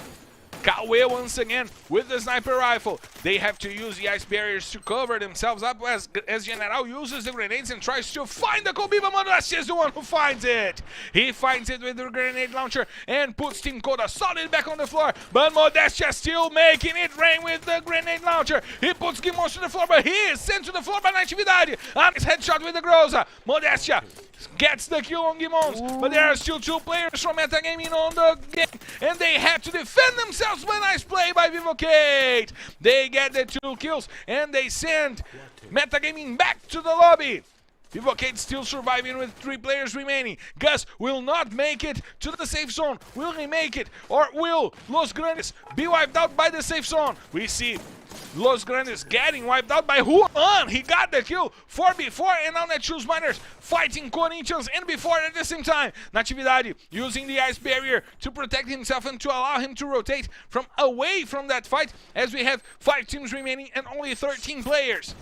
Speaker 4: Kawe once again with the sniper rifle. They have to use the ice barriers to cover themselves up as General uses the grenades and tries to find the Kobiba. Modestia is the one who finds it. He finds it with the grenade launcher and puts Team Codasolid back on the floor, but Modestia still making it rain with the grenade launcher. He puts Gimons to the floor, but he is sent to the floor by Natividade. And his headshot with the Groza. Modestia gets the kill on Gimons, but there are still two players from Meta Gaming on the game, and they had to defend themselves. But nice play by Vivo KEYD. They get the 2 kills, and they send Meta Gaming back to the lobby. Vivo KEYD still surviving with 3 players remaining. Gus will not make it to the safe zone. Will he make it, or will Los Grandes be wiped out by the safe zone? We see Los Grandes getting wiped out by Juan. He got the kill for before, and now Netshoes Miners fighting Corinthians and before at the same time. Natividade using the ice barrier to protect himself and to allow him to rotate from away from that fight, as we have 5 teams remaining and only 13 players.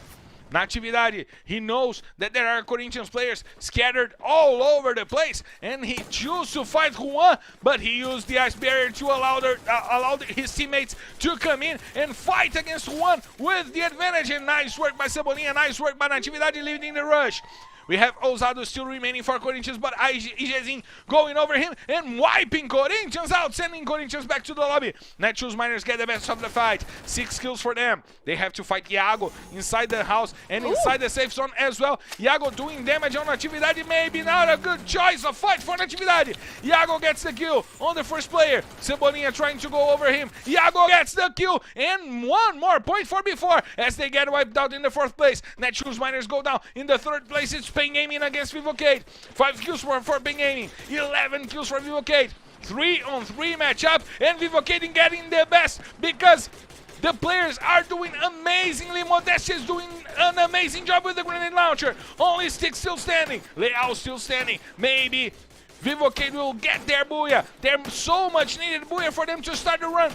Speaker 4: Natividade, he knows that there are Corinthians players scattered all over the place, and he chose to fight Juan, but he used the ice barrier to allow his teammates to come in and fight against Juan with the advantage. And nice work by Cebolinha, nice work by Natividade leading the rush. We have Ousado still remaining for Corinthians, but IGZin going over him and wiping Corinthians out, sending Corinthians back to the lobby. Netshoes Miners get the best of the fight. 6 kills for them. They have to fight Iago inside the house and inside the safe zone as well. Iago doing damage on Natividade. Maybe not a good choice of fight for Natividade. Iago gets the kill on the first player. Cebolinha trying to go over him. Iago gets the kill, and 1 more point for before as they get wiped out in the 4th place. Netshoes Miners go down in the 3rd place. It's Pain Gaming against Vivo KEYD. 5 kills for Pain Gaming, 11 kills for Vivo KEYD. 3-on-3 matchup, and Vivo KEYD getting the best because the players are doing amazingly. Modestia is doing an amazing job with the grenade launcher. Only Stick still standing. Leal still standing. Maybe Vivo KEYD will get their booyah. They're so much needed booyah for them to start the run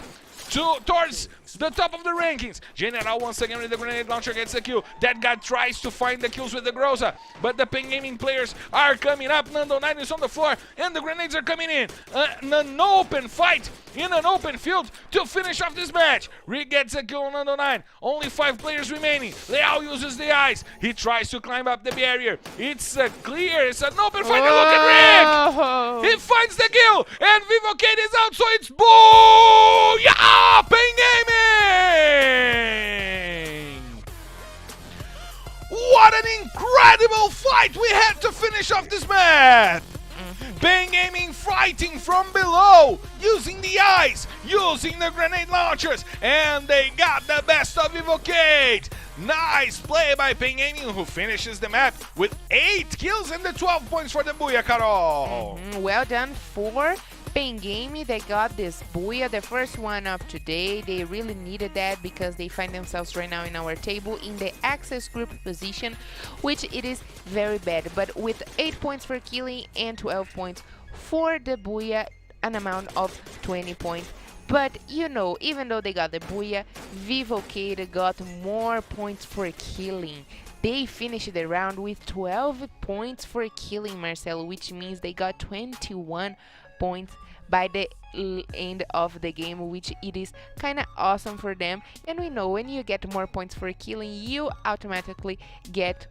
Speaker 4: towards the top of the rankings. General once again with the grenade launcher gets the kill. That guy tries to find the kills with the Groza, but the Pain Gaming players are coming up. Nando 9 is on the floor, and the grenades are coming in. An open fight in an open field to finish off this match. Rick gets a kill on Nando 9. Only 5 players remaining. Leal uses the ice. He tries to climb up the barrier. It's clear. It's an open fight. Look at Rick. He finds the kill, and Vivo KEYD is out, so it's booyah! Pain Gaming! What an incredible fight we had to finish off this match! Pain Gaming fighting from below, using the ice, using the grenade launchers, and they got the best of Vivo KEYD. Nice play by Pain Gaming, who finishes the map with 8 kills and the 12 points for the booyah, Carol.
Speaker 3: Well done for Pain Gaming. They got this booyah, the first one of today. They really needed that because they find themselves right now in our table in the access group position, which it is very bad. But with 8 points for killing and 12 points for the booyah, an amount of 20 points. But, you know, even though they got the booyah, Vivo KEYD got more points for killing. They finished the round with 12 points for killing, Marcelo, which means they got 21 points by the end of the game, which it is kind of awesome for them. And we know when you get more points for killing, you automatically get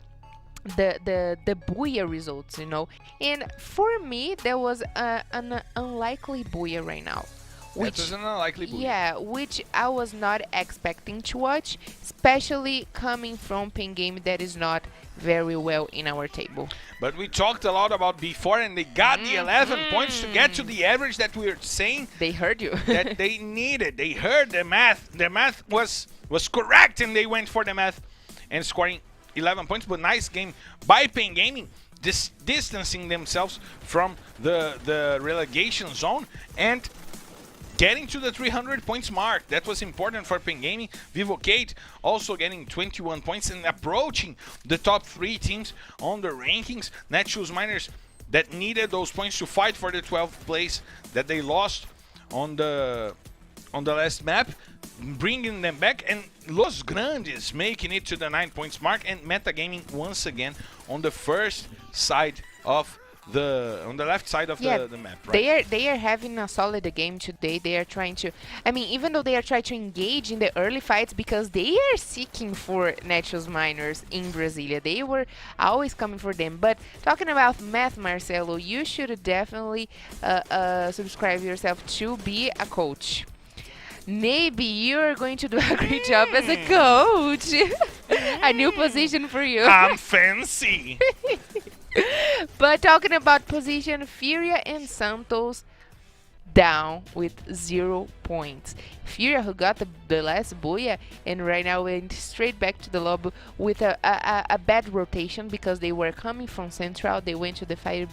Speaker 3: the Booyah results, you know. And for me, there was an unlikely Booyah right now.
Speaker 4: Which is an unlikely Booyah.
Speaker 3: Yeah, which I was not expecting to watch, especially coming from Pen Game that is not very well in our table.
Speaker 4: But we talked a lot about before, and they got the 11 points to get to the average that we were saying.
Speaker 3: They heard you.
Speaker 4: that they needed. They heard the math. The math was correct, and they went for the math and scoring 11 points. But nice game by Pen Gaming, distancing themselves from the relegation zone and getting to the 300 points mark. That was important for Pen Gaming. Vivo KEYD also getting 21 points and approaching the top 3 teams on the rankings. Netshoes Miners that needed those points to fight for the 12th place that they lost on the last map, bringing them back, and Los Grandes making it to the 9 points mark, and Metagaming once again on the first side of on the left side of the map, right?
Speaker 3: They are having a solid game today. They are trying to, I mean, even though they are trying to engage in the early fights, because they are seeking for Netshoes Miners in Brasilia. They were always coming for them. But talking about math, Marcelo, you should definitely subscribe yourself to be a coach. Maybe you're going to do a great job as a coach. A new position for you.
Speaker 4: I'm fancy.
Speaker 3: But talking about position, FURIA and Santos down with 0 points. FURIA, who got the last Booyah, and right now went straight back to the lobby with a bad rotation because they were coming from Central. They went to the Fire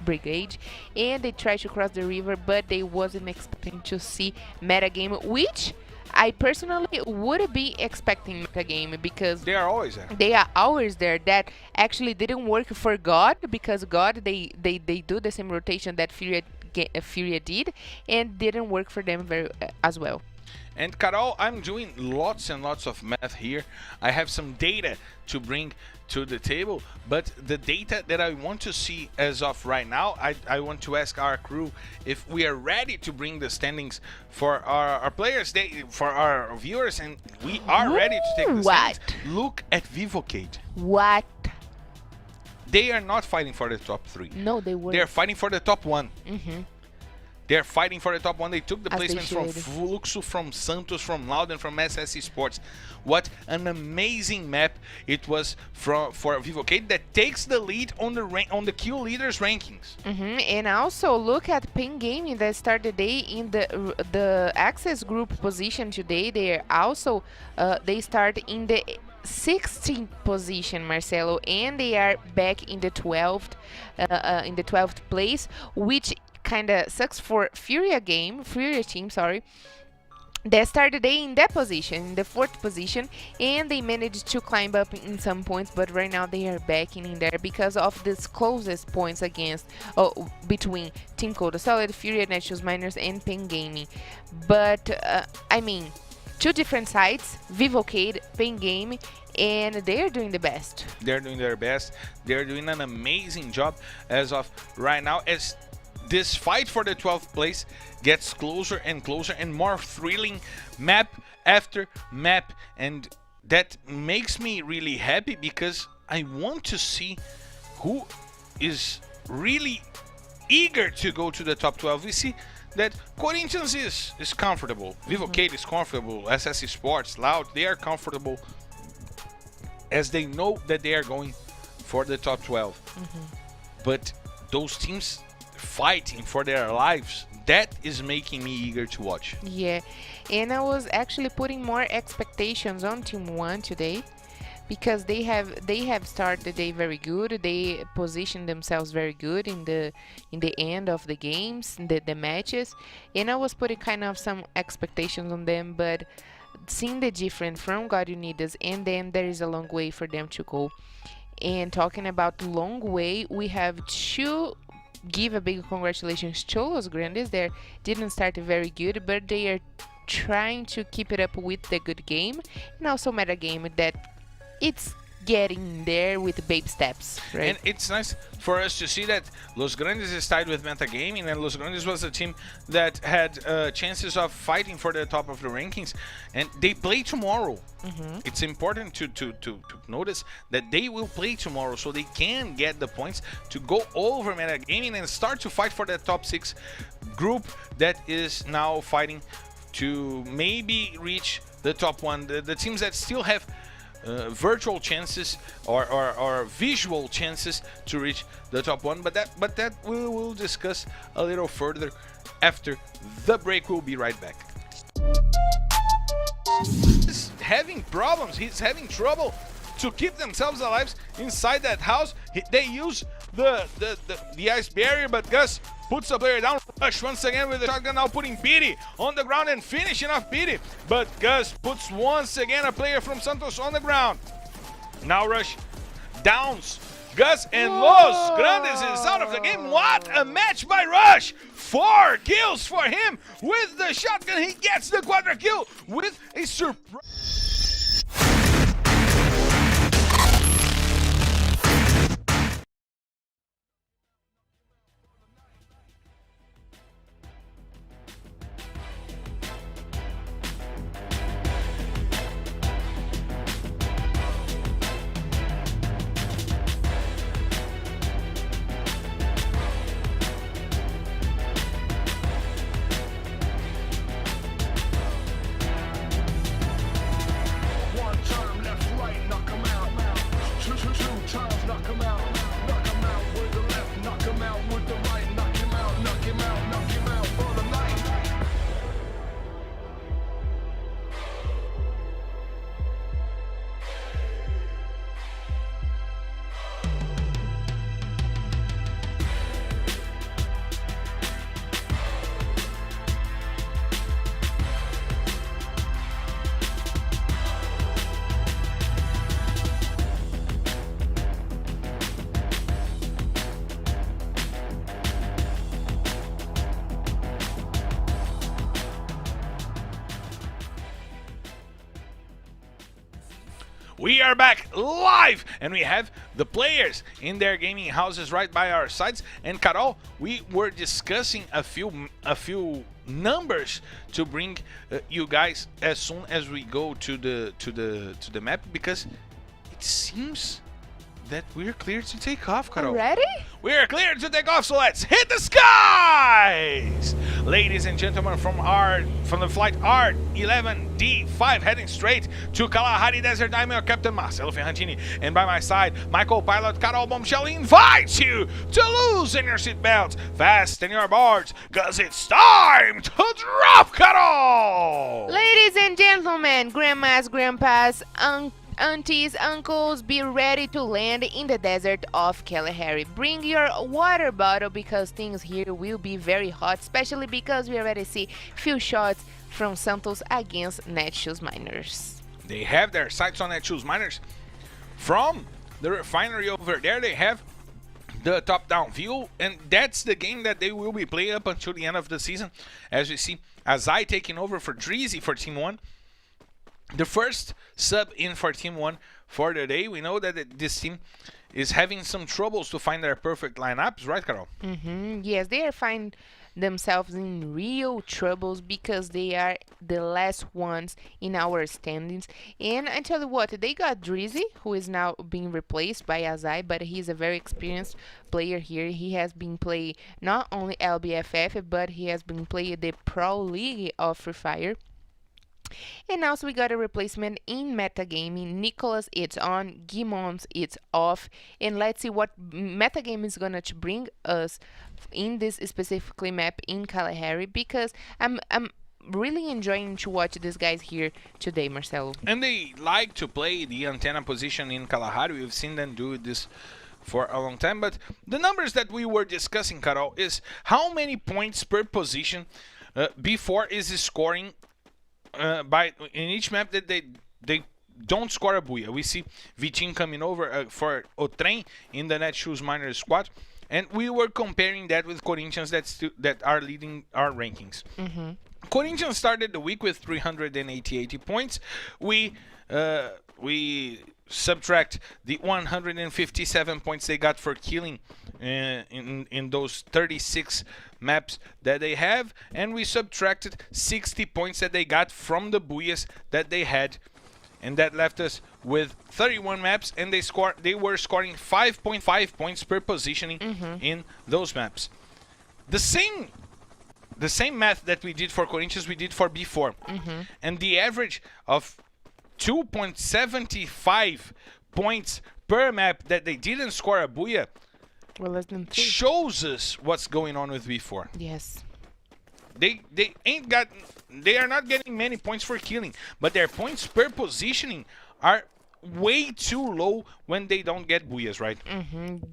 Speaker 3: Brigade and they tried to cross the river, but they wasn't expecting to see metagame, which I personally would be expecting metagame because
Speaker 4: they are always there.
Speaker 3: They are always there. That actually didn't work for God, because God they do the same rotation that FURIA did, and didn't work for them very as well.
Speaker 4: And Carol, I'm doing lots and lots of math here. I have some data to bring to the table, but the data that I want to see as of right now, I want to ask our crew if we are ready to bring the standings for our players, for our viewers, and we are ready to take the standings. Look at Vivo KEYD.
Speaker 3: What?
Speaker 4: They are not fighting for the top 3.
Speaker 3: No, they were.
Speaker 4: They are fighting for the top 1. They're fighting for the top 1. They took the placements from Fluxo, from Santos, from Loud, from SS Esports. What an amazing map it was for Vivo KEYD that takes the lead on the kill leaders rankings.
Speaker 3: And also look at Pen Gaming that started the day in the access group position today. They are also they start in the 16th position, Marcelo, and they are back in the 12th place, which kind of sucks for FURIA team, sorry. They started the day in that position, in the 4th position, and they managed to climb up in some points, but right now they are back in there because of this closest points between Team Codasolid, FURIA, Netshoes Miners, and Pen Gaming. But I mean, 2 different sides, Vivo KEYD, Pen Gaming, and they're doing the best.
Speaker 4: They're doing their best. They're doing an amazing job as of right now, as this fight for the 12th place gets closer and closer and more thrilling, map after map, and that makes me really happy because I want to see who is really eager to go to the top 12. We see that Corinthians is comfortable, Vivo KEYD is comfortable, SS Esports, Loud, they are comfortable as they know that they are going for the top 12. But those teams fighting for their lives, that is making me eager to watch.
Speaker 3: Yeah, and I was actually putting more expectations on Team 1 today because they have started the day very good. They positioned themselves very good in the end of the games, the matches, and I was putting kind of some expectations on them, but seeing the difference from God Unidas and them, there is a long way for them to go. And talking about long way, we have to give a big congratulations to Los Grandes. They didn't start very good, but they are trying to keep it up with the good game, and also meta game that it's getting there with baby steps, right?
Speaker 4: And it's nice for us to see that Los Grandes is tied with Metagaming, and Los Grandes was a team that had chances of fighting for the top of the rankings, and they play tomorrow. It's important to notice that they will play tomorrow, so they can get the points to go over Metagaming and start to fight for that top 6 group that is now fighting to maybe reach the top 1. The teams that still have virtual chances or visual chances to reach the top 1, but that we will discuss a little further after the break. We'll be right back. He's having problems. He's having trouble to keep themselves alive inside that house. They use the ice barrier, but Gus puts the player down. Rush once again with the shotgun, now putting Pity on the ground and finishing off Pity. But Gus puts once again a player from Santos on the ground. Now Rush downs Gus, and Los Grandes is out of the game. What a match by Rush! 4 kills for him with the shotgun. He gets the quadra kill with a surprise.
Speaker 1: One time left, right, knock 'em out. Two times, knock 'em out. Knock 'em out with the left, knock 'em out with the right. Knock him out, knock him out, knock him out for the night.
Speaker 4: We are back live, and we have the players in their gaming houses right by our sides. And Carol, we were discussing a few numbers to bring you guys as soon as we go to the map, because it seems that we're clear to take off, Carol.
Speaker 3: Ready?
Speaker 4: We're clear to take off, so let's hit the skies! Ladies and gentlemen, from the flight R11D5 heading straight to Kalahari Desert, I'm your Captain Marcelo Ferrantini, and by my side, my co-pilot Carol Bombshell invites you to loosen your seatbelts, fasten your boards, cause it's time to drop, Carol!
Speaker 3: Ladies and gentlemen, grandmas, grandpas, aunties, uncles, be ready to land in the desert of Kalahari. Bring your water bottle because things here will be very hot, especially because we already see few shots from Santos against Netshoes Miners.
Speaker 4: They have their sights on Netshoes Miners. From the refinery over there, they have the top-down view, and that's the game that they will be playing up until the end of the season. As we see, Azai taking over for Dreezy for Team 1. The first sub in for Team 1 for the day. We know that this team is having some troubles to find their perfect lineups, right, Carol?
Speaker 3: Yes, they are finding themselves in real troubles because they are the last ones in our standings. And I tell you what, they got Drizzy, who is now being replaced by Azai, but he's a very experienced player here. He has been playing not only LBFF, but he has been playing the Pro League of Free Fire. And also we got a replacement in metagaming. Nicholas, it's on. Gimons, it's off. And let's see what metagame is gonna bring us in this specifically map in Kalahari, because I'm really enjoying to watch these guys here today, Marcelo.
Speaker 4: And they like to play the antenna position in Kalahari. We've seen them do this for a long time. But the numbers that we were discussing, Carol, is how many points per position before is scoring by in each map that they don't score a booyah. We see Vitin coming over for Otrem in the Netshoes Miners squad, and we were comparing that with Corinthians that are leading our rankings. Corinthians started the week with 380 points. We subtract the 157 points they got for killing in those 36 maps that they have, and we subtracted 60 points that they got from the booyahs that they had, and that left us with 31 maps, and they were scoring 5.5 points per positioning in those maps. The same math that we did for Corinthians we did for B4, and the average of 2.75 points per map that they didn't score a booyah
Speaker 3: less than 3.
Speaker 4: shows us what's going on with B4.
Speaker 3: Yes.
Speaker 4: They are not getting many points for killing, but their points per positioning are way too low when they don't get booyahs, right?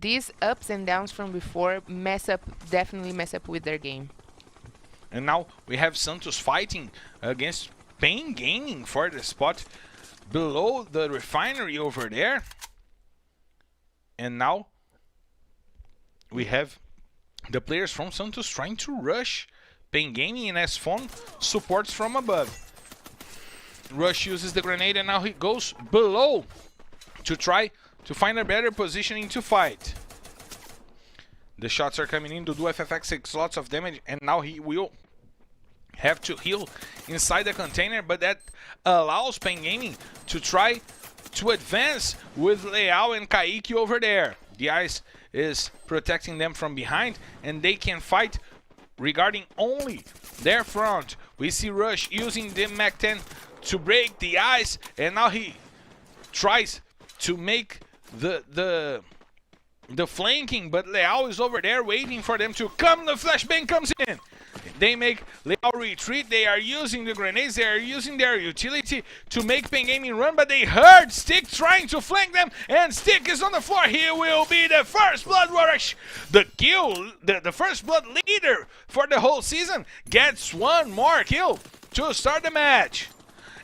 Speaker 3: These ups and downs from before definitely mess up with their game.
Speaker 4: And now we have Santos fighting against Pain Gaming for the spot below the refinery over there. And now we have the players from Santos trying to rush Pain Gaming, and S-Phone supports from above. Rush uses the grenade, and now he goes below to try to find a better positioning to fight. The shots are coming in to do FFX 6 lots of damage, and now he will have to heal inside the container, but that allows Pain Gaming to try to advance with Leal and KEYD over there. The ice is protecting them from behind, and they can fight regarding only their front. We see Rush using the Mac-10 to break the ice, and now he tries to make the flanking, but Leal is over there waiting for them to come. The flashbang comes in. They make Leal retreat. They are using the grenades. They are using their utility to make Pain Gaming run, but they heard Stick trying to flank them, and Stick is on the floor. He will be the first blood rush. The kill, the first blood leader for the whole season, gets one more kill to start the match.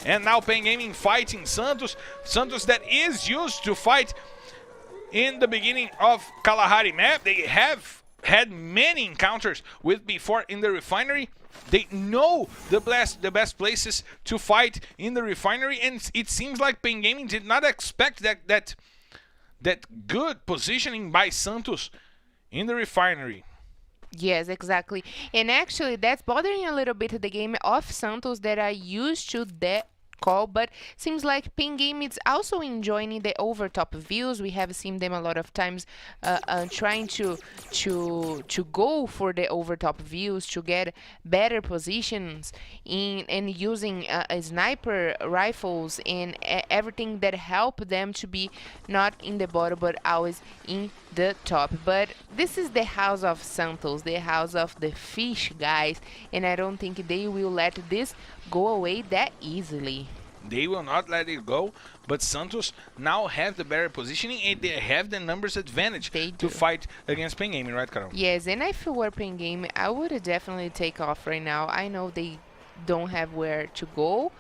Speaker 4: And now Pain Gaming fighting Santos. Santos that is used to fight in the beginning of Kalahari map. They have had many encounters with before in the refinery. They know the best places to fight in the refinery, and it seems like Pain Gaming did not expect that good positioning by Santos in the refinery.
Speaker 3: Yes, exactly. And actually, that's bothering a little bit the game of Santos that are used to that call, but seems like Pain Game is also enjoying the overtop views. We have seen them a lot of times trying to go for the overtop views to get better positions and using sniper rifles and everything that help them to be not in the bottom but always in the top. But this is the house of Santos, the house of the fish, guys, and I don't think they will let this go away that easily.
Speaker 4: They will not let it go, but Santos now have the better positioning and they have the numbers advantage to fight against Pain Gaming, right, Carol?
Speaker 3: Yes, and if it were Pain Gaming, I would definitely take off right now. I know they don't have where to go.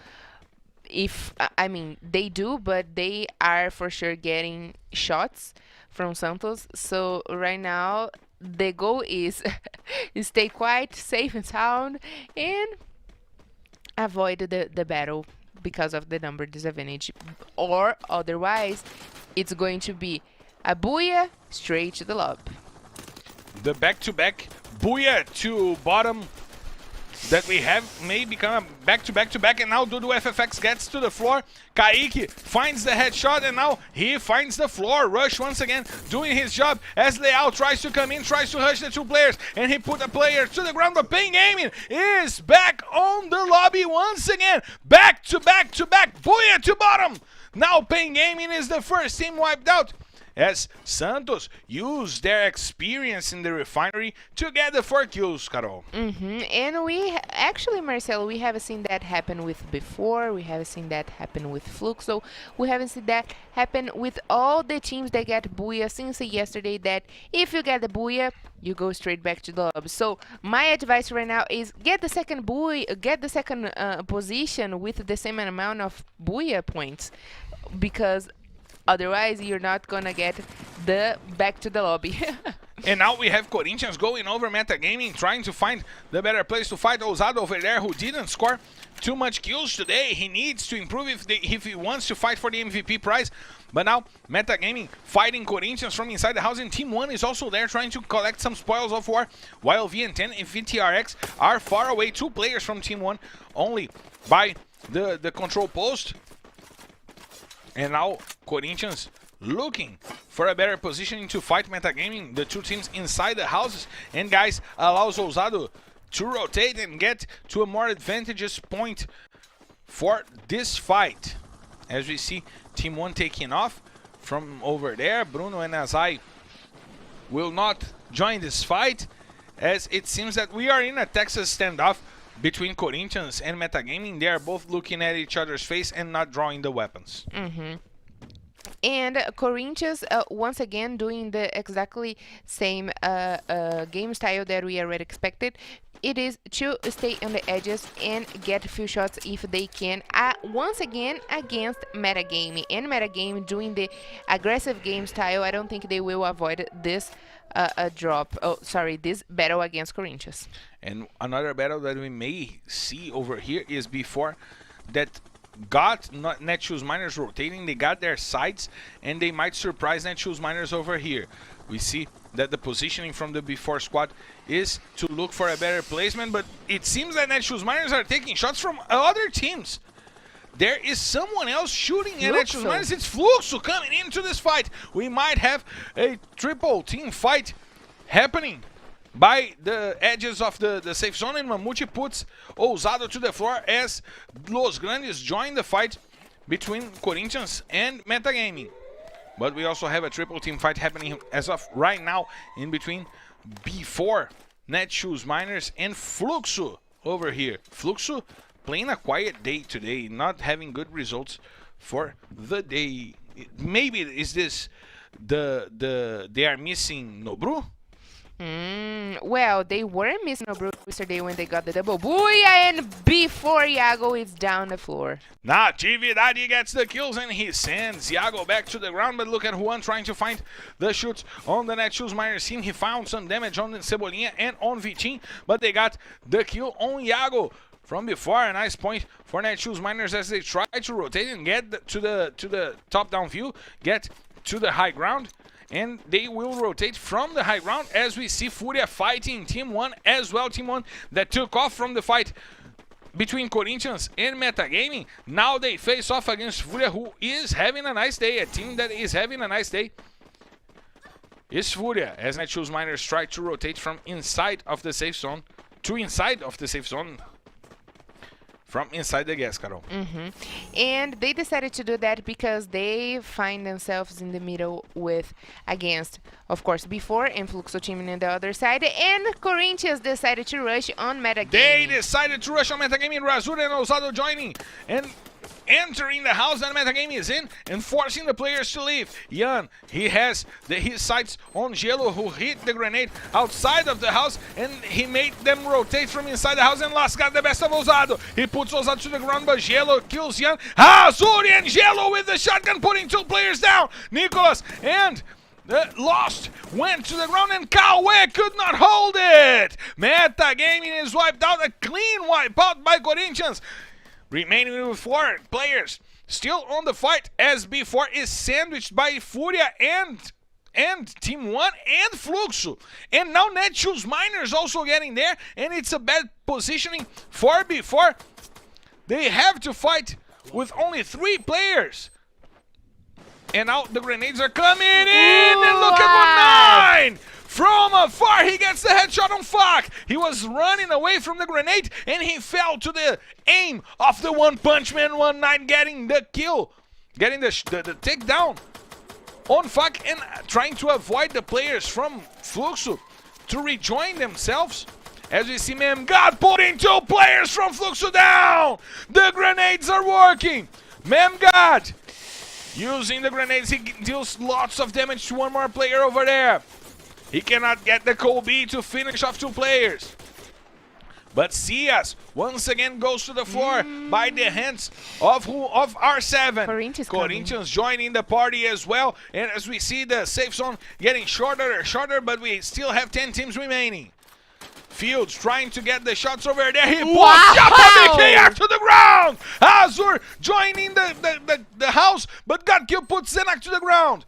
Speaker 3: I mean, they do, but they are for sure getting shots from Santos. So right now, the goal is stay quiet, safe and sound, and avoid the battle because of the number disadvantage, or otherwise it's going to be a booyah straight to the lobby.
Speaker 4: The back-to-back booyah to bottom that we have may become a back-to-back-to-back, and now Dudu FFX gets to the floor. KEYD finds the headshot, and now he finds the floor. Rush once again doing his job as Leal tries to come in, tries to hush the two players, and he put a player to the ground. But Pain Gaming is back on the lobby once again. Back-to-back-to-back booyah to bottom. Now Pain Gaming is the first team wiped out, as Santos used their experience in the refinery to get the 4 kills, Carol.
Speaker 3: And we actually, Marcelo, we haven't seen that happen with before. We haven't seen that happen with Fluxo. We haven't seen that happen with all the teams that get booyah since yesterday, that if you get the booyah, you go straight back to the lobby. So my advice right now is get the second booyah, get the second position with the same amount of booyah points, because otherwise, you're not gonna get the back to the lobby.
Speaker 4: And now we have Corinthians going over Metagaming, trying to find the better place to fight. Ousado over there, who didn't score too much kills today. He needs to improve if he wants to fight for the MVP prize. But now, Metagaming fighting Corinthians from inside the house, and Team 1 is also there trying to collect some spoils of war, while VN10 and VTRX are far away. 2 players from Team 1 only by the control post. And now, Corinthians looking for a better positioning to fight Metagaming, the 2 teams inside the houses. And guys, allows Ousado to rotate and get to a more advantageous point for this fight. As we see Team 1 taking off from over there. Bruno and Azai will not join this fight, as it seems that we are in a Texas standoff between Corinthians and Metagaming. They are both looking at each other's face and not drawing the weapons.
Speaker 3: And Corinthians once again doing the exactly same game style that we already expected. It is to stay on the edges and get a few shots if they can. Once again against Metagaming, and Metagaming doing the aggressive game style. I don't think they will avoid this this battle against Corinthians.
Speaker 4: And another battle that we may see over here is before that got Netshoes Miners rotating. They got their sides, and they might surprise Netshoes Miners over here. We see that the positioning from the before squad is to look for a better placement, but it seems that Netshoes Miners are taking shots from other teams. There is someone else shooting at Netshoes Miners. It's Fluxo coming into this fight. We might have a triple team fight happening by the edges of the safe zone, and Mamute puts Ousado to the floor as Los Grandes join the fight between Corinthians and Metagaming. But we also have a triple team fight happening as of right now in between B4, Netshoes Miners, and Fluxo over here. Fluxo playing a quiet day today, not having good results for the day. Maybe is this they are missing Nobru?
Speaker 3: Well, they were missing Nobru yesterday when they got the double booyah, and before Iago is down the floor.
Speaker 4: Natividade gets the kills, and he sends Iago back to the ground. But look at Juan trying to find the shoots on the Netshoes Miners team. He found some damage on Cebolinha and on Vitin, but they got the kill on Iago from before. A nice point for Netshoes Miners as they try to rotate and get to the top-down view, get to the high ground. And they will rotate from the high ground as we see FURIA fighting Team 1 as well. Team 1 that took off from the fight between Corinthians and Metagaming. Now they face off against FURIA, who is having a nice day. A team that is having a nice day is FURIA, as Netshoes Miners try to rotate from inside of the safe zone to inside of the safe zone. From inside the gas, Carol.
Speaker 3: And they decided to do that because they find themselves in the middle with, against, of course, before and Fluxo team on the other side. And Corinthians decided to rush on Metagaming.
Speaker 4: They decided to rush on Metagaming. Razur and Ousado joining and entering the house that Metagaming is in and forcing the players to leave. Jan, he has his sights on Gelo, who hit the grenade outside of the house, and he made them rotate from inside the house, and Las got the best of Ousado. He puts Ousado to the ground, but Gelo kills Jan. Razur and Gelo with the shotgun, putting 2 players down. Nicholas and Lost went to the ground, and Kawe could not hold it. Metagaming is wiped out, a clean wipeout by Corinthians. Remaining with 4 players still on the fight, as before is sandwiched by FURIA and Team 1 and Fluxo. And now Netshoes Miners also getting there, and it's a bad positioning for before. They have to fight with only 3 players. And now the grenades are coming in, and look at 19! From afar, he gets the headshot on Fak. He was running away from the grenade, and he fell to the aim of the One Punch Man 19, getting the kill, getting the takedown on Fak, and trying to avoid the players from Fluxo to rejoin themselves. As we see Memgad putting 2 players from Fluxo down. The grenades are working. Memgad using the grenades, he deals lots of damage to 1 more player over there. He cannot get the Kobe to finish off 2 players. But Cias once again goes to the floor by the hands of R7. Corinthians joining the party as well. And as we see the safe zone getting shorter and shorter, but we still have 10 teams remaining. Fields trying to get the shots over there. He puts up a BKR to the ground. Azur joining the house, but got killed, puts Zenak to the ground.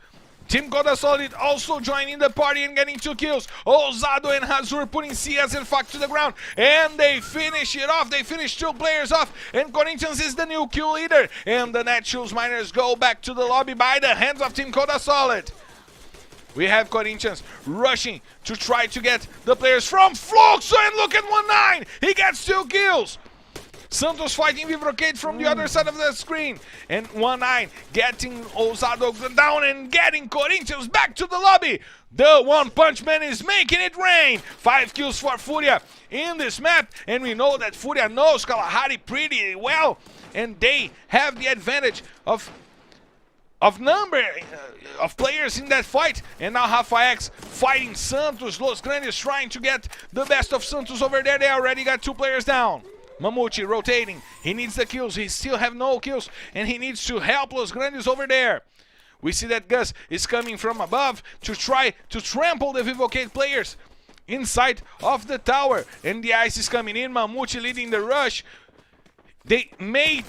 Speaker 4: Team Codasolid also joining the party and getting 2 kills. Ousado and Azur putting CS and Fuck to the ground. And they finish it off. They finish 2 players off. And Corinthians is the new kill leader. And the Netshoes Miners go back to the lobby by the hands of Team Codasolid. We have Corinthians rushing to try to get the players from Fluxo. And look at 1-9. He gets 2 kills. Santos fighting Vivo KEYD from the other side of the screen. And 1-9 getting Ousado down and getting Corinthians back to the lobby. The One Punch Man is making it rain. 5 kills for FURIA in this map. And we know that FURIA knows Kalahari pretty well. And they have the advantage of number of players in that fight. And now Rafa X fighting Santos. Los Grandes trying to get the best of Santos over there. They already got 2 players down. Mamute rotating. He needs the kills. He still have no kills. And he needs to help Los Grandes over there. We see that Gus is coming from above to try to trample the Vivo KEYD players inside of the tower. And the ice is coming in. Mamute leading the rush. They made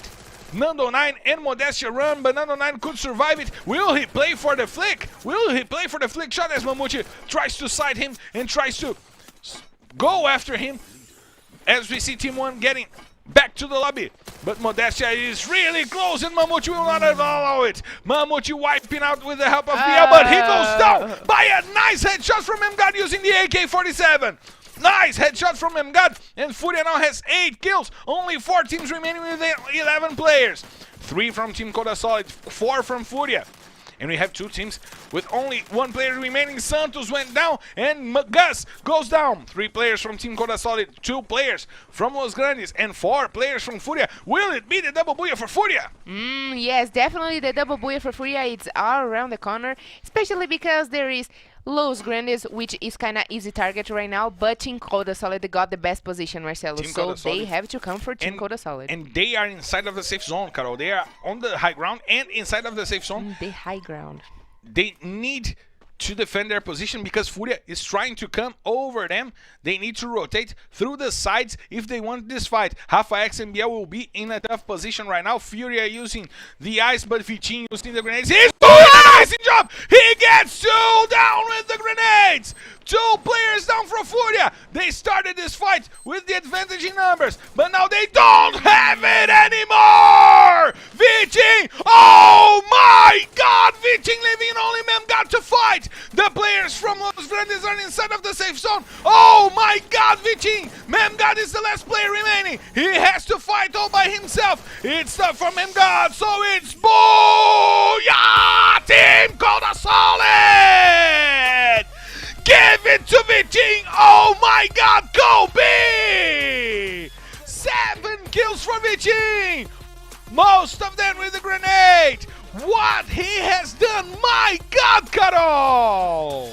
Speaker 4: Nando 9 and Modestia run, but Nando 9 could survive it. Will he play for the flick? Will he play for the flick shot as Mamute tries to side him and tries to go after him? As we see Team 1 getting back to the lobby. But Modestia is really close and Mamute will not allow it. Mamute wiping out with the help of Bia, but he goes down by a nice headshot from MGod using the AK-47. Nice headshot from MGod, and FURIA now has 8 kills. Only 4 teams remaining with 11 players. 3 from Team Codasolid, 4 from FURIA. And we have 2 teams with only 1 player remaining. Santos went down and Gus goes down. 3 players from Team Codasolid, 2 players from Los Grandes, and 4 players from FURIA. Will it be the double booyah for FURIA?
Speaker 3: Yes, definitely the double booyah for FURIA. It's all around the corner, especially because there is Los Grandes, which is kind of easy target right now, but Team Codasolid got the best position, Marcelo. So they have to come for Team Codasolid.
Speaker 4: And they are inside of the safe zone, Carol. They are on the high ground and inside of the safe zone.
Speaker 3: The high ground.
Speaker 4: They need to defend their position because FURIA is trying to come over them. They need to rotate through the sides if they want this fight. Rafa X and Biel will be in a tough position right now. FURIA using the ice, but Vitinho using the grenades. He's doing an amazing job! He gets 2 down with the grenades! 2 players down from FURIA. They started this fight with the advantage in numbers, but now they don't have it anymore! Vitinho! Oh my God! Vitinho leaving only MGod to fight! The players from Los Grandes are inside of the safe zone. Oh my God, Vitinho! MGod is the last player remaining. He has to fight all by himself. It's tough from MGod, so it's booyah! Team Codasolid! Give it to Vitinho! Oh my God, Kobe! 7 kills for Vitinho! Most of them with a grenade! What he has done! My God, Carol!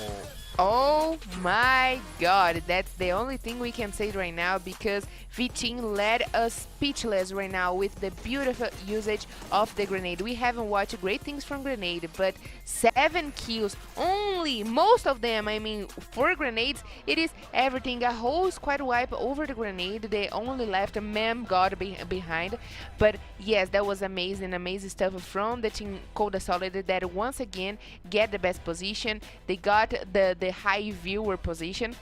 Speaker 3: Oh my God, that's the only thing we can say right now, because Vitinho led us speechless right now with the beautiful usage of the grenade. We haven't watched great things from grenade, but 7 kills only, most of them, I mean, 4 grenades. It is everything, a whole squad wipe over the grenade. They only left MGod behind. But yes, that was amazing stuff from the Team Codasolid that once again get the best position. They got the high viewer position.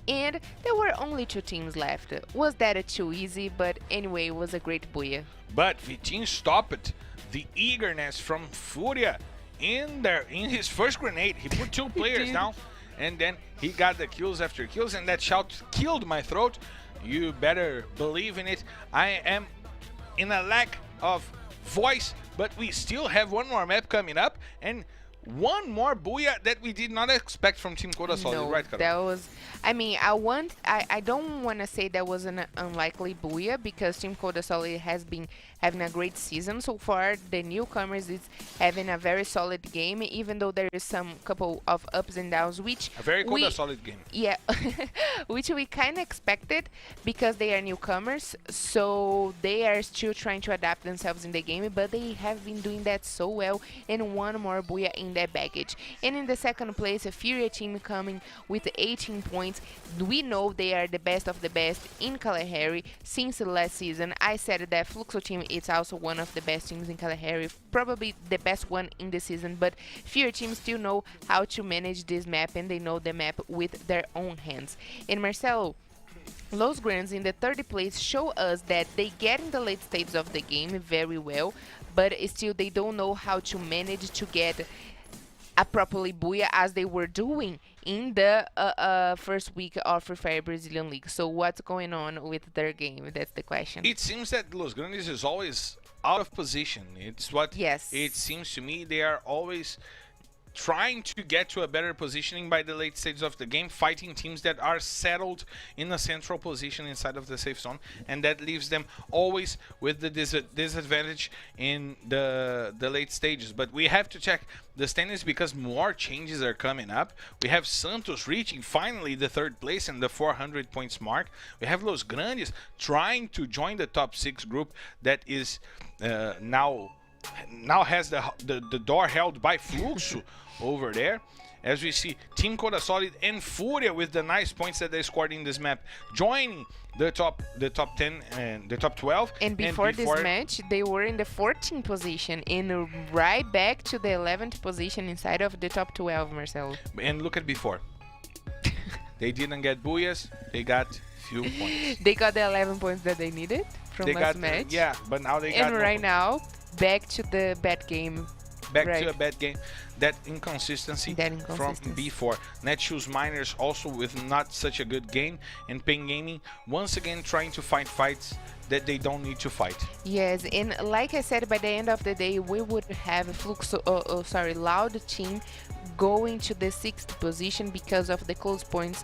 Speaker 3: And there were only 2 teams left. Was that too easy? But anyway, it was a great booyah.
Speaker 4: But Vitinho stopped the eagerness from FURIA in his first grenade. He put 2 players down, and then he got the kills after kills, and that shout killed my throat. You better believe in it. I am in a lack of voice, but we still have 1 more map coming up, and 1 more booyah that we did not expect from Team Codasolid, right, Carol?
Speaker 3: That was, I mean, I don't want to say that was an unlikely booyah, because Team Codasolid has been having a great season so far. The newcomers is having a very solid game, even though there is some couple of ups and downs, which
Speaker 4: a very Codasolid game.
Speaker 3: Yeah, which we kind of expected because they are newcomers, so they are still trying to adapt themselves in the game, but they have been doing that so well. And 1 more booyah in that baggage. And in the second place, a FURIA team coming with 18 points. We know they are the best of the best in Kalahari since last season. I said that Fluxo team is also one of the best teams in Kalahari, probably the best one in the season, but FURIA team still know how to manage this map, and they know the map with their own hands. And Marcelo, Los Grandes in the third place show us that they get in the late stages of the game very well, but still they don't know how to manage to get a properly booyah as they were doing in the first week of Free Fire Brazilian League. So what's going on with their game? That's the question.
Speaker 4: It seems that Los Grandes is always out of position. It's what it seems to me. They are always trying to get to a better positioning by the late stages of the game, fighting teams that are settled in a central position inside of the safe zone, and that leaves them always with the disadvantage in the late stages. But we have to check the standings because more changes are coming up. We have Santos reaching finally the third place and the 400 points mark. We have Los Grandes trying to join the top 6 group that is now has the door held by Fluxo over there. As we see, Team Codasolid and FURIA with the nice points that they scored in this map, joining the top 10 and the top 12.
Speaker 3: And before this match, they were in the 14th position and right back to the 11th position inside of the top 12, Marcelo.
Speaker 4: And look at before. They didn't get booyahs, they got few points.
Speaker 3: They got the 11 points that they needed from last match.
Speaker 4: Yeah, but now they got
Speaker 3: and right now, back to the bad game.
Speaker 4: Back to a bad game. That inconsistency from before. Netshoes Miners also with not such a good game. And Pain Gaming once again trying to find fights that they don't need to fight.
Speaker 3: Yes, and like I said, by the end of the day, we would have Fluxo, Loud team going to the 6th position because of the close points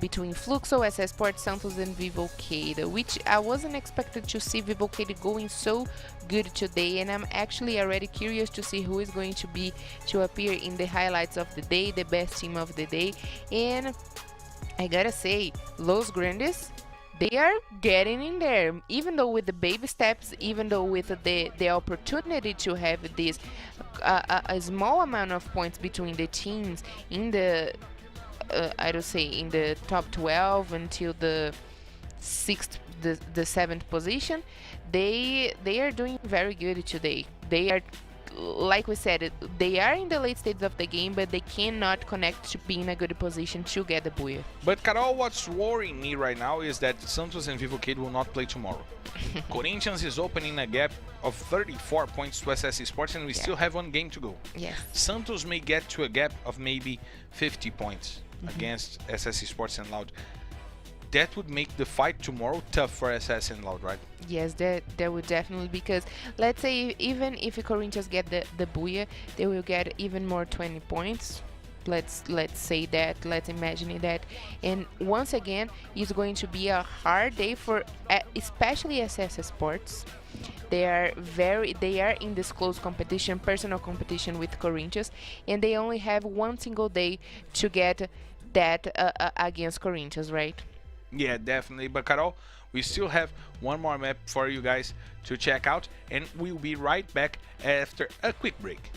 Speaker 3: between Fluxo, Esports, Santos, and Vivo KEYD, which I wasn't expected to see Vivo KEYD going so good today, and I'm actually already curious to see who is going to appear in the highlights of the day, the best team of the day. And I gotta say, Los Grandes, they are getting in there, even though with the baby steps, even though with the opportunity to have this a small amount of points between the teams in the I would say in the top 12 until the 6th, the 7th position. They are doing very good today. They are, like we said, they are in the late stages of the game, but they cannot connect to be in a good position to get the booyah.
Speaker 4: But Carol, what's worrying me right now is that Santos and Vivo KEYD will not play tomorrow. Corinthians is opening a gap of 34 points to SS Esports, and we still have one game to go.
Speaker 3: Yes.
Speaker 4: Santos may get to a gap of maybe 50 points against SS Esports and Loud. That would make the fight tomorrow tough for SS and Loud, right?
Speaker 3: Yes, that would definitely, because let's say even if Corinthians get the booyah, they will get even more 20 points. Let's say that, let's imagine that. And once again, it's going to be a hard day for especially SS Sports. They are in this close competition, personal competition with Corinthians, and they only have one single day to get that against Corinthians, right?
Speaker 4: Yeah, definitely. But Carol, we still have one more map for you guys to check out, and we'll be right back after a quick break.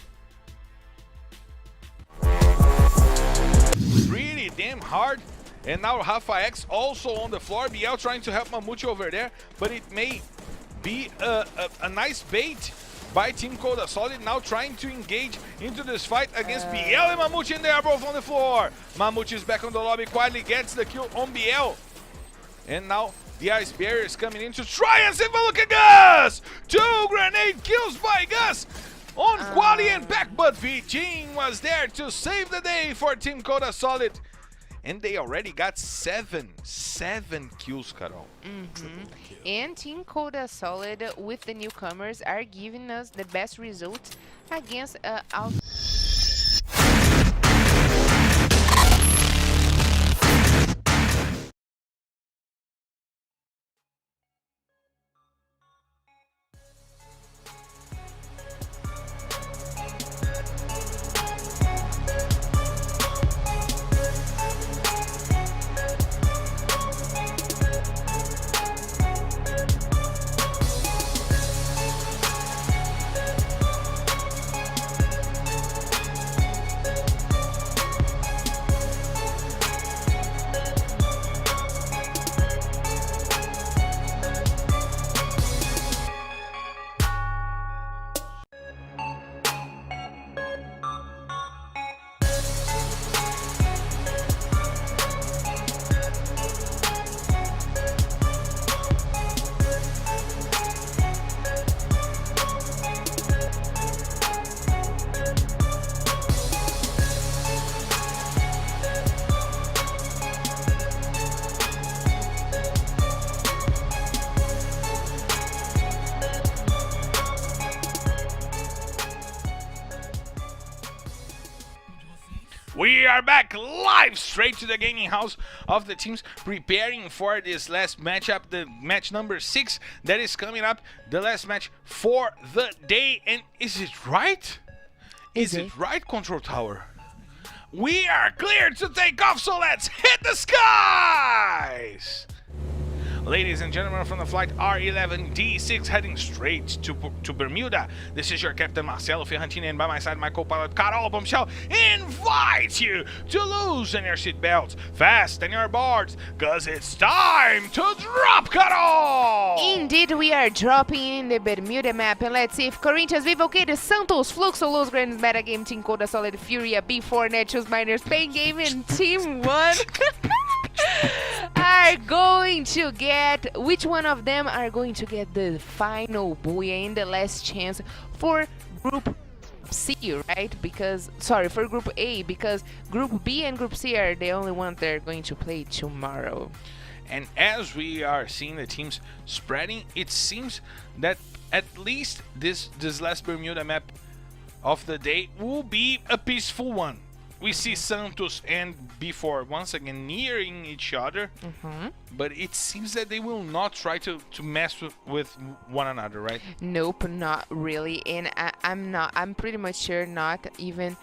Speaker 4: Pretty damn hard. And now Rafa X also on the floor. BL trying to help Mamute over there, but it may be a nice bait by Team Codasolid, now trying to engage into this fight against BL and Mamute, and they are both on the floor. Mamute is back on the lobby, quietly gets the kill on BL. And now the Ice Barrier is coming in to try and save a look at Gus! 2 grenade kills by Gus on Quali and back, but Vijin was there to save the day for Team Codasolid. And they already got 7 kills, Carol.
Speaker 3: And Team Codasolid with the newcomers are giving us the best results against
Speaker 4: We are back live straight to the gaming house of the teams, preparing for this last matchup, the match number 6 that is coming up, the last match for the day. And is it right? Is it right, Control Tower? We are cleared to take off, so let's hit the skies! Ladies and gentlemen, from the flight R11D6 heading straight to Bermuda. This is your Captain Marcelo Ferrantini, and by my side, my co-pilot Carol Bombshell invites you to loosen your seatbelts, fasten your boards, cause it's time to drop, Carol!
Speaker 3: Indeed, we are dropping in the Bermuda map, and let's see if Corinthians, Vivo KEYD, Santos, Fluxo, Los Grandes, Metagame, Team Codasolid, FURIA, B4, Netshoes Miners, Pain Game, and Team 1 are going to get, which one of them are going to get the final booyah in the last chance for Group C, right? Because, sorry, for Group A, because Group B and Group C are the only ones that are going to play tomorrow.
Speaker 4: And as we are seeing the teams spreading, it seems that at least this last Bermuda map of the day will be a peaceful one. We see Santos and B4 once again nearing each other, but it seems that they will not try to mess with one another, right?
Speaker 3: Nope, not really. And I'm pretty much sure not even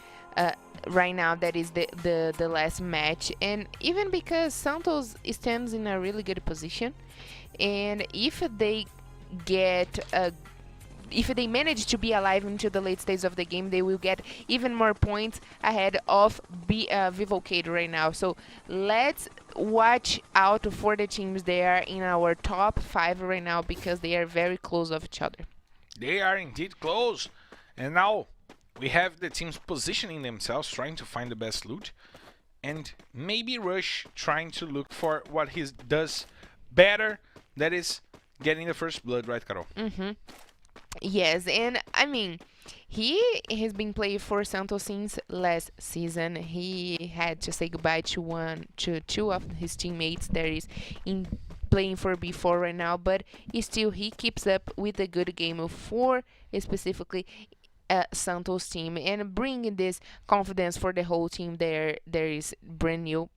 Speaker 3: right now that is the last match. And even because Santos stands in a really good position, and if they manage to be alive into the late stage of the game, they will get even more points ahead of Vivo KEYD right now. So let's watch out for the teams there in our top 5 right now, because they are very close of each other.
Speaker 4: They are indeed close. And now we have the teams positioning themselves, trying to find the best loot. And maybe Rush trying to look for what he does better, that is getting the first blood, right, Carol?
Speaker 3: Yes, and I mean, he has been playing for Santos since last season. He had to say goodbye to two of his teammates that is playing for B4 right now, but he keeps up with a good game for specifically Santos team, and bringing this confidence for the whole team. There is brand new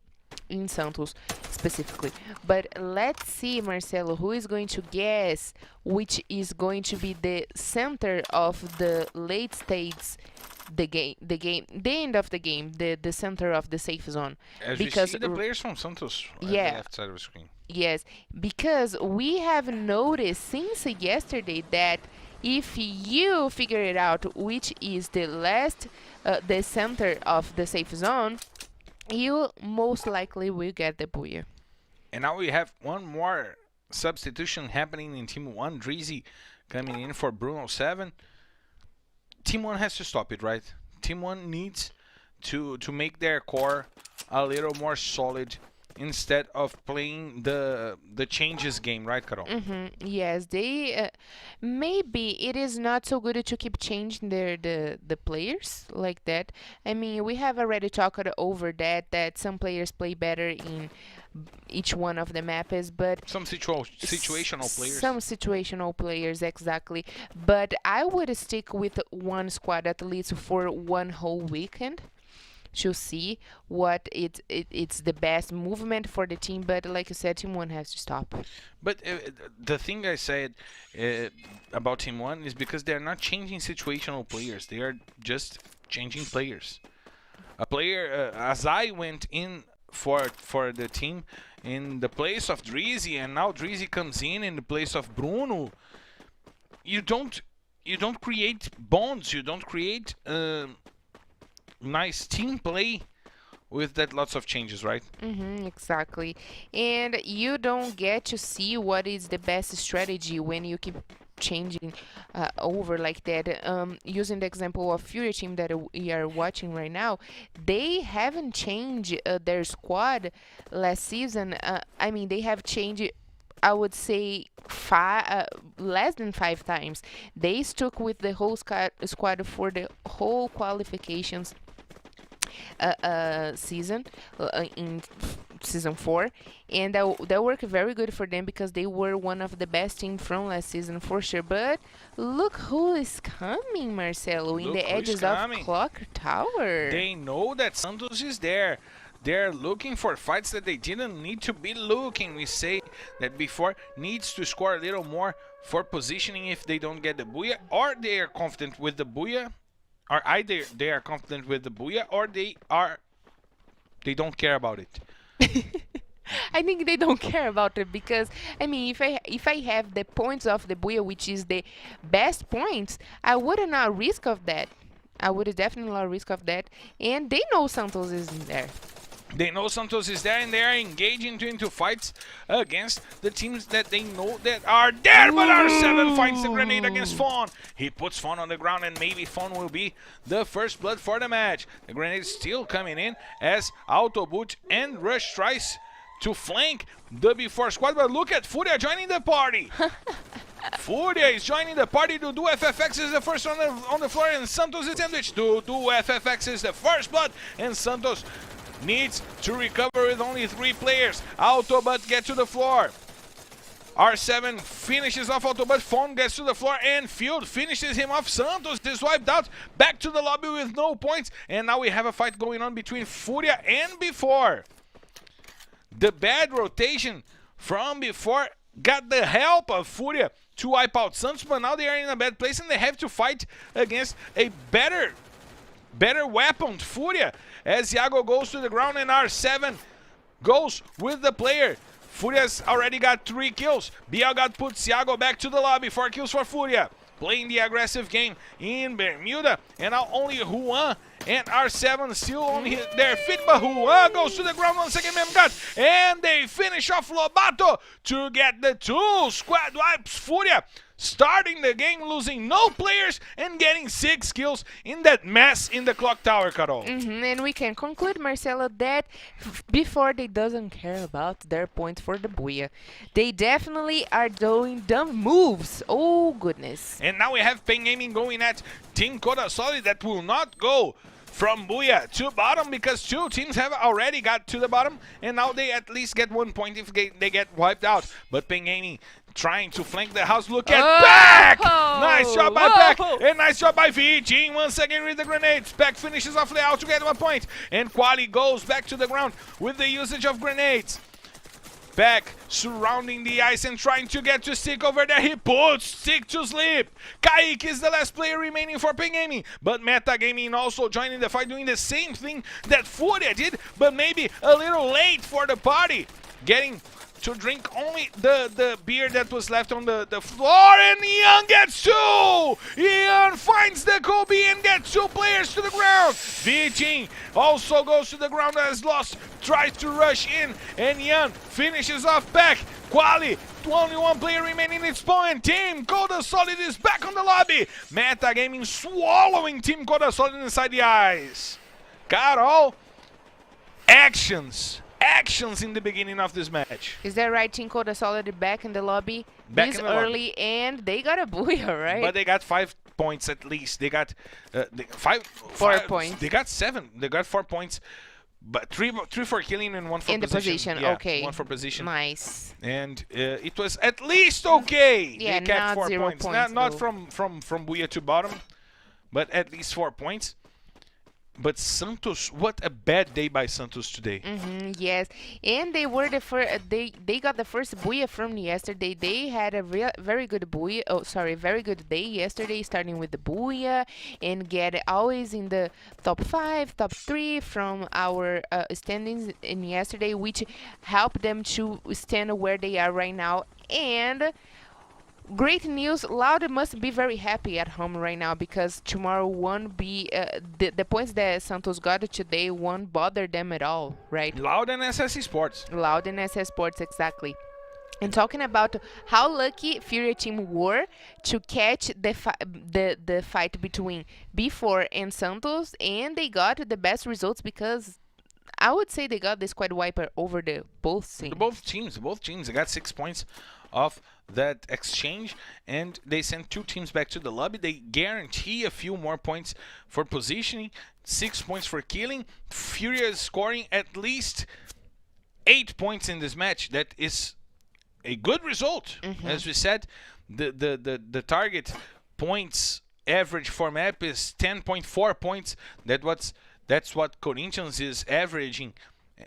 Speaker 3: in Santos specifically. But let's see, Marcelo, who is going to guess which is going to be the center of the late stage, the end of the game, the center of the safe zone.
Speaker 4: As
Speaker 3: because
Speaker 4: we see the players from Santos on
Speaker 3: yeah,
Speaker 4: the left side of the screen.
Speaker 3: Yes, because we have noticed since yesterday that if you figure it out which is the center of the safe zone, you most likely will get the booyah.
Speaker 4: And now we have one more substitution happening in Team 1. Drizzy coming in for Bruno 7. Team 1 has to stop it, right? Team 1 needs to make their core a little more solid instead of playing the changes game, right, Carol?
Speaker 3: Yes, they maybe it is not so good to keep changing the players like that. I mean, we have already talked over that some players play better in each one of the maps, but
Speaker 4: some situational players.
Speaker 3: Some situational players, exactly. But I would stick with one squad at least for one whole weekend to see what it's the best movement for the team. But like you said, Team 1 has to stop.
Speaker 4: But the thing I said about Team 1 is because they're not changing situational players. They are just changing players. A player, Azai went in for the team in the place of Drizzy, and now Drizzy comes in the place of Bruno. You don't create bonds. You don't create nice team play with that lots of changes, right?
Speaker 3: Exactly. And you don't get to see what is the best strategy when you keep changing over like that. Using the example of FURIA team that we are watching right now, they haven't changed their squad last season. I mean, they have changed, I would say, less than 5 times. They stuck with the whole squad for the whole qualifications season in season 4, and that worked very good for them because they were one of the best teams from last season for sure. But look who is coming, Marcelo, in the edges of Clock Tower.
Speaker 4: They know that Santos is there. They're looking for fights that they didn't need to be looking. We say that before, needs to score a little more for positioning if they don't get the booyah, or they are confident with the booyah, or either they are confident with the booyah, or they don't care about it.
Speaker 3: I think they don't care about it because, I mean, if I have the points of the booyah, which is the best points, I wouldn't not risk of that. I would definitely not risk of that. And they know Santos is in there.
Speaker 4: They know Santos is there, and they are engaging into fights against the teams that they know that are there. But R7 finds the grenade against Fawn. He puts Fawn on the ground, and maybe Fawn will be the first blood for the match. The grenade is still coming in as Autoboot and Rush tries to flank the B4 squad. But look at FURIA joining the party. FURIA is joining the party. Dudu FFX is the first on the floor, and Santos is sandwiched. Dudu FFX is the first blood, and Santos needs to recover with only 3 players. Autobot gets to the floor. R7 finishes off Autobot. Fawn gets to the floor, and Field finishes him off. Santos is wiped out. Back to the lobby with no points. And now we have a fight going on between FURIA and before. The bad rotation from before got the help of FURIA to wipe out Santos, but now they are in a bad place and they have to fight against a better weapon, FURIA, as Iago goes to the ground and R7 goes with the player. FURIA's already got 3 kills. BL got puts Iago back to the lobby. 4 kills for FURIA. Playing the aggressive game in Bermuda, and now only Juan and R7 still on their feet, but Juan goes to the ground once again, Memgat, and they finish off Lobato to get the 2 squad wipes. FURIA starting the game, losing no players and getting 6 kills in that mess in the clock tower, Carol.
Speaker 3: And we can conclude, Marcelo, that before they doesn't care about their points for the booyah. They definitely are doing dumb moves. Oh, goodness.
Speaker 4: And now we have Pain Gaming going at Team Codasolid that will not go from booyah to bottom because 2 teams have already got to the bottom, and now they at least get 1 point if they get wiped out. But Pain Gaming trying to flank the house. Look at Peck! Nice job by Peck, and nice job by VG. Once again with the grenades. Peck finishes off layout to get 1 point, and Quali goes back to the ground with the usage of grenades. Peck surrounding the ice and trying to get to Stick over there. He puts Stick to sleep. Kaik is the last player remaining for Pain Gaming, but Meta Gaming also joining the fight, doing the same thing that FURIA did, but maybe a little late for the party. Getting to drink only the beer that was left on the floor, and Ian gets 2! Ian finds the Kobe and gets 2 players to the ground. VG also goes to the ground as Lost tries to rush in, and Ian finishes off back. Quali, only 1 player remaining in its point. Team Codasolid is back on the lobby. Meta Gaming swallowing Team Codasolid inside the eyes. Carol, actions in the beginning of this match.
Speaker 3: Is that right? Team Codasolid back in the lobby this early, and they got a booyah, right?
Speaker 4: But they got 5 points at least. They got
Speaker 3: 4 points.
Speaker 4: They got 7. They got 4 points, but 3 for killing and 1 for
Speaker 3: in
Speaker 4: position.
Speaker 3: The position.
Speaker 4: Yeah,
Speaker 3: Okay.
Speaker 4: 1 for position.
Speaker 3: Nice.
Speaker 4: And it was at least okay.
Speaker 3: Yeah,
Speaker 4: they kept
Speaker 3: not
Speaker 4: 4
Speaker 3: 0
Speaker 4: points.
Speaker 3: points.
Speaker 4: Not from booyah to bottom, but at least 4 points. But Santos, what a bad day by Santos today.
Speaker 3: Yes, and they were the first. They got the first booyah from yesterday. They had a very good booyah. Oh, sorry, very good day yesterday, starting with the booyah and get always in the top 5, top 3 from our standings in yesterday, which helped them to stand where they are right now. And great news, Loud must be very happy at home right now because tomorrow won't be, the points that Santos got today won't bother them at all, right?
Speaker 4: Loud and SS Esports.
Speaker 3: Loud and SS Sports, exactly. And talking about how lucky FURIA team were to catch the fight between B4 and Santos, and they got the best results because I would say they got the squad wiper over the both teams.
Speaker 4: Both teams. They got 6 points off that exchange, and they sent 2 teams back to the lobby. They guarantee a few more points for positioning, 6 points for killing. FURIA is scoring at least 8 points in this match. That is a good result. As we said, the target points average for map is 10.4 points. That's what Corinthians is averaging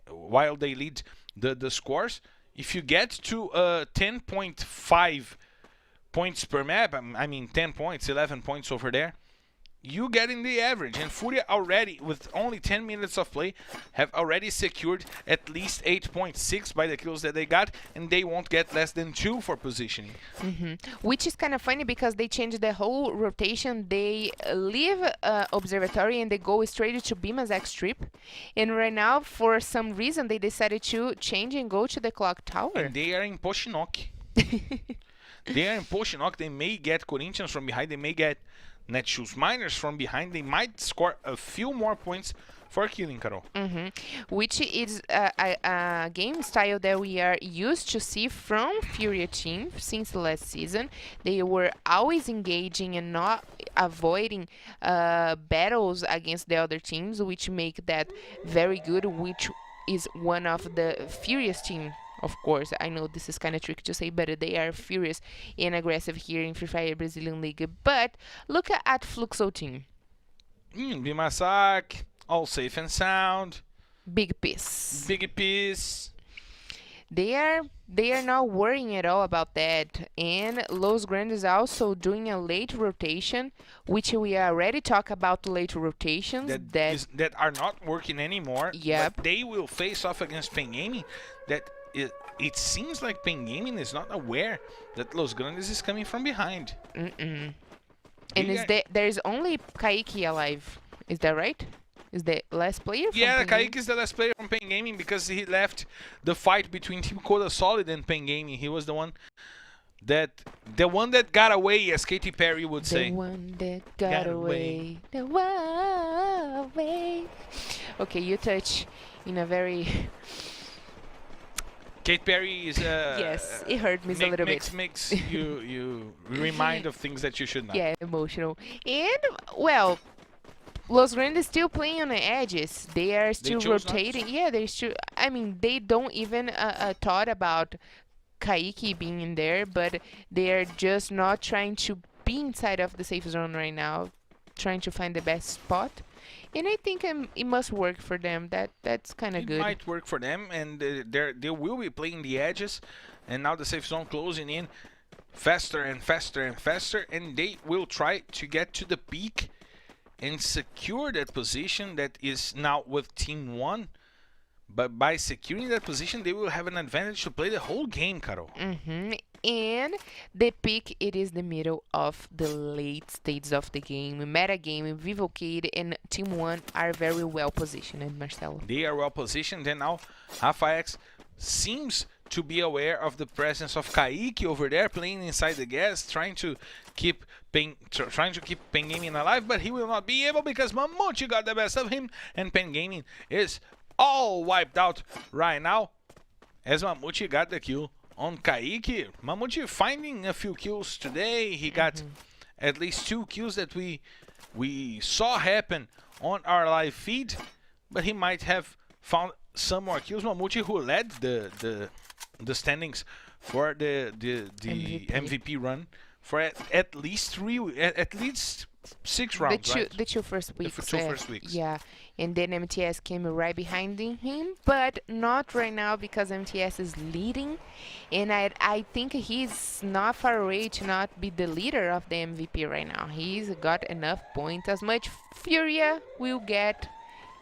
Speaker 4: while they lead the scores. If you get to 10.5 points per map, I mean 10 points, 11 points over there, you get in the average. And FURIA already, with only 10 minutes of play, have already secured at least 8 points, 6 by the kills that they got, and they won't get less than 2 for positioning.
Speaker 3: Which is kind of funny because they changed the whole rotation. They leave Observatory and they go straight to Bima's strip. And right now, for some reason, they decided to change and go to the clock tower.
Speaker 4: And they are in Poshinok. They are in Poshinok. They may get Corinthians from behind. They may get Netshoes Miners from behind. They might score a few more points for killing, Carol.
Speaker 3: Which is a game style that we are used to see from FURIA team since last season. They were always engaging and not avoiding battles against the other teams, which make that very good, which is one of the FURIA's team. Of course, I know this is kind of tricky to say, but they are furious and aggressive here in Free Fire Brazilian League. But look at Fluxo team.
Speaker 4: Bimasak, all safe and sound.
Speaker 3: Big piece.
Speaker 4: Big piece.
Speaker 3: They are not worrying at all about that. And Los Grandes also doing a late rotation, which we already talked about late rotations
Speaker 4: that are not working anymore.
Speaker 3: Yep.
Speaker 4: But they will face off against Pen Gaming. It seems like Pen Gaming is not aware that Los Grandes is coming from behind.
Speaker 3: And there's only KEYD alive. Is that right? Is the last player from
Speaker 4: Yeah,
Speaker 3: Pen
Speaker 4: KEYD is the last player from Pen Gaming because he left the fight between Team Codasolid and Pen Gaming. He was the one that got away, as Katy Perry would say.
Speaker 3: The one that got away. The one away. Okay, you touch in a very...
Speaker 4: Katy Perry is
Speaker 3: yes, it hurt me a little bit.
Speaker 4: Makes you remind of things that you should not.
Speaker 3: Yeah, emotional. And well, Los Grandes still playing on the edges. They are still rotating. Yeah, they still. I mean, they don't even thought about KEYD being in there, but they are just not trying to be inside of the safe zone right now, trying to find the best spot. And I think it must work for them. That's kind of good.
Speaker 4: It might work for them, and they will be playing the edges, and now the safe zone closing in faster and faster and faster, and they will try to get to the peak and secure that position that is now with Team 1. But by securing that position, they will have an advantage to play the whole game, Carol.
Speaker 3: And the peak, it is the middle of the late stages of the game. Meta game, Vivo KEYD and Team 1 are very well positioned, Marcelo.
Speaker 4: They are well positioned, and now Rafax seems to be aware of the presence of KEYD over there, playing inside the gas, trying to keep Pen Gaming alive, but he will not be able because Mamute got the best of him, and Pen Gaming is all wiped out right now as Mamute got the kill on KEYD. Mamute finding a few kills today. He got at least 2 kills that we saw happen on our live feed, but he might have found some more kills. Mamute, who led the standings for the MVP run for at least 6 rounds, right?
Speaker 3: The two first weeks.
Speaker 4: The 2 first weeks.
Speaker 3: Yeah, and then MTS came right behind him, but not right now because MTS is leading, and I think he's not far away to not be the leader of the MVP right now. He's got enough points, as much FURIA will get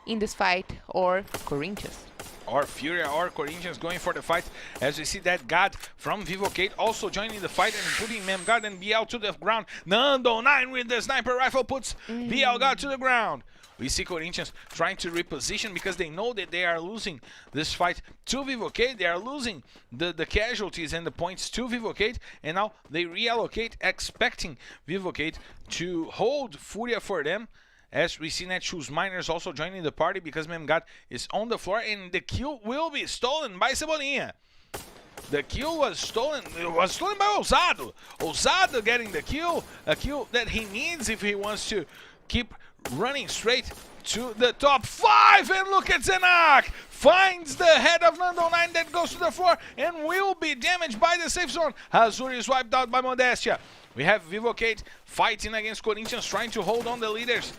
Speaker 3: in this fight, or Corinthians.
Speaker 4: Or FURIA or Corinthians going for the fight, as we see that God from Vivo KEYD also joining the fight and putting Memgard and BL to the ground. Nando 9 with the sniper rifle puts BL God to the ground. We see Corinthians trying to reposition because they know that they are losing this fight to Vivo KEYD. They are losing the casualties and the points to Vivo KEYD, and now they reallocate, expecting Vivo KEYD to hold FURIA for them. As we see Netshoes Miners also joining the party because Memgard is on the floor, and the kill will be stolen by Cebolinha. The kill was stolen. It was stolen by Ousado. Ousado getting the kill, a kill that he needs if he wants to keep running straight to the top 5, and look at Zenak! Finds the head of Nando 9 that goes to the floor and will be damaged by the safe zone. Azuri is wiped out by Modestia. We have Vivo KEYD fighting against Corinthians, trying to hold on the leaders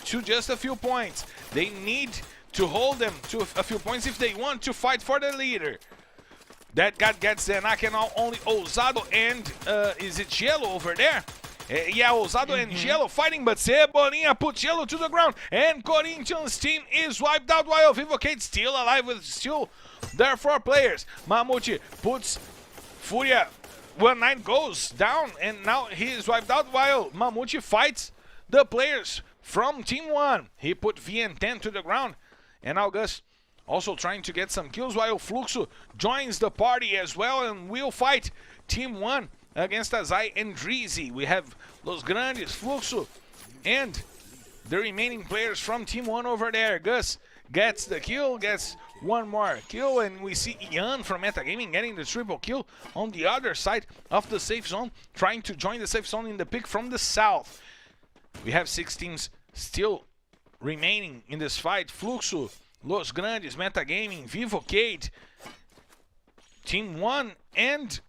Speaker 4: to just a few points. They need to hold them to a few points if they want to fight for the leader. That guy gets Zenak, and now only Ousado and is it Gelo over there? Yeah, Ousado and Gelo fighting, but Cebolinha puts Gelo to the ground, and Corinthians team is wiped out while Vivo KEYD still alive with still their 4 players. Mamute puts FURIA, 1-9 goes down, and now he is wiped out while Mamute fights the players from Team 1. He put VN10 to the ground, and now Gus also trying to get some kills while Fluxo joins the party as well and will fight Team 1 against Azai and Drizzy. We have Los Grandes, Fluxo, and the remaining players from Team 1 over there. Gus gets the kill, gets one more kill, and we see Ian from Metagaming getting the triple kill on the other side of the safe zone, trying to join the safe zone in the pick from the south. We have 6 teams still remaining in this fight. Fluxo, Los Grandes, Metagaming, Vivo KEYD, Team 1, and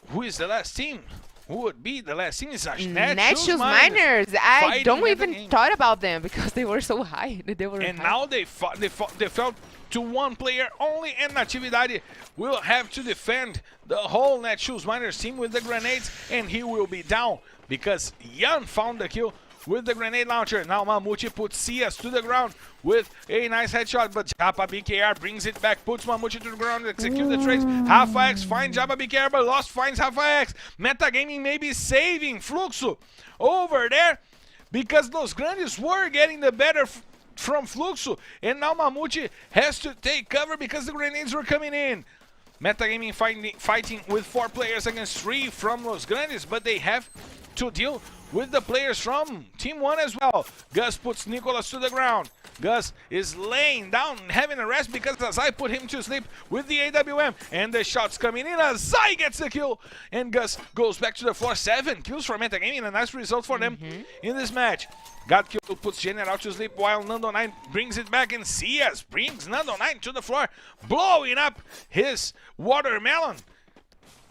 Speaker 4: who is the last team? Who would be the last team? Is
Speaker 3: Netshoes Miners. I don't even thought about them because they were so high. They were
Speaker 4: and
Speaker 3: high.
Speaker 4: Now they fell to 1 player only, and Natividade will have to defend the whole Netshoes Miners team with the grenades, and he will be down because Jan found the kill with the grenade launcher. Now Mamute puts Cias to the ground with a nice headshot, but Japa BKR brings it back, puts Mamute to the ground, execute the trades. Rafa X finds Japa BKR, but Lost finds Rafa X. Metagaming may be saving Fluxo over there because Los Grandes were getting the better from Fluxo, and now Mamute has to take cover because the grenades were coming in. Metagaming fighting with 4 players against 3 from Los Grandes, but they have to deal with the players from Team 1 as well. Gus puts Nicolas to the ground. Gus is laying down, having a rest because Azai put him to sleep with the AWM. And the shots coming in. Azai gets the kill. And Gus goes back to the floor. 7 kills for Metagaming. A nice result for them in this match. Got kill puts General to sleep while Nando 9 brings it back. And Cias brings Nando 9 to the floor, blowing up his watermelon.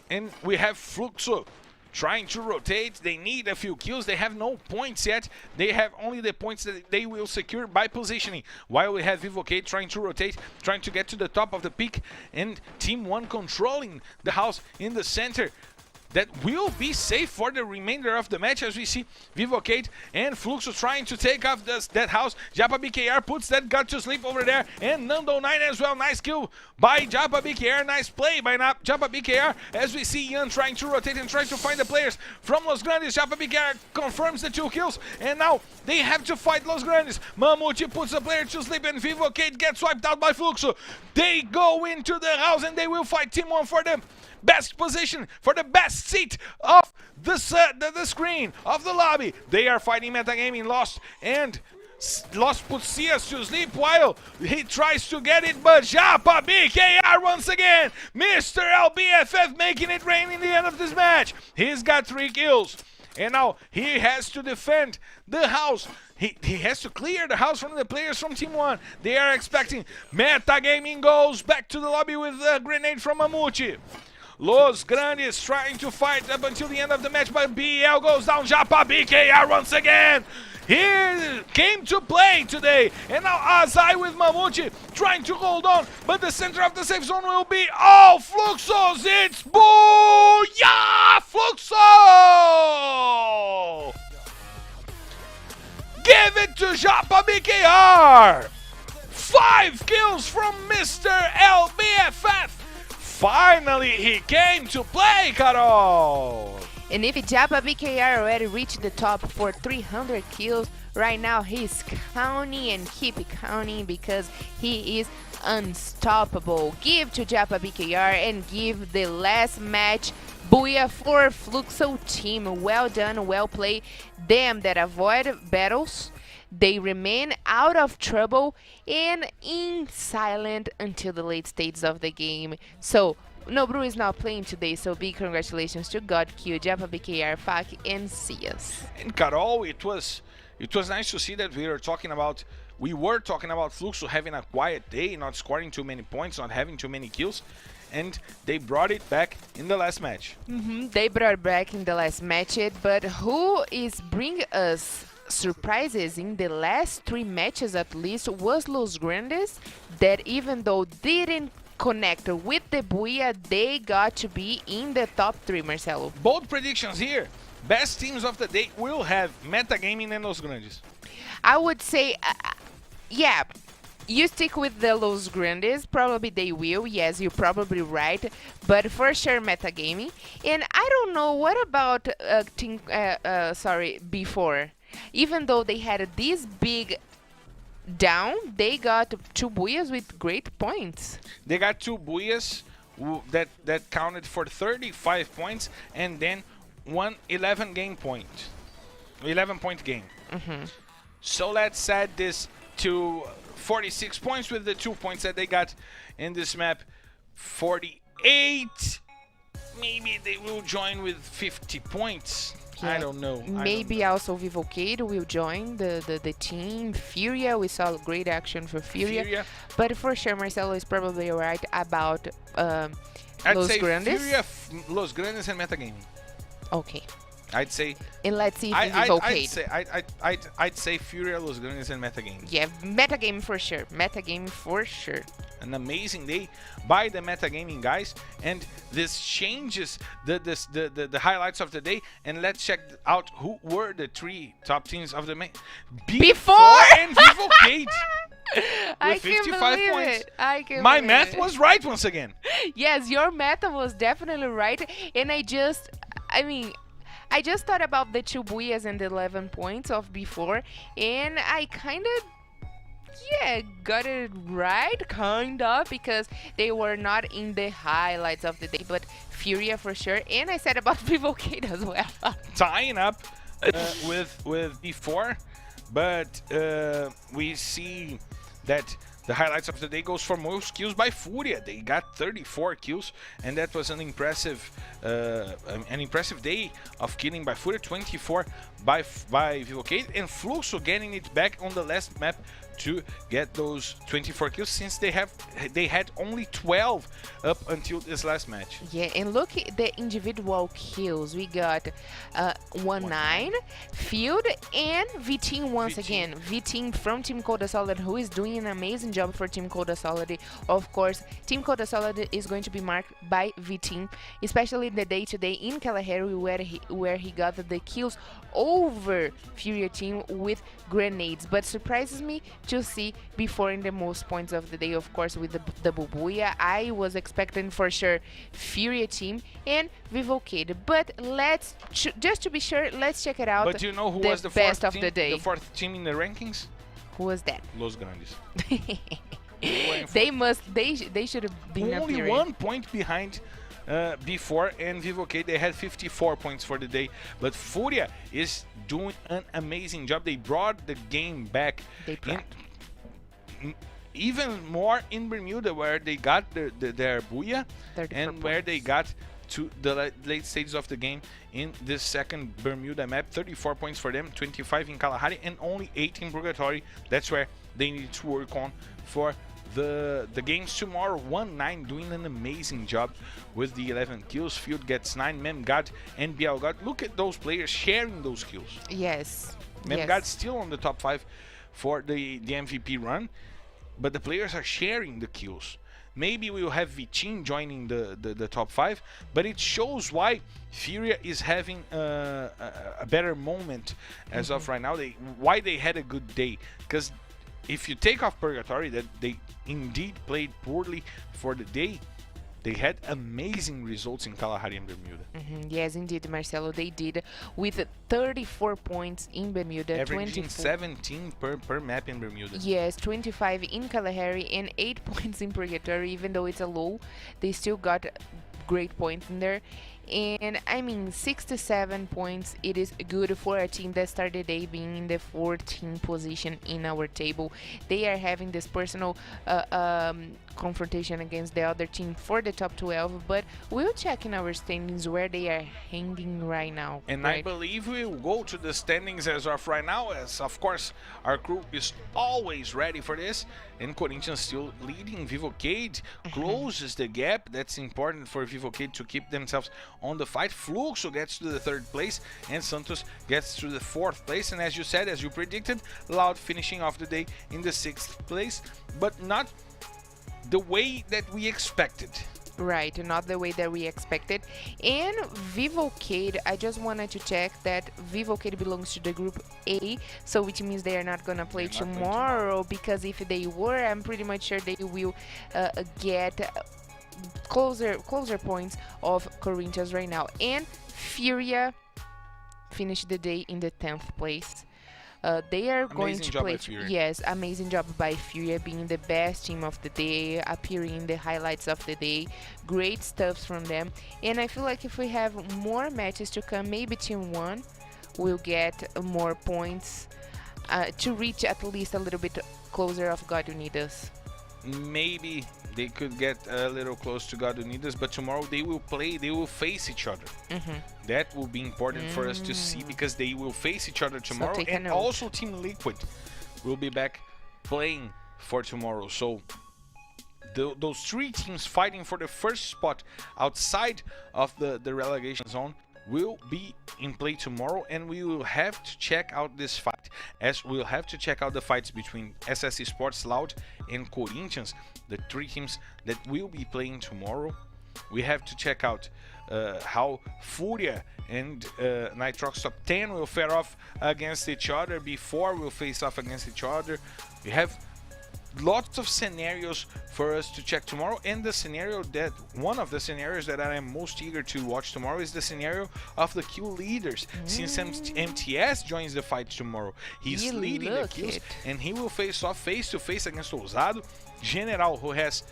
Speaker 4: And we have Fluxo trying to rotate. They need a few kills. They have no points yet. They have only the points that they will secure by positioning. While we have Vivo KEYD trying to rotate, trying to get to the top of the peak, and Team 1 controlling the house in the center. That will be safe for the remainder of the match, as we see Vivo KEYD and Fluxo trying to take off that house. Japa BKR puts that gut to sleep over there, and Nando 9 as well. Nice kill by Japa BKR. Nice play by Japa BKR, as we see Ian trying to rotate and trying to find the players from Los Grandes. Japa BKR confirms the 2 kills, and now they have to fight Los Grandes. Mamute puts the player to sleep, and Vivo KEYD gets wiped out by Fluxo. They go into the house, and they will fight Team 1 for them. Best position for the best seat of the screen of the lobby. They are fighting Metagaming. Lost puts Cias to sleep while he tries to get it, but Japa BKR once again, Mr. LBFF making it rain in the end of this match. He's got 3 kills, and now he has to defend the house. He has to clear the house from the players from Team 1. They are expecting. Metagaming goes back to the lobby with a grenade from Mamute. Los Grandes trying to fight up until the end of the match, but BL goes down. Japa BKR once again. He came to play today. And now Azai with Mamute trying to hold on, but the center of the safe zone will be all Fluxos. It's Booyah! Fluxo! Give it to Japa BKR. 5 kills from Mr. LBFF. Finally, he came to play, Carol!
Speaker 3: And if Japa BKR already reached the top for 300 kills, right now he's counting and keep counting because he is unstoppable. Give to Japa BKR and give the last match Booyah for Fluxo team. Well done, well played. Them that avoid battles, they remain out of trouble and in silent until the late stages of the game. So, Nobru is not playing today, so big congratulations to GodQ, Japa BKR, Fak, and Cias.
Speaker 4: And Carol, it was it was nice to see that we were talking about Fluxo having a quiet day, not scoring too many points, not having too many kills, and they brought it back in the last match.
Speaker 3: They brought back in the last match, but who is bringing us surprises in the last 3 matches at least was Los Grandes, that even though didn't connect with the Booyah, they got to be in the top 3, Marcelo.
Speaker 4: Bold predictions here. Best teams of the day will have Metagaming and Los Grandes.
Speaker 3: I would say, yeah, you stick with the Los Grandes. Probably they will. Yes, you're probably right. But for sure, Metagaming. And I don't know, what about before? Even though they had this big down, they got 2 Booyahs with great points.
Speaker 4: They got 2 Booyahs that counted for 35 points, and then one 11-point game. So let's add this to 46 points with the 2 points that they got in this map. 48. Maybe they will join with 50 points.
Speaker 3: Yeah.
Speaker 4: I don't know.
Speaker 3: Maybe also Vivo KEYD will join the team. FURIA, we saw great action for FURIA. But for sure, Marcelo is probably right about Los Grandes.
Speaker 4: FURIA, Los Grandes, and Metagaming.
Speaker 3: Okay.
Speaker 4: I'd say.
Speaker 3: And let's see if Vivo KEYD.
Speaker 4: I'd say FURIA, Los Grandes, and Metagaming.
Speaker 3: Yeah, Metagaming for sure. Metagaming for sure.
Speaker 4: An amazing day by the Metagaming guys, and this changes the highlights of the day. And let's check out who were the 3 top teams of the
Speaker 3: before
Speaker 4: and Vivo KEYD.
Speaker 3: I
Speaker 4: With
Speaker 3: can't
Speaker 4: 55
Speaker 3: believe
Speaker 4: points.
Speaker 3: it. I can't
Speaker 4: My
Speaker 3: believe
Speaker 4: math
Speaker 3: it.
Speaker 4: was right once again.
Speaker 3: Yes, your math was definitely right. And I just thought about the 2 Booyahs and the 11 points of before, and I kind of, got it right, kind of, because they were not in the highlights of the day, but FURIA for sure. And I said about Vivo KEYD as well.
Speaker 4: Tying up with before, but we see that the highlights of the day goes for most kills by FURIA. They got 34 kills, and that was an impressive day of killing by FURIA. 24 by Vivo KEYD, and Fluxo getting it back on the last map to get those 24 kills, since they had only 12 up until this last match.
Speaker 3: Yeah, and look at the individual kills. We got 1-9, Field, and V-Team once again. V-Team from Team Codasolid, who is doing an amazing job for Team Codasolid. Of course, Team Codasolid is going to be marked by V-Team, especially the day-to-day in Kalahari, where he got the kills over FURIA team with grenades. But surprises me to see before in the most points of the day, of course, with the Booyah. I was expecting for sure FURIA team and Vivo KEYD. But let's just to be sure, let's check it out.
Speaker 4: But do you know who was the
Speaker 3: best
Speaker 4: fourth
Speaker 3: of
Speaker 4: team,
Speaker 3: the day?
Speaker 4: the 4th team in the rankings?
Speaker 3: Who was that?
Speaker 4: Los Grandes.
Speaker 3: They should have been
Speaker 4: only
Speaker 3: appearing.
Speaker 4: 1 point behind before, and Vivo KEYD, they had 54 points for the day. But FURIA is doing an amazing job. They brought the game back. Even more in Bermuda, where they got their Booyah, and where they got to the late stages of the game in this second Bermuda map. 34 points for them, 25 in Kalahari, and only 8 in Purgatory. That's where they need to work on for the games tomorrow. 1-9 doing an amazing job with the 11 kills. Field gets 9, Memgad and Bielgad. Look at those players sharing those kills.
Speaker 3: Yes.
Speaker 4: Memgad's still on the top 5 for the MVP run, but the players are sharing the kills. Maybe we'll have V-Team joining the top 5, but it shows why FURIA is having a better moment as of right now. Why they had a good day, because if you take off Purgatory, that they indeed played poorly for the day, they had amazing results in Kalahari and Bermuda.
Speaker 3: Yes, indeed, Marcelo, they did, with 34 points in Bermuda,
Speaker 4: averaging 17 per map in Bermuda.
Speaker 3: Yes, 25 in Kalahari and 8 points in Purgatory. Even though it's a low, they still got great points in there. And I mean, 67 points, it is good for a team that started the day being in the 14th position in our table. They are having this personal confrontation against the other team for the top 12, but we'll check in our standings where they are hanging right now.
Speaker 4: And
Speaker 3: right?
Speaker 4: I believe we'll go to the standings as of right now, as of course our crew is always ready for this. And Corinthians still leading. Vivo KEYD closes the gap. That's important for Vivo KEYD to keep themselves on the fight. Fluxo gets to the 3rd place and Santos gets to the 4th place. And as you said, as you predicted, Loud finishing off the day in the 6th place, but not the way that we expected.
Speaker 3: Right, not the way that we expected. And Vivo KEYD, I just wanted to check that Vivo KEYD belongs to the group A, so which means they are not gonna play tomorrow, because if they were, I'm pretty much sure they will get closer points of Corinthians right now. And FURIA finished the day in the 10th place. They are going to play. Yes, amazing job by FURIA, being the best team of the day, appearing in the highlights of the day. Great stuff from them. And I feel like if we have more matches to come, maybe Team 1 will get more points to reach at least a little bit closer of God Unidas.
Speaker 4: Maybe they could get a little close to God Unidas, but tomorrow they will play, they will face each other. That will be important for us to see, because they will face each other tomorrow. So and also Team Liquid will be back playing for tomorrow. So those 3 teams fighting for the first spot outside of the relegation zone will be in play tomorrow, and we will have to check out this fight, as we'll have to check out the fights between SS Esports, Loud and Corinthians, the 3 teams that will be playing tomorrow. We have to check out how FURIA and Nitroxx Top10 will fare off against each other before we'll face off against each other. We have lots of scenarios for us to check tomorrow, and one of the scenarios that I am most eager to watch tomorrow is the scenario of the kill leaders. Since MTS joins the fight tomorrow, he's leading the kills, and he will face off face to face against Ousado. General, who has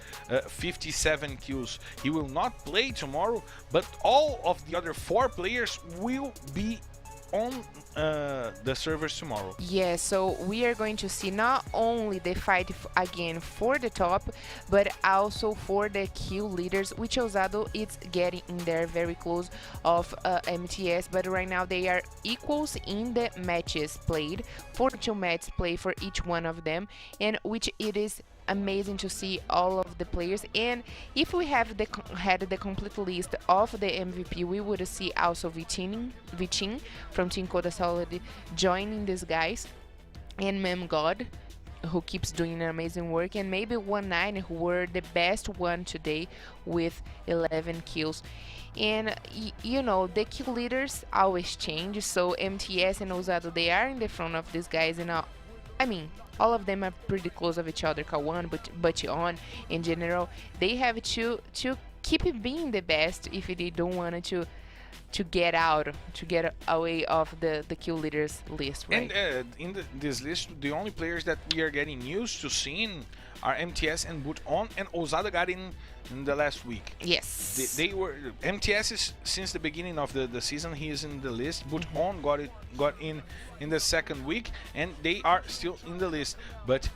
Speaker 4: 57 kills, he will not play tomorrow, but all of the other 4 players will be on the servers tomorrow.
Speaker 3: Yeah, so we are going to see not only the fight again for the top, but also for the kill leaders, which Ousado is getting in there very close of MTS, but right now they are equals in the matches played. 42 matches played for each one of them, and which it is amazing to see all of the players. And if we have had the complete list of the MVP, we would see also Vichin from Team Codasolid joining these guys, and Mem God, who keeps doing amazing work, and maybe 19, who were the best one today with 11 kills. And you know, the kill leaders always change, so MTS and Ousado, they are in the front of these guys, and I mean, all of them are pretty close of each other. Kawan, but on in general, they have to keep being the best if they don't want to get away of the kill leaders list, right?
Speaker 4: And in this list, the only players that we are getting used to seeing are MTS and Boot On, and Ousado got in the last week.
Speaker 3: Yes,
Speaker 4: they were MTS is since the beginning of the season. He is in the list. Boot On got in the 2nd week, and they are still in the list. But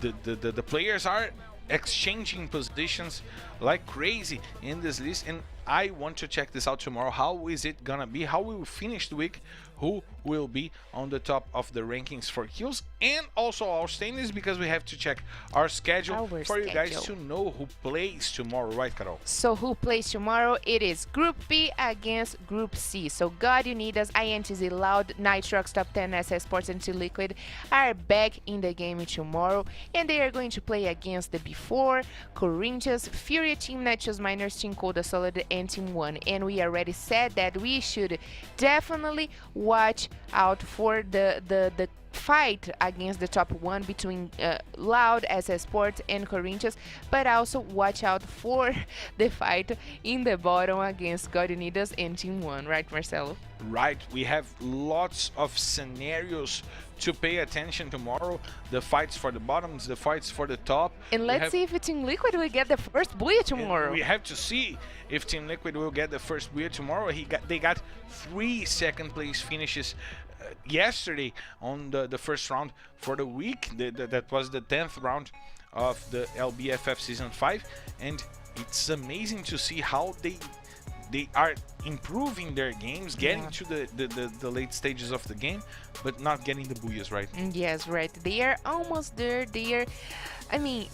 Speaker 4: the players are exchanging positions like crazy in this list, and I want to check this out tomorrow. How is it gonna be? How we will finish the week? Who will be on the top of the rankings for kills, and also our standings, because we have to check our schedule for you guys to know who plays tomorrow, right, Carol?
Speaker 3: So who plays tomorrow? It is Group B against Group C. So God Unidas, INTZ, Loud, Nitroxx Top10, SS Esports, and Team Liquid are back in the game tomorrow, and they are going to play against the B4, Corinthians, FURIA Team, Netshoes Miners, Team Codasolid, and Team 1. And we already said that we should definitely watch out for the fight against the top one between Loud, Esports, and Corinthians, but also watch out for the fight in the bottom against God Unidas and Team 1, right, Marcelo?
Speaker 4: Right, we have lots of scenarios to pay attention tomorrow. The fights for the bottoms, the fights for the top.
Speaker 3: And let's see if Team Liquid will get the first Booyah tomorrow.
Speaker 4: We have to see if Team Liquid will get the first Booyah tomorrow. They got 3 second place finishes yesterday on the first round for the week. That was the 10th round of the LBFF Season 5, and it's amazing to see how they are improving their games, getting to the late stages of the game, but not getting the booyahs, right?
Speaker 3: Yes, right. They are almost there. I mean,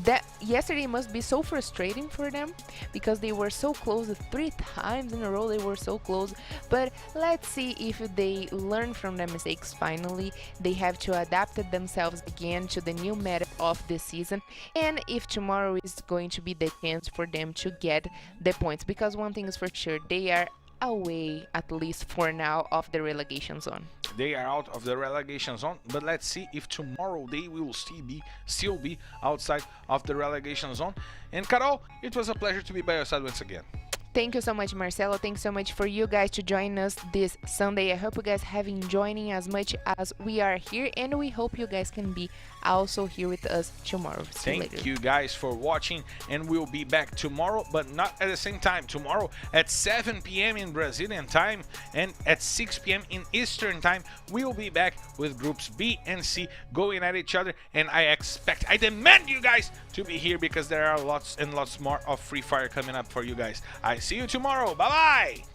Speaker 3: that yesterday must be so frustrating for them because they were so close 3 times in a row. They were so close. But let's see if they learn from their mistakes finally. They have to adapt themselves again to the new meta of the season, and if tomorrow is going to be the chance for them to get the points, because one thing is for sure, they are away, at least for now, of the relegation zone.
Speaker 4: They are out of the relegation zone, but let's see if tomorrow they will still be outside of the relegation zone. And Carol, it was a pleasure to be by your side once again.
Speaker 3: Thank you so much, Marcelo. Thanks so much for you guys to join us this Sunday. I hope you guys have been joining as much as we are here, and we hope you guys can be also here with us tomorrow. See you later.
Speaker 4: Thank you guys for watching, and we'll be back tomorrow, but not at the same time. Tomorrow at 7 p.m. in Brazilian time and at 6 p.m. in Eastern time, we'll be back with groups B and C going at each other, and I demand you guys to be here because there are lots and lots more of Free Fire coming up for you guys. I see you tomorrow. Bye-bye.